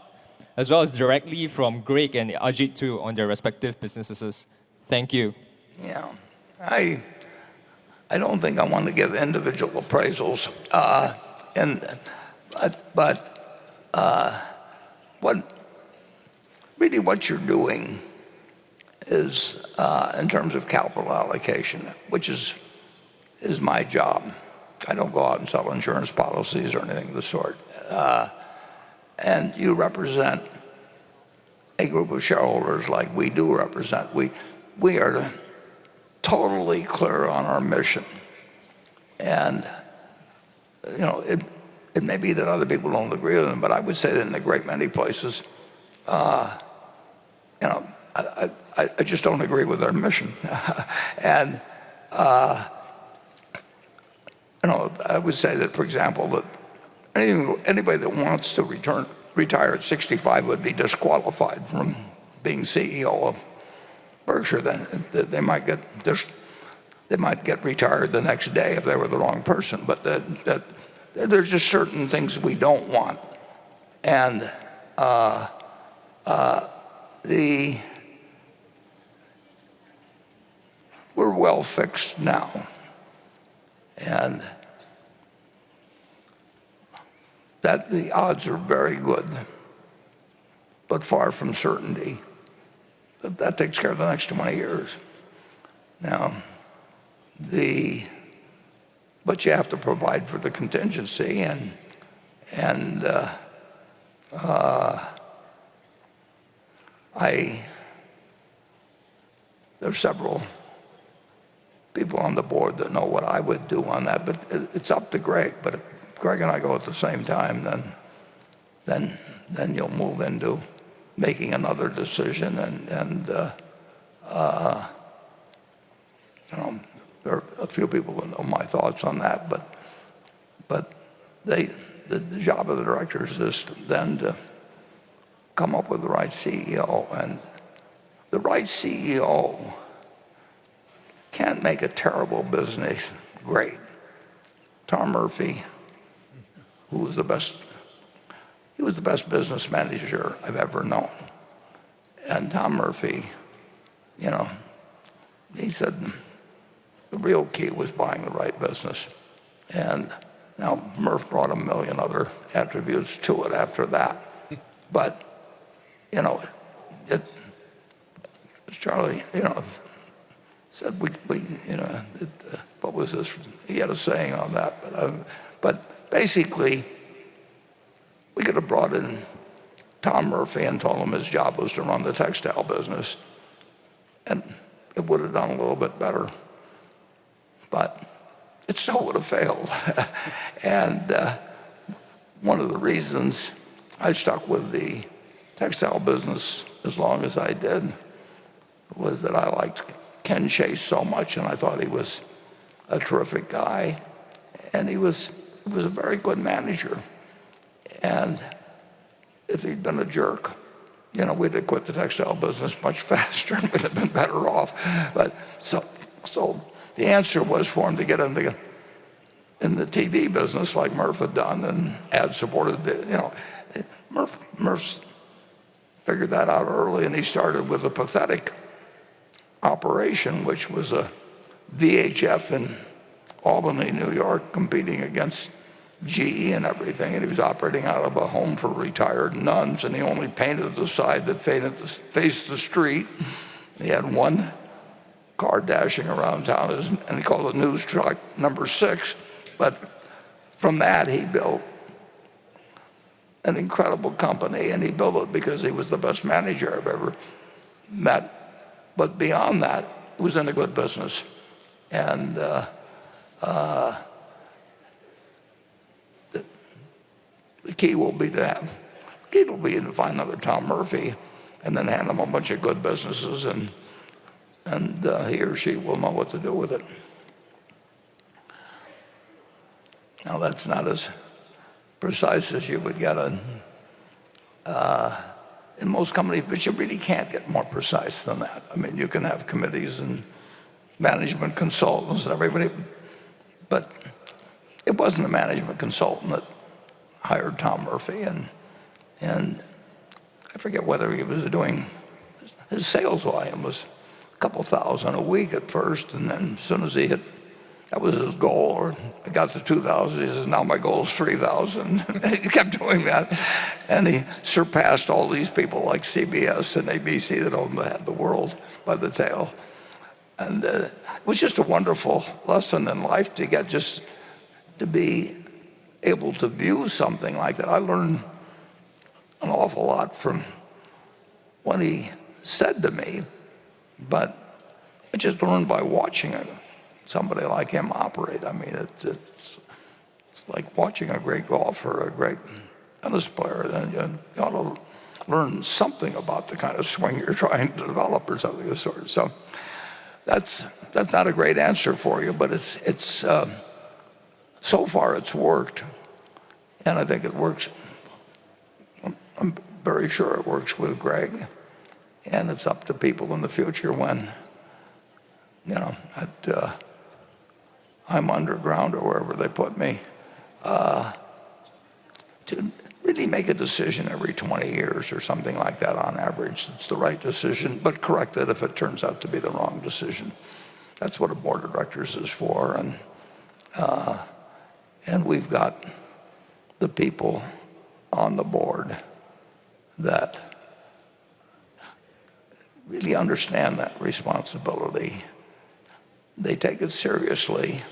as well as directly from Greg and Ajit too on their respective businesses. Thank you. Yeah, I don't think I want to give individual appraisals, what you're doing is in terms of capital allocation, which is my job. I don't go out and sell insurance policies or anything of the sort. And you represent a group of shareholders like we do represent. We are totally clear on our mission. And, you know, it may be that other people don't agree with them, but I would say that in a great many places, you know, I just don't agree with their mission. And, you know, I would say that, for example, that anybody that wants to retire at 65 would be disqualified from being CEO of Berkshire. Then they might get retired the next day if they were the wrong person. But there's just certain things we don't want, and we're well fixed now, and that the odds are very good, but far from certainty. That takes care of the next 20 years. Now, but you have to provide for the contingency, and And there's several people on the board that know what I would do on that, but it's up to Greg. But if Greg and I go at the same time, then you'll move into making another decision. And there are a few people that know my thoughts on that, but the job of the directors is then to come up with the right CEO, and the right CEO can't make a terrible business great. Tom Murphy, who was the best, he was the best business manager I've ever known. And Tom Murphy, he said the real key was buying the right business. And now Murph brought a million other attributes to it after that. But, Charlie, said what was this? He had a saying on that. But basically, we could have brought in Tom Murphy and told him his job was to run the textile business, and it would have done a little bit better. But it still would have failed. And one of the reasons I stuck with the textile business as long as I did was that I liked Ken Chase so much, and I thought he was a terrific guy, and he was a very good manager. And if he'd been a jerk, we'd have quit the textile business much faster and we'd have been better off. But so the answer was for him to get in the TV business like Murph had done and ad-supported. Murph figured that out early, and he started with a pathetic operation, which was a VHF in Albany, New York, competing against GE and everything, and he was operating out of a home for retired nuns, and he only painted the side that faced the street. He had one car dashing around town, and he called it News Truck Number 6. But from that, he built an incredible company, and he built it because he was the best manager I've ever met. But beyond that, he was in a good business. And the key will be to find another Tom Murphy and then hand him a bunch of good businesses, and he or she will know what to do with it. Now, that's not as precise as you would get in most companies, but you really can't get more precise than that. I mean, you can have committees and management consultants and everybody, but it wasn't a management consultant that hired Tom Murphy, and I forget whether he was doing, his sales volume was a couple thousand a week at first, and then as soon as he hit, that was his goal, or he got to 2,000, he says, now my goal is 3,000. He kept doing that, and he surpassed all these people like CBS and ABC that had the world by the tail. And it was just a wonderful lesson in life to get just to be able to view something like that. I learned an awful lot from what he said to me, but I just learned by watching somebody like him operate. I mean, it's like watching a great golfer, a great tennis player. Then you ought to learn something about the kind of swing you're trying to develop or something of the sort. So that's not a great answer for you, but it's so far it's worked, and I think it works. I'm very sure it works with Greg, and it's up to people in the future when, I'm underground or wherever they put me, to really make a decision every 20 years or something like that on average. It's the right decision, but correct it if it turns out to be the wrong decision. That's what a board of directors is for, and we've got the people on the board that really understand that responsibility. They take it seriously,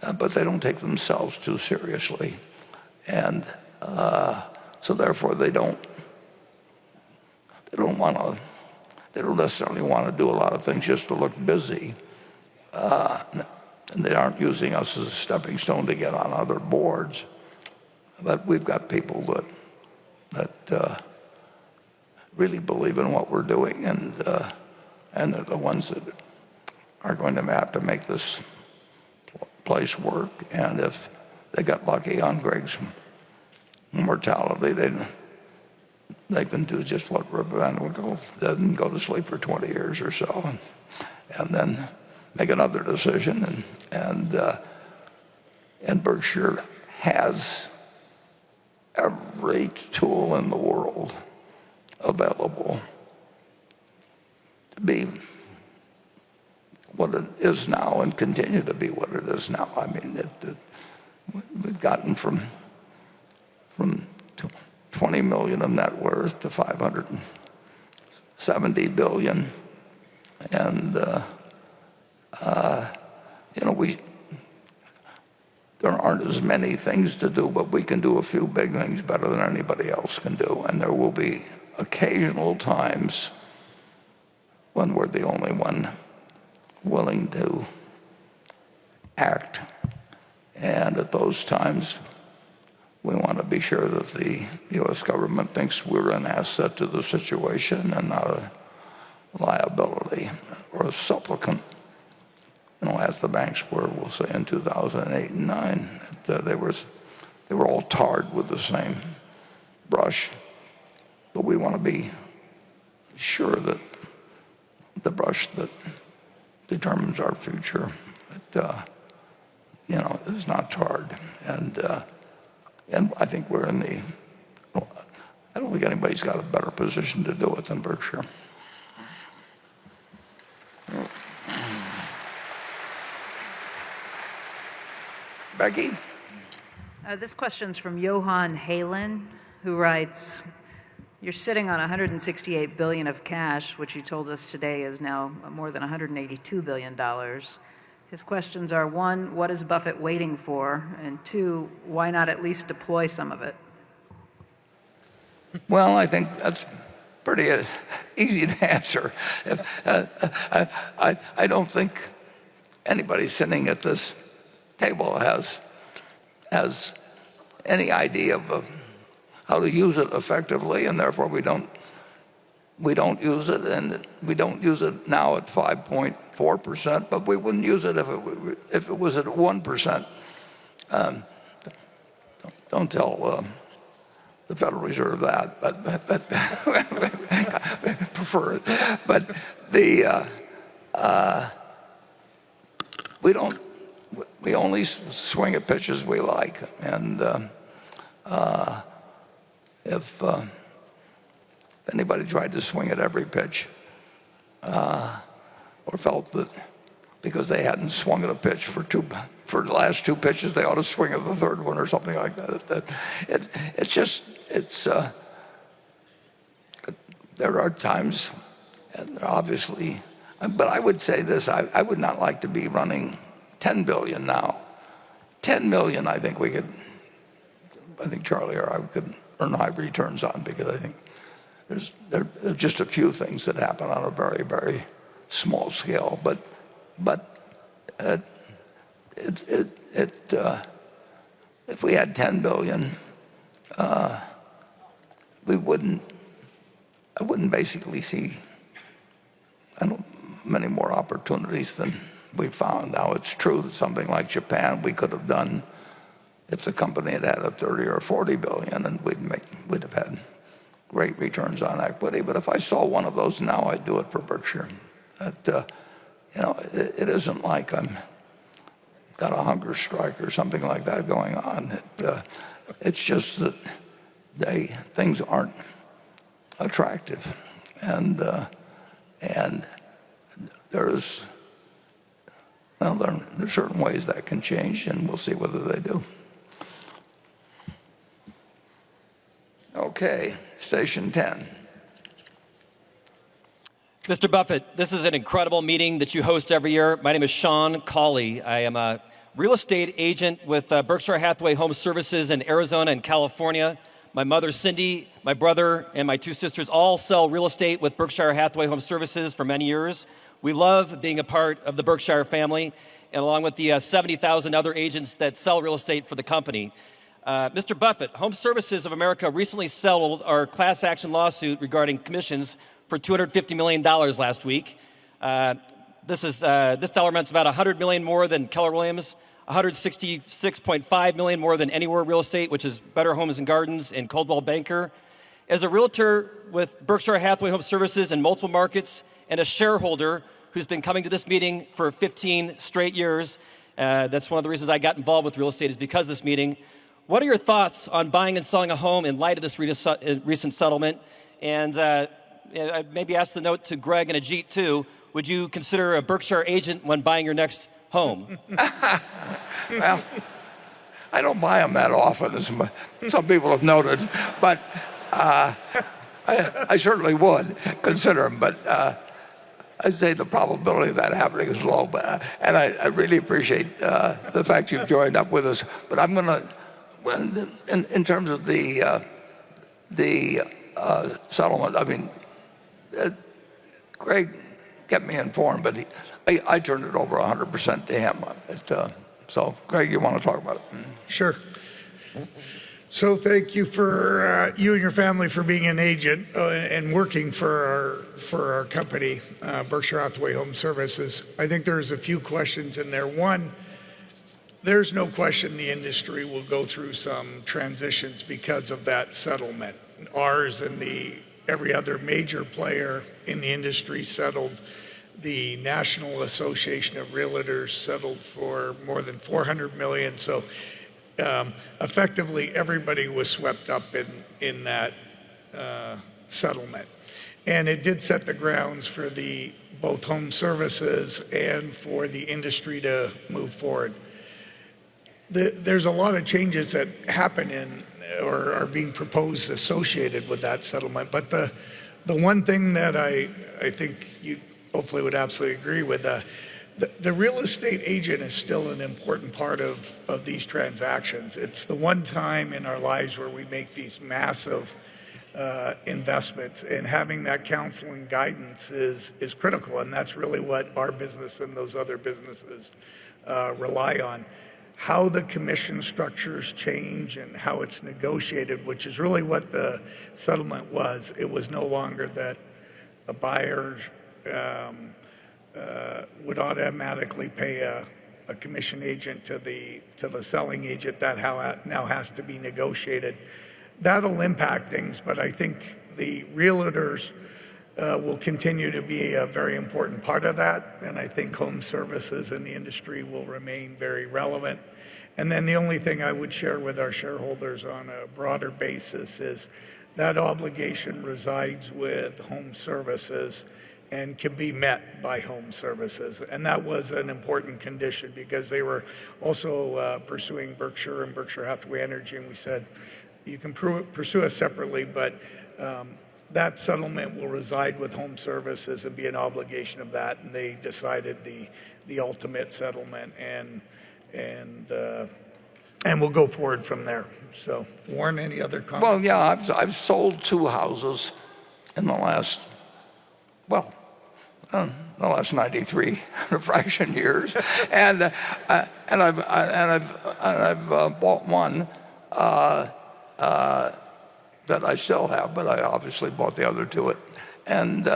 but they don't take themselves too seriously. And so therefore they don't necessarily want to do a lot of things just to look busy. And they aren't using us as a stepping stone to get on other boards. But we've got people that really believe in what we're doing, and they're the ones that are going to have to make this place work. And if they got lucky on Greg's mortality, they can do just what Rip Van Winkle did and go to sleep for 20 years or so, and then make another decision. And Berkshire has every tool in the world available to be what it is now and continue to be what it is now. I mean, we've gotten from 20 million of net worth to 570 billion, and there aren't as many things to do, but we can do a few big things better than anybody else can do. And there will be occasional times when we're the only one willing to act. And at those times, we want to be sure that the U.S. government thinks we're an asset to the situation and not a liability or a supplicant. As the banks were, we'll say, in 2008 and 9, they were all tarred with the same brush. But we want to be sure that the brush that determines our future, is not tarred. And I think we're in the. I don't think anybody's got a better position to do it than Berkshire. Becky? This question's from Johan Halen, who writes, you're sitting on $168 billion of cash, which you told us today is now more than $182 billion. His questions are, one, what is Buffett waiting for? And two, why not at least deploy some of it? Well, I think that's pretty easy to answer. I don't think anybody sitting at this table has any idea of how to use it effectively, and therefore we don't use it, and we don't use it now at 5.4%, but we wouldn't use it if it was at 1%. Don't tell the Federal Reserve that, but prefer it. But we only swing at pitches we like, and if anybody tried to swing at every pitch, or felt that because they hadn't swung at a pitch for the last two pitches, they ought to swing at the third one or something like that. There are times, and obviously, but I would say this: I would not like to be running 10 billion now. 10 million, I think Charlie or I could earn high returns on, because I think there are just a few things that happen on a very, very small scale. But if we had 10 billion, I wouldn't basically see many more opportunities than we found. Now, it's true that something like Japan we could have done if the company had a 30 or 40 billion, and we'd have had great returns on equity. But if I saw one of those now, I'd do it for Berkshire. It isn't like I'm got a hunger strike or something like that going on. It's just that things aren't attractive, and there's certain ways that can change, and we'll see whether they do. Okay, station 10. Mr. Buffett, this is an incredible meeting that you host every year. My name is Sean Cawley. I am real estate agent with Berkshire Hathaway Home Services in Arizona and California. My mother, Cindy, my brother, and my two sisters all sell real estate with Berkshire Hathaway Home Services for many years. We love being a part of the Berkshire family, and along with the 70,000 other agents that sell real estate for the company. Mr. Buffett, Home Services of America recently settled our class action lawsuit regarding commissions for $250 million last week. This dollar amount's about $100 million more than Keller Williams, $166.5 million more than Anywhere Real Estate, which is Better Homes and Gardens, and Coldwell Banker. As a realtor with Berkshire Hathaway Home Services in multiple markets and a shareholder who's been coming to this meeting for 15 straight years, that's one of the reasons I got involved with real estate is because of this meeting. What are your thoughts on buying and selling a home in light of this recent settlement? And maybe ask the note to Greg and Ajit too. Would you consider a Berkshire agent when buying your next home? Well, I don't buy them that often, as some people have noted, but I certainly would consider them. But I'd say the probability of that happening is low. But and I really appreciate the fact you've joined up with us. But I'm going to, in terms of the settlement, I mean, Greg kept me informed, but I turned it over 100% to him. So, Greg, you want to talk about it? Sure. So thank you for you and your family for being an agent and working for our company, Berkshire Hathaway Home Services. I think there's a few questions in there. One, there's no question the industry will go through some transitions because of that settlement. Ours and every other major player in the industry settled. The National Association of Realtors settled for more than $400 million. So effectively, everybody was swept up in that settlement. And it did set the grounds for both home services and for the industry to move forward. There's a lot of changes that happen or are being proposed associated with that settlement. But the one thing that I think you hopefully would absolutely agree with, the real estate agent is still an important part of these transactions. It's the one time in our lives where we make these massive investments, and having that counsel and guidance is critical, and that's really what our business and those other businesses rely on. How the commission structures change and how it's negotiated, which is really what the settlement was. It was no longer that a buyer would automatically pay a commission agent to the selling agent. That now has to be negotiated. That'll impact things, but I think the realtors will continue to be a very important part of that, and I think home services in the industry will remain very relevant. And then the only thing I would share with our shareholders on a broader basis is that obligation resides with home services and can be met by home services. And that was an important condition because they were also pursuing Berkshire and Berkshire Hathaway Energy, and we said, you can pursue us separately, but that settlement will reside with home services and be an obligation of that. And they decided the ultimate settlement, and we'll go forward from there. So, Warren, any other comments? Well, yeah, I've sold 2 houses in the last 93 fraction years, and I've bought one that I still have, but I obviously bought the other 2. And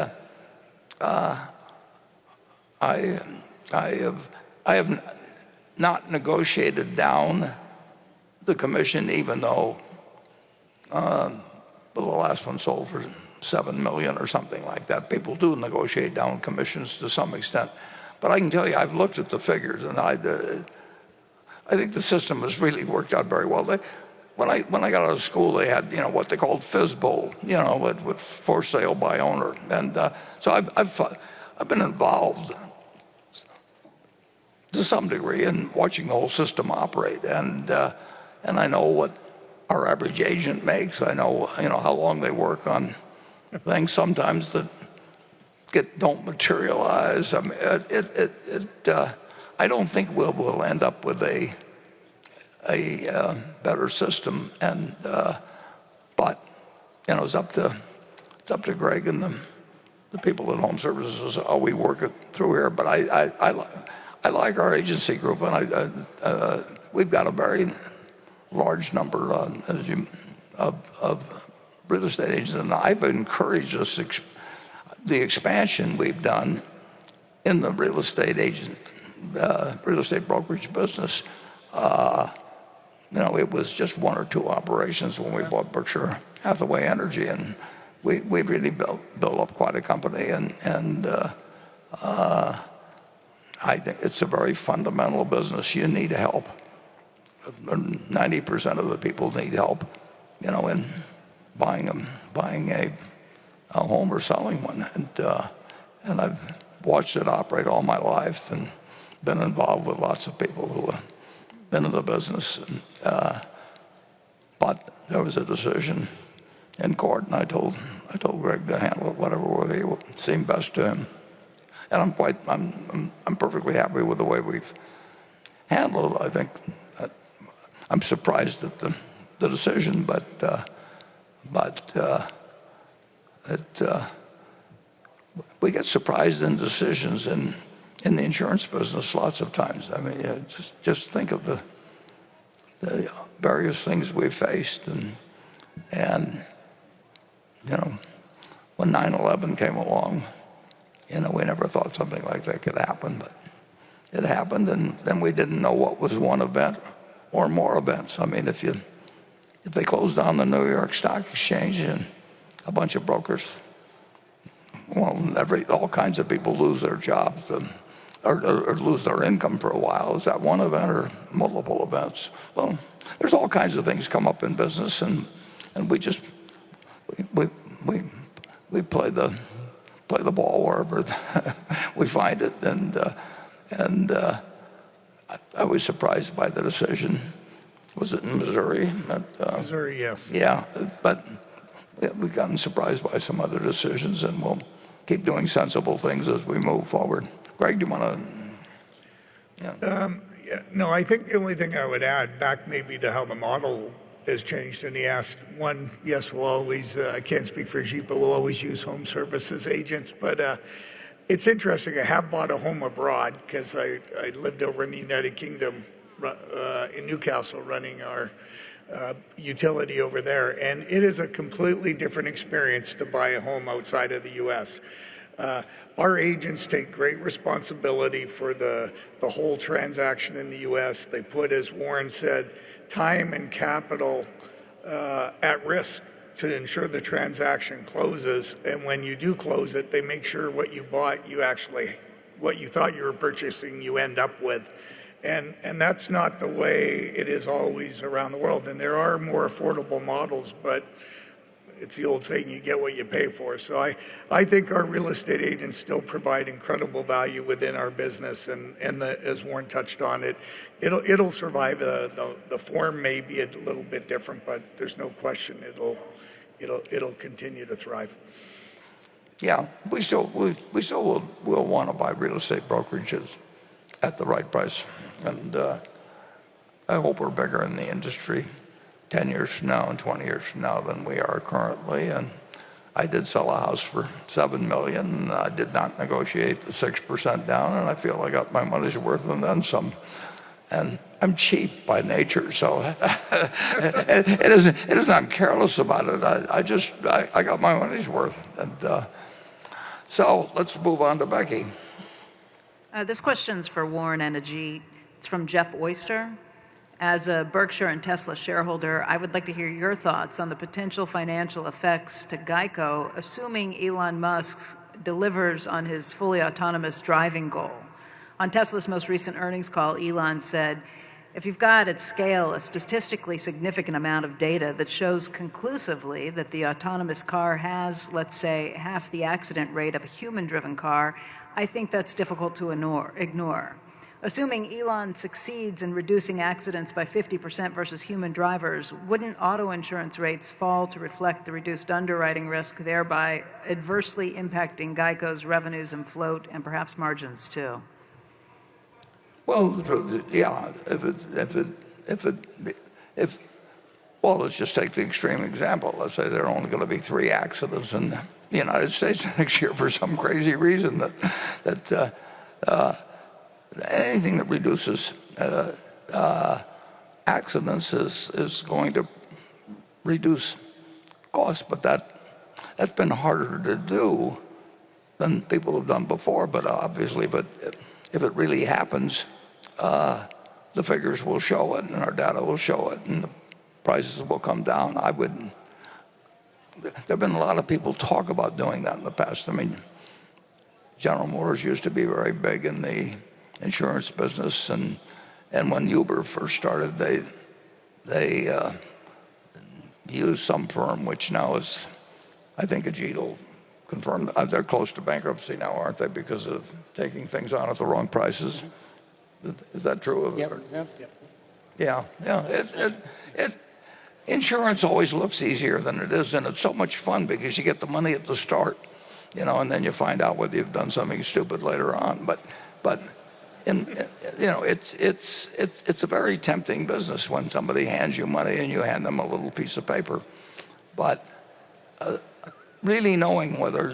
I have not negotiated down the commission, even though the last one sold for $7 million or something like that. People do negotiate down commissions to some extent. But I can tell you, I've looked at the figures, and I think the system has really worked out very well. When I got out of school, they had what they called FSBO, with for sale by owner, and so I've been involved to some degree in watching the whole system operate, and I know what our average agent makes. I know how long they work on things sometimes that don't materialize. I mean, I don't think we'll end up with a better system. But it's up to Greg and the people at Home Services how we work it through here. But I like our agency group, and we've got a very large number of real estate agents, and I've encouraged the expansion we've done in the real estate brokerage business. It was just one or two operations when we bought Berkshire Hathaway Energy, and we really built up quite a company. And I think it's a very fundamental business. You need help. 90% of the people need help, in buying a home or selling one. And I've watched it operate all my life and been involved with lots of people who have been in the business. But there was a decision in court, and I told Greg to handle it whatever way it seemed best to him. And I'm perfectly happy with the way we've handled it. I think I'm surprised at the decision, but we get surprised in decisions in the insurance business lots of times. I mean, just think of the various things we've faced, and when 9/11 came along, we never thought something like that could happen, but it happened, and then we didn't know what was one event or more events. I mean, if they closed down the New York Stock Exchange and a bunch of brokers, well, all kinds of people lose their jobs or lose their income for a while. Is that one event or multiple events? Well, there's all kinds of things come up in business, and we just we play the ball wherever we find it, and I was surprised by the decision. Was it in Missouri? Missouri, yes. Yeah, but we've gotten surprised by some other decisions, and we'll keep doing sensible things as we move forward. Greg, do you want to? Yeah. No, I think the only thing I would add back maybe to how the model has changed, and he asked one, yes, we'll always, I can't speak for Ajit, but we'll always use Home Services agents. But it's interesting, I have bought a home abroad because I lived over in the United Kingdom, in Newcastle, running our utility over there. And it is a completely different experience to buy a home outside of the U.S. Our agents take great responsibility for the whole transaction in the U.S. They put, as Warren said, time and capital at risk to ensure the transaction closes. And when you do close it, they make sure what you bought, what you thought you were purchasing, you end up with. And that's not the way it is always around the world. And there are more affordable models, but it's the old saying, you get what you pay for. So I think our real estate agents still provide incredible value within our business. And as Warren touched on it, it'll survive. The form may be a little bit different, but there's no question it'll continue to thrive. Yeah, we still will want to buy real estate brokerages at the right price. And I hope we're bigger in the industry 10 years from now and 20 years from now than we are currently. And I did sell a house for $7 million. And I did not negotiate the 6% down, and I feel I got my money's worth and then some. And I'm cheap by nature, so it isn't I'm careless about it. I got my money's worth. And so let's move on to Becky. This question's for Warren and Ajit. It's from Jeff Oyster. As a Berkshire and Tesla shareholder, I would like to hear your thoughts on the potential financial effects to Geico, assuming Elon Musk delivers on his fully autonomous driving goal. On Tesla's most recent earnings call, Elon said, if you've got at scale a statistically significant amount of data that shows conclusively that the autonomous car has, let's say, half the accident rate of a human-driven car, I think that's difficult to ignore. Assuming Elon succeeds in reducing accidents by 50% versus human drivers, wouldn't auto insurance rates fall to reflect the reduced underwriting risk, thereby adversely impacting Geico's revenues and float and perhaps margins too? Well, the truth is, yeah, well, let's just take the extreme example. Let's say there are only going to be 3 accidents in the United States next year for some crazy reason that anything that reduces accidents is going to reduce costs, but that's been harder to do than people have done before. But obviously, if it really happens, the figures will show it, and our data will show it, and the prices will come down. There have been a lot of people talk about doing that in the past. I mean, General Motors used to be very big in the insurance business, and when Uber first started, they used some firm which now is, I think Ajit will confirm, they're close to bankruptcy now, aren't they, because of taking things on at the wrong prices? Is that true? Yep. Yeah. Insurance always looks easier than it is, and it's so much fun because you get the money at the start, and then you find out whether you've done something stupid later on. But it's a very tempting business when somebody hands you money and you hand them a little piece of paper. But really knowing whether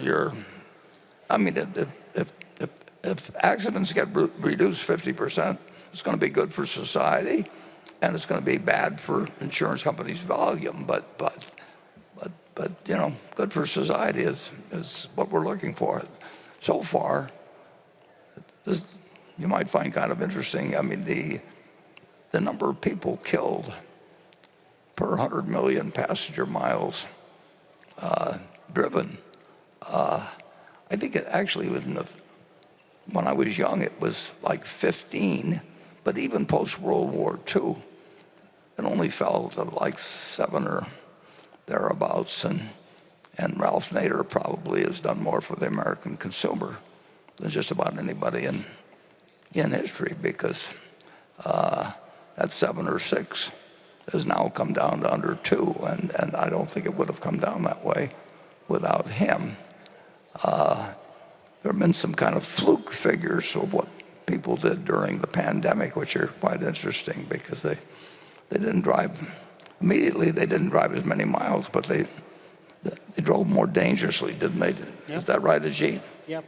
if accidents get reduced 50%, it's going to be good for society, and it's going to be bad for insurance companies' volume. But good for society is what we're looking for. So far, this you might find kind of interesting. I mean, the number of people killed per 100 million passenger miles driven. I think it actually was when I was young, it was like 15, but even post-World War II, it only fell to like 7 or thereabouts. And Ralph Nader probably has done more for the American consumer than just about anybody in history, because that 7 or 6 has now come down to under 2, and I don't think it would have come down that way without him. There have been some kind of fluke figures of what people did during the pandemic, which are quite interesting, because they didn't drive immediately. They didn't drive as many miles, but they drove more dangerously, didn't they? Yep. Is that right, Ajit? Yep.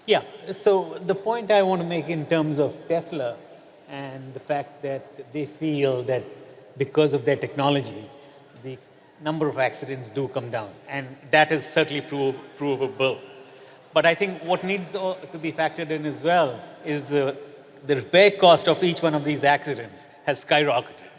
Yeah. So the point I want to make in terms of Tesla and the fact that they feel that because of their technology, the number of accidents do come down, and that is certainly provable. But I think what needs to be factored in as well is the repair cost of each one of these accidents has skyrocketed.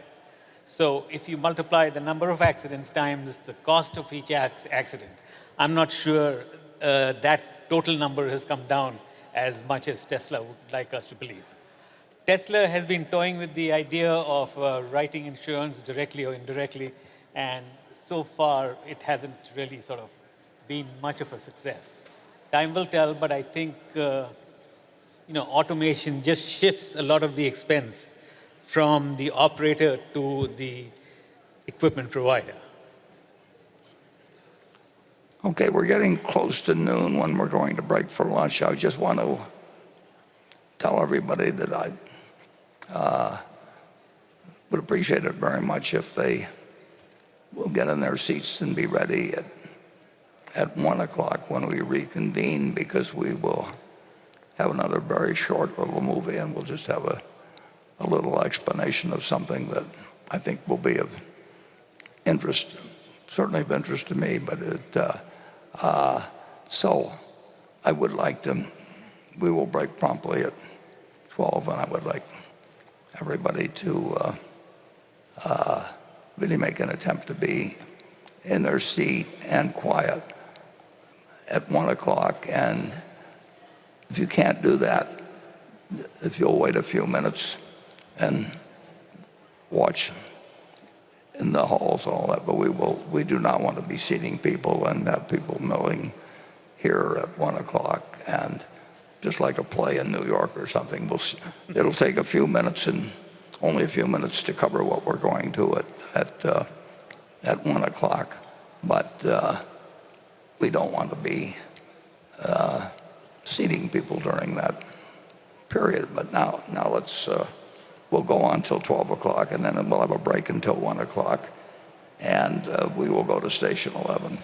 So if you multiply the number of accidents times the cost of each accident, I'm not sure that total number has come down as much as Tesla would like us to believe. Tesla has been toying with the idea of writing insurance directly or indirectly, and so far it hasn't really sort of been much of a success. Time will tell, but I think automation just shifts a lot of the expense from the operator to the equipment provider. Okay, we're getting close to noon when we're going to break for lunch. I just want to tell everybody that I would appreciate it very much if they will get in their seats and be ready at 1 o'clock when we reconvene, because we will have another very short little movie, and we'll just have a little explanation of something that I think will be of interest, certainly of interest to me. But so I would like to, we will break promptly at 12, and I would like everybody to really make an attempt to be in their seat and quiet at 1 o'clock. And if you can't do that, if you'll wait a few minutes and watch in the halls, all that, but we do not want to be seating people and have people milling here at 1 o'clock. And just like a play in New York or something, it'll take a few minutes, and only a few minutes, to cover what we're going to at 1 o'clock. But we don't want to be seating people during period. But now we'll go on till 12 o'clock, and then we'll have a break until 1 o'clock, and we will go to station 11.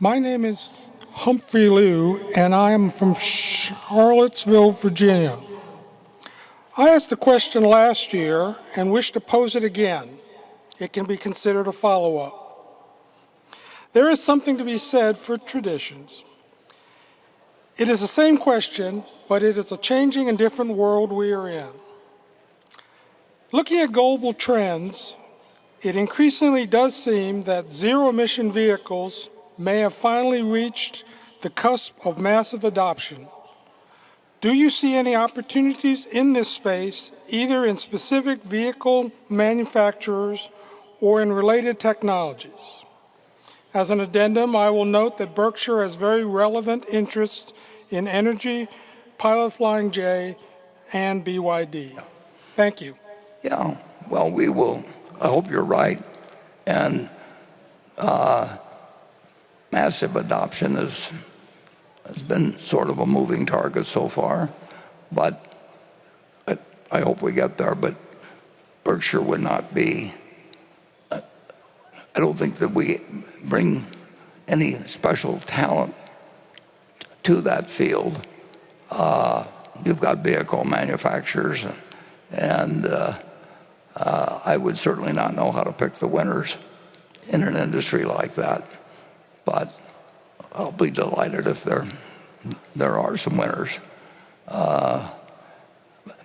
My name is Humphrey Liu, and I am from Charlottesville, Virginia. I asked a question last year and wish to pose it again. It can be considered a follow-up. There is something to be said for traditions. It is the same question, but it is a changing and different world we are in. Looking at global trends, it increasingly does seem that zero-emission vehicles may have finally reached the cusp of massive adoption. Do you see any opportunities in this space, either in specific vehicle manufacturers or in related technologies? As an addendum, I will note that Berkshire has very relevant interests in energy, Pilot Flying J, and BYD. Thank you. Yeah, well, we will. I hope you're right. And massive adoption has been sort of a moving target so far, but I hope we get there. But Berkshire would not be, I don't think that we bring any special talent to that field. You've got vehicle manufacturers, and I would certainly not know how to pick the winners in an industry like that. But I'll be delighted if there are some winners. But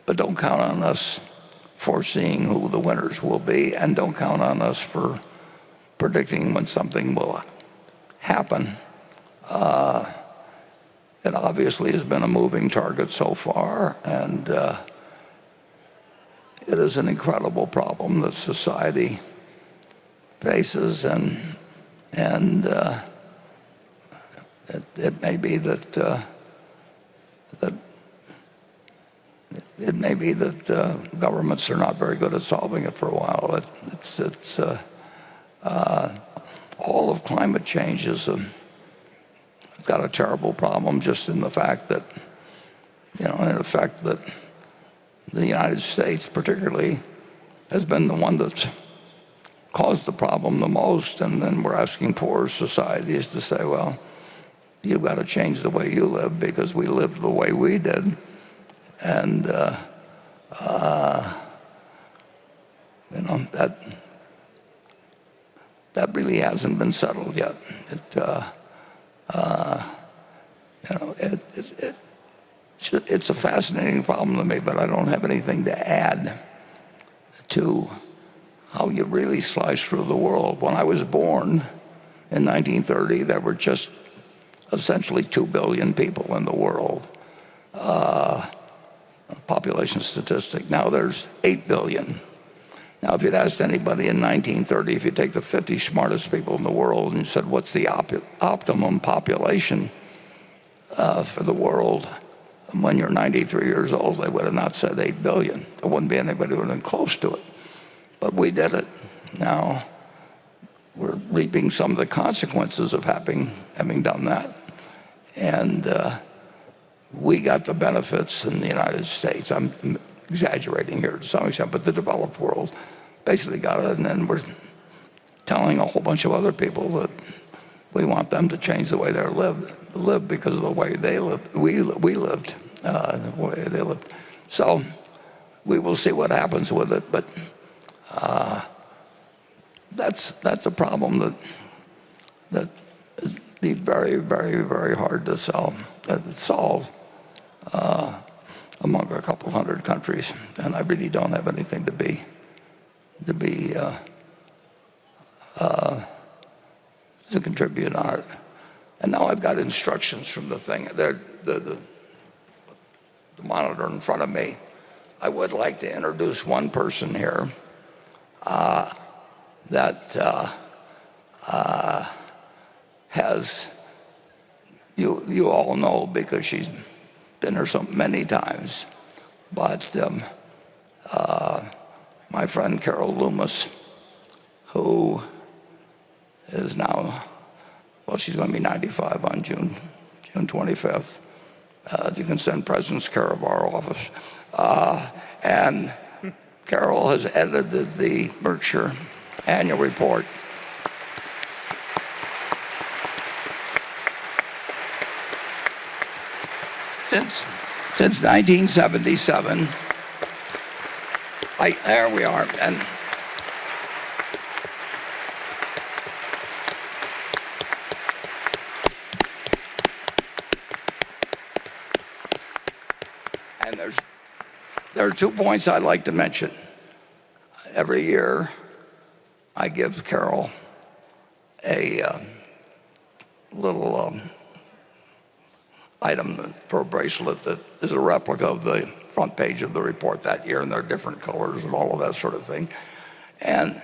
don't count on us foreseeing who the winners will be, and don't count on us for predicting when something will happen. It obviously has been a moving target so far, and it is an incredible problem that society faces, and it may be that governments are not very good at solving it for a while. It's all of climate change it's got a terrible problem just in the fact that, in effect, that the United States particularly has been the one that's caused the problem the most, and then we're asking poorer societies to say, well, you've got to change the way you live because we lived the way we did. And, that really hasn't been settled yet. It's a fascinating problem to me, but I don't have anything to add to how you really slice through the world. When I was born in 1930, there were just essentially 2 billion people in the world, population statistic. Now there's 8 billion. Now, if you'd asked anybody in 1930, if you take the 50 smartest people in the world and you said, what's the optimum population for the world when you're 93 years old, they would have not said 8 billion. There wouldn't be anybody who would have been close to it. But we did it. Now, we're reaping some of the consequences of having done that. And we got the benefits in the United States. I'm exaggerating here to some extent, but the developed world basically got it, and then we're telling a whole bunch of other people that we want them to change the way they live because of the way they lived. We lived the way they lived. So we will see what happens with it, but that's a problem that is very, very, very hard to solve among a couple hundred countries, and I really don't have anything to contribute on it. And now I've got instructions from the thing, the monitor in front of me. I would like to introduce one person here that has, you all know because she's been here so many times, but my friend Carol Loomis, who is now well, she's going to be 95 on June 25th. You can send presents care of our office. And Carol has edited the Berkshire annual report. Since 1977, there we are. And there are 2 points I'd like to mention. Every year, I give Carol a little item for a bracelet that is a replica of the front page of the report that year, and they're different colors and all of that sort of thing. And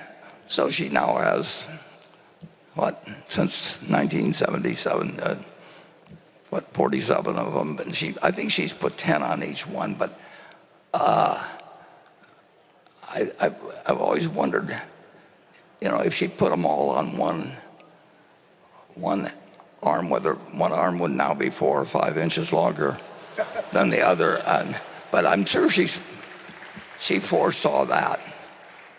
so she now has, since 1977, 47 of them. And I think she's put 10 on each one. But I've always wondered, if she put them all on one arm, whether one arm would now be 4 or 5 inches longer than the other. But I'm sure she foresaw that.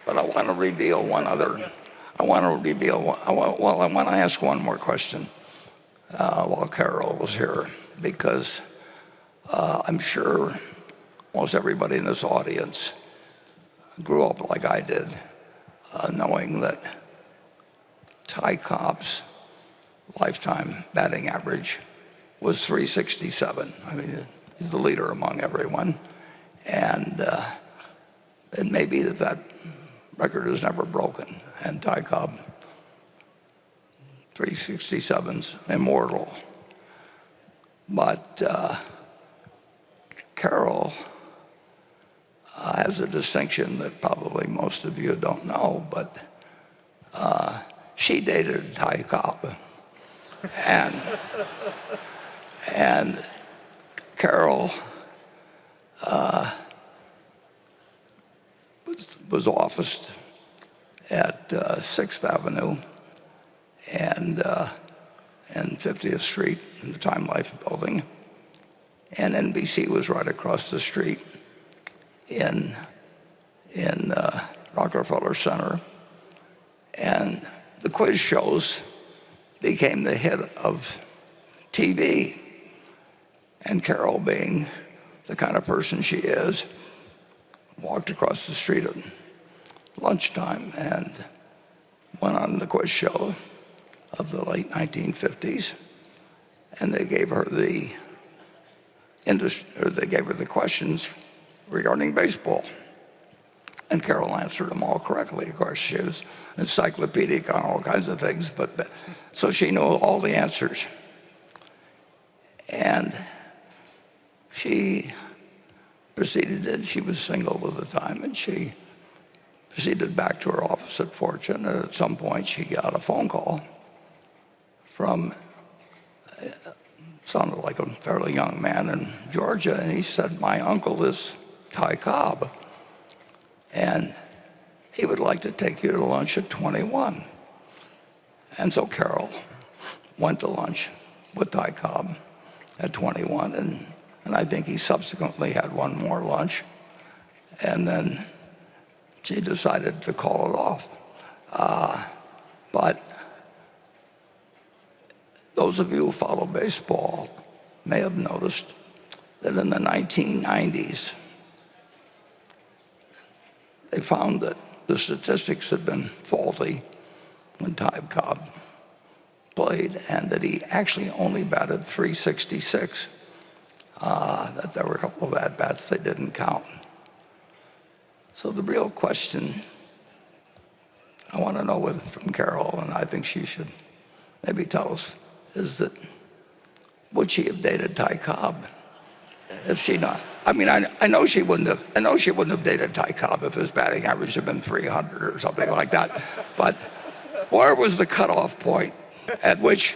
But I want to reveal one other. I want to ask one more question while Carol was here, because I'm sure most everybody in this audience grew up like I did, knowing that Ty Cobb's lifetime batting average was .367. I mean, he's the leader among everyone. And it may be that record is never broken. And Ty Cobb, 367's immortal. But Carol has a distinction that probably most of you don't know, but she dated Ty Cobb. And Carol was officed at 6th Avenue and 50th Street in the Time Life building. And NBC was right across the street in Rockefeller Center. And the quiz shows became the hit of TV. And Carol, being the kind of person she is, walked across the street at lunchtime and went on the quiz show of the late 1950s. And they gave her the questions regarding baseball. And Carol answered them all correctly. Of course, she was encyclopedic on all kinds of things, but so she knew all the answers. And she proceeded, and she was single at the time, and she proceeded back to her office at Fortune. And at some point, she got a phone call from, sounded like a fairly young man in Georgia, and he said, "My uncle is Ty Cobb, and he would like to take you to lunch at 21. And so Carol went to lunch with Ty Cobb at 21, and I think he subsequently had one more lunch, and then she decided to call it off. But those of you who follow baseball may have noticed that in the 1990s, they found that the statistics had been faulty when Ty Cobb played, and that he actually only batted .366. That there were a couple of at-bats they didn't count. So the real question I want to know from Carol, and I think she should maybe tell us, is that would she have dated Ty Cobb if she not? I mean, I know she wouldn't have. I know she wouldn't have dated Ty Cobb if his batting average had been .300 or something like that. But where was the cutoff point at which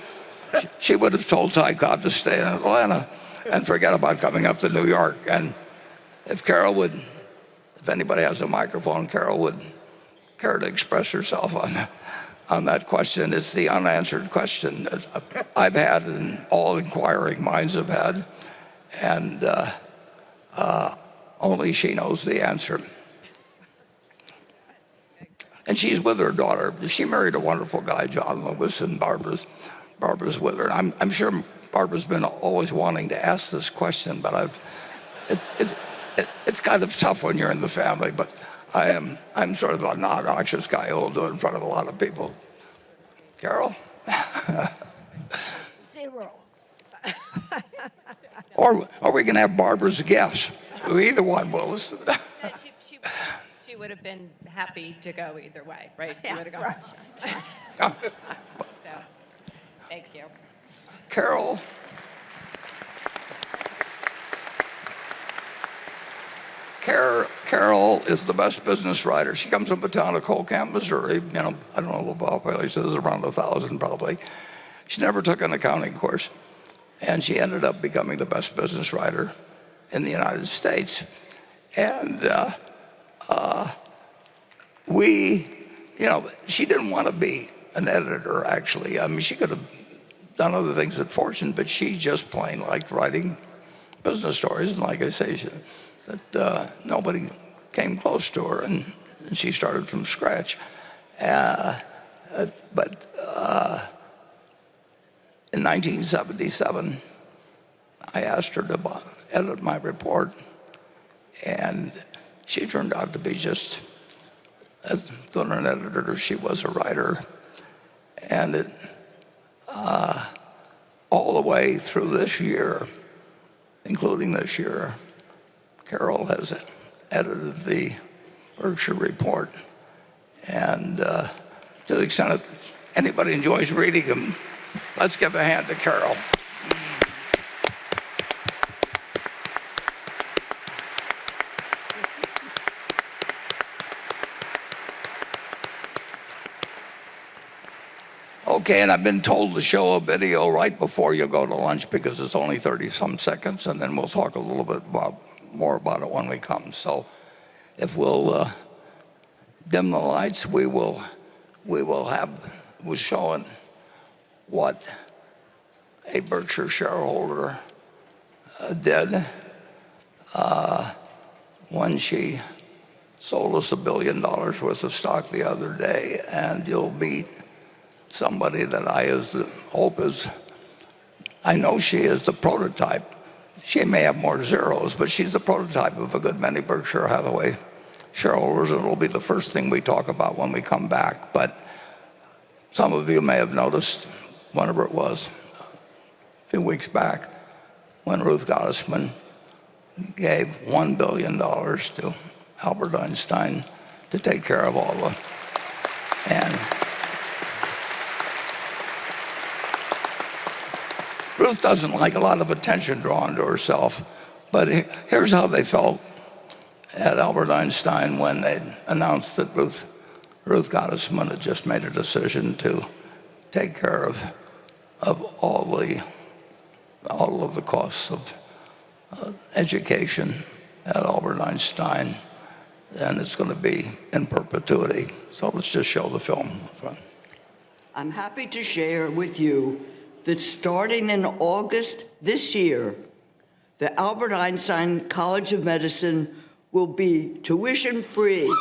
she would have told Ty Cobb to stay in Atlanta and forget about coming up to New York? And if anybody has a microphone, Carol would care to express herself on that question. It's the unanswered question that I've had and all inquiring minds have had, and only she knows the answer. And she's with her daughter. She married a wonderful guy, John Lewis, and Barbara's with her. And I'm sure Barbara's been always wanting to ask this question, but it's kind of tough when you're in the family. But I'm sort of a non-obnoxious guy who'll do it in front of a lot of people. Carol? 0. Or we can have Barbara's guess. Either one will. She would have been happy to go either way, right? She would have gone. Right. So, thank you. Carol? Carol is the best business writer. She comes from a town of Colcamp, Missouri. I don't know the population is around 1,000 probably. She never took an accounting course, and she ended up becoming the best business writer in the United States. And she didn't want to be an editor, actually. I mean, she could have done other things at Fortune, but she just plain liked writing business stories. And like I say, nobody came close to her, and she started from scratch. But in 1977, I asked her to edit my report, and she turned out to be just as good an editor as she was a writer. And all the way through this year, including this year, Carol has edited the Berkshire report. And to the extent that anybody enjoys reading them, let's give a hand to Carol. Okay, and I've been told to show a video right before you go to lunch because it's only 30-some seconds, and then we'll talk a little bit more about it when we come. So if we'll dim the lights, we're showing what a Berkshire shareholder did when she sold us $1 billion worth of stock the other day, and you'll meet somebody that I know she is the prototype. She may have more zeros, but she's the prototype of a good many Berkshire Hathaway shareholders, and it'll be the first thing we talk about when we come back. But some of you may have noticed, whenever it was, a few weeks back, when Ruth Gottesman gave $1 billion to Albert Einstein to take care of all the, and Ruth doesn't like a lot of attention drawn to herself, but here's how they felt at Albert Einstein when they announced that Ruth Gottesman had just made a decision to take care of all of the costs of education at Albert Einstein, and it's going to be in perpetuity. So let's just show the film. I'm happy to share with you that starting in August this year, the Albert Einstein College of Medicine will be tuition-free.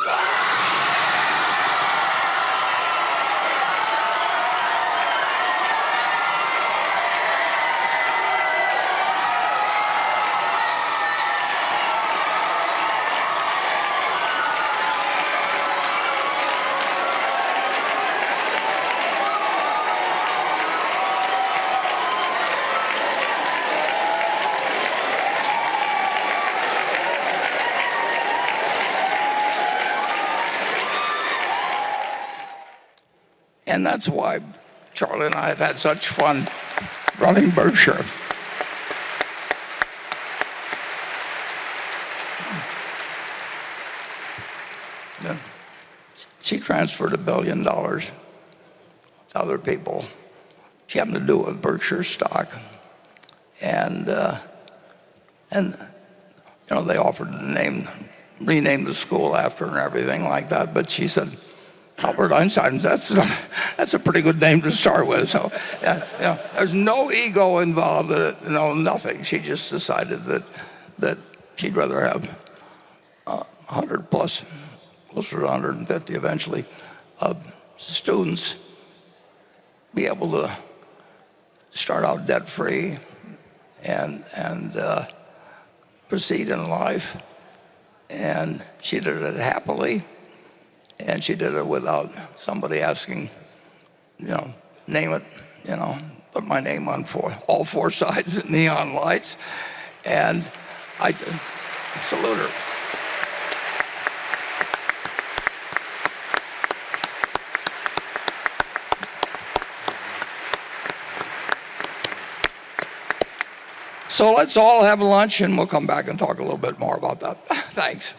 And that's why Charlie and I have had such fun running Berkshire. She transferred $1 billion to other people. She happened to do it with Berkshire stock. And they offered to rename the school after her and everything like that. But she said, Albert Einstein, that's a pretty good name to start with. So, yeah, there's no ego involved in it, nothing. She just decided that she'd rather have 100 plus, closer to 150 eventually, students be able to start out debt-free and proceed in life. And she did it happily, and she did it without somebody asking, name it, put my name on all four sides of neon lights. And I salute her. So let's all have lunch, and we'll come back and talk a little bit more about that. Thanks.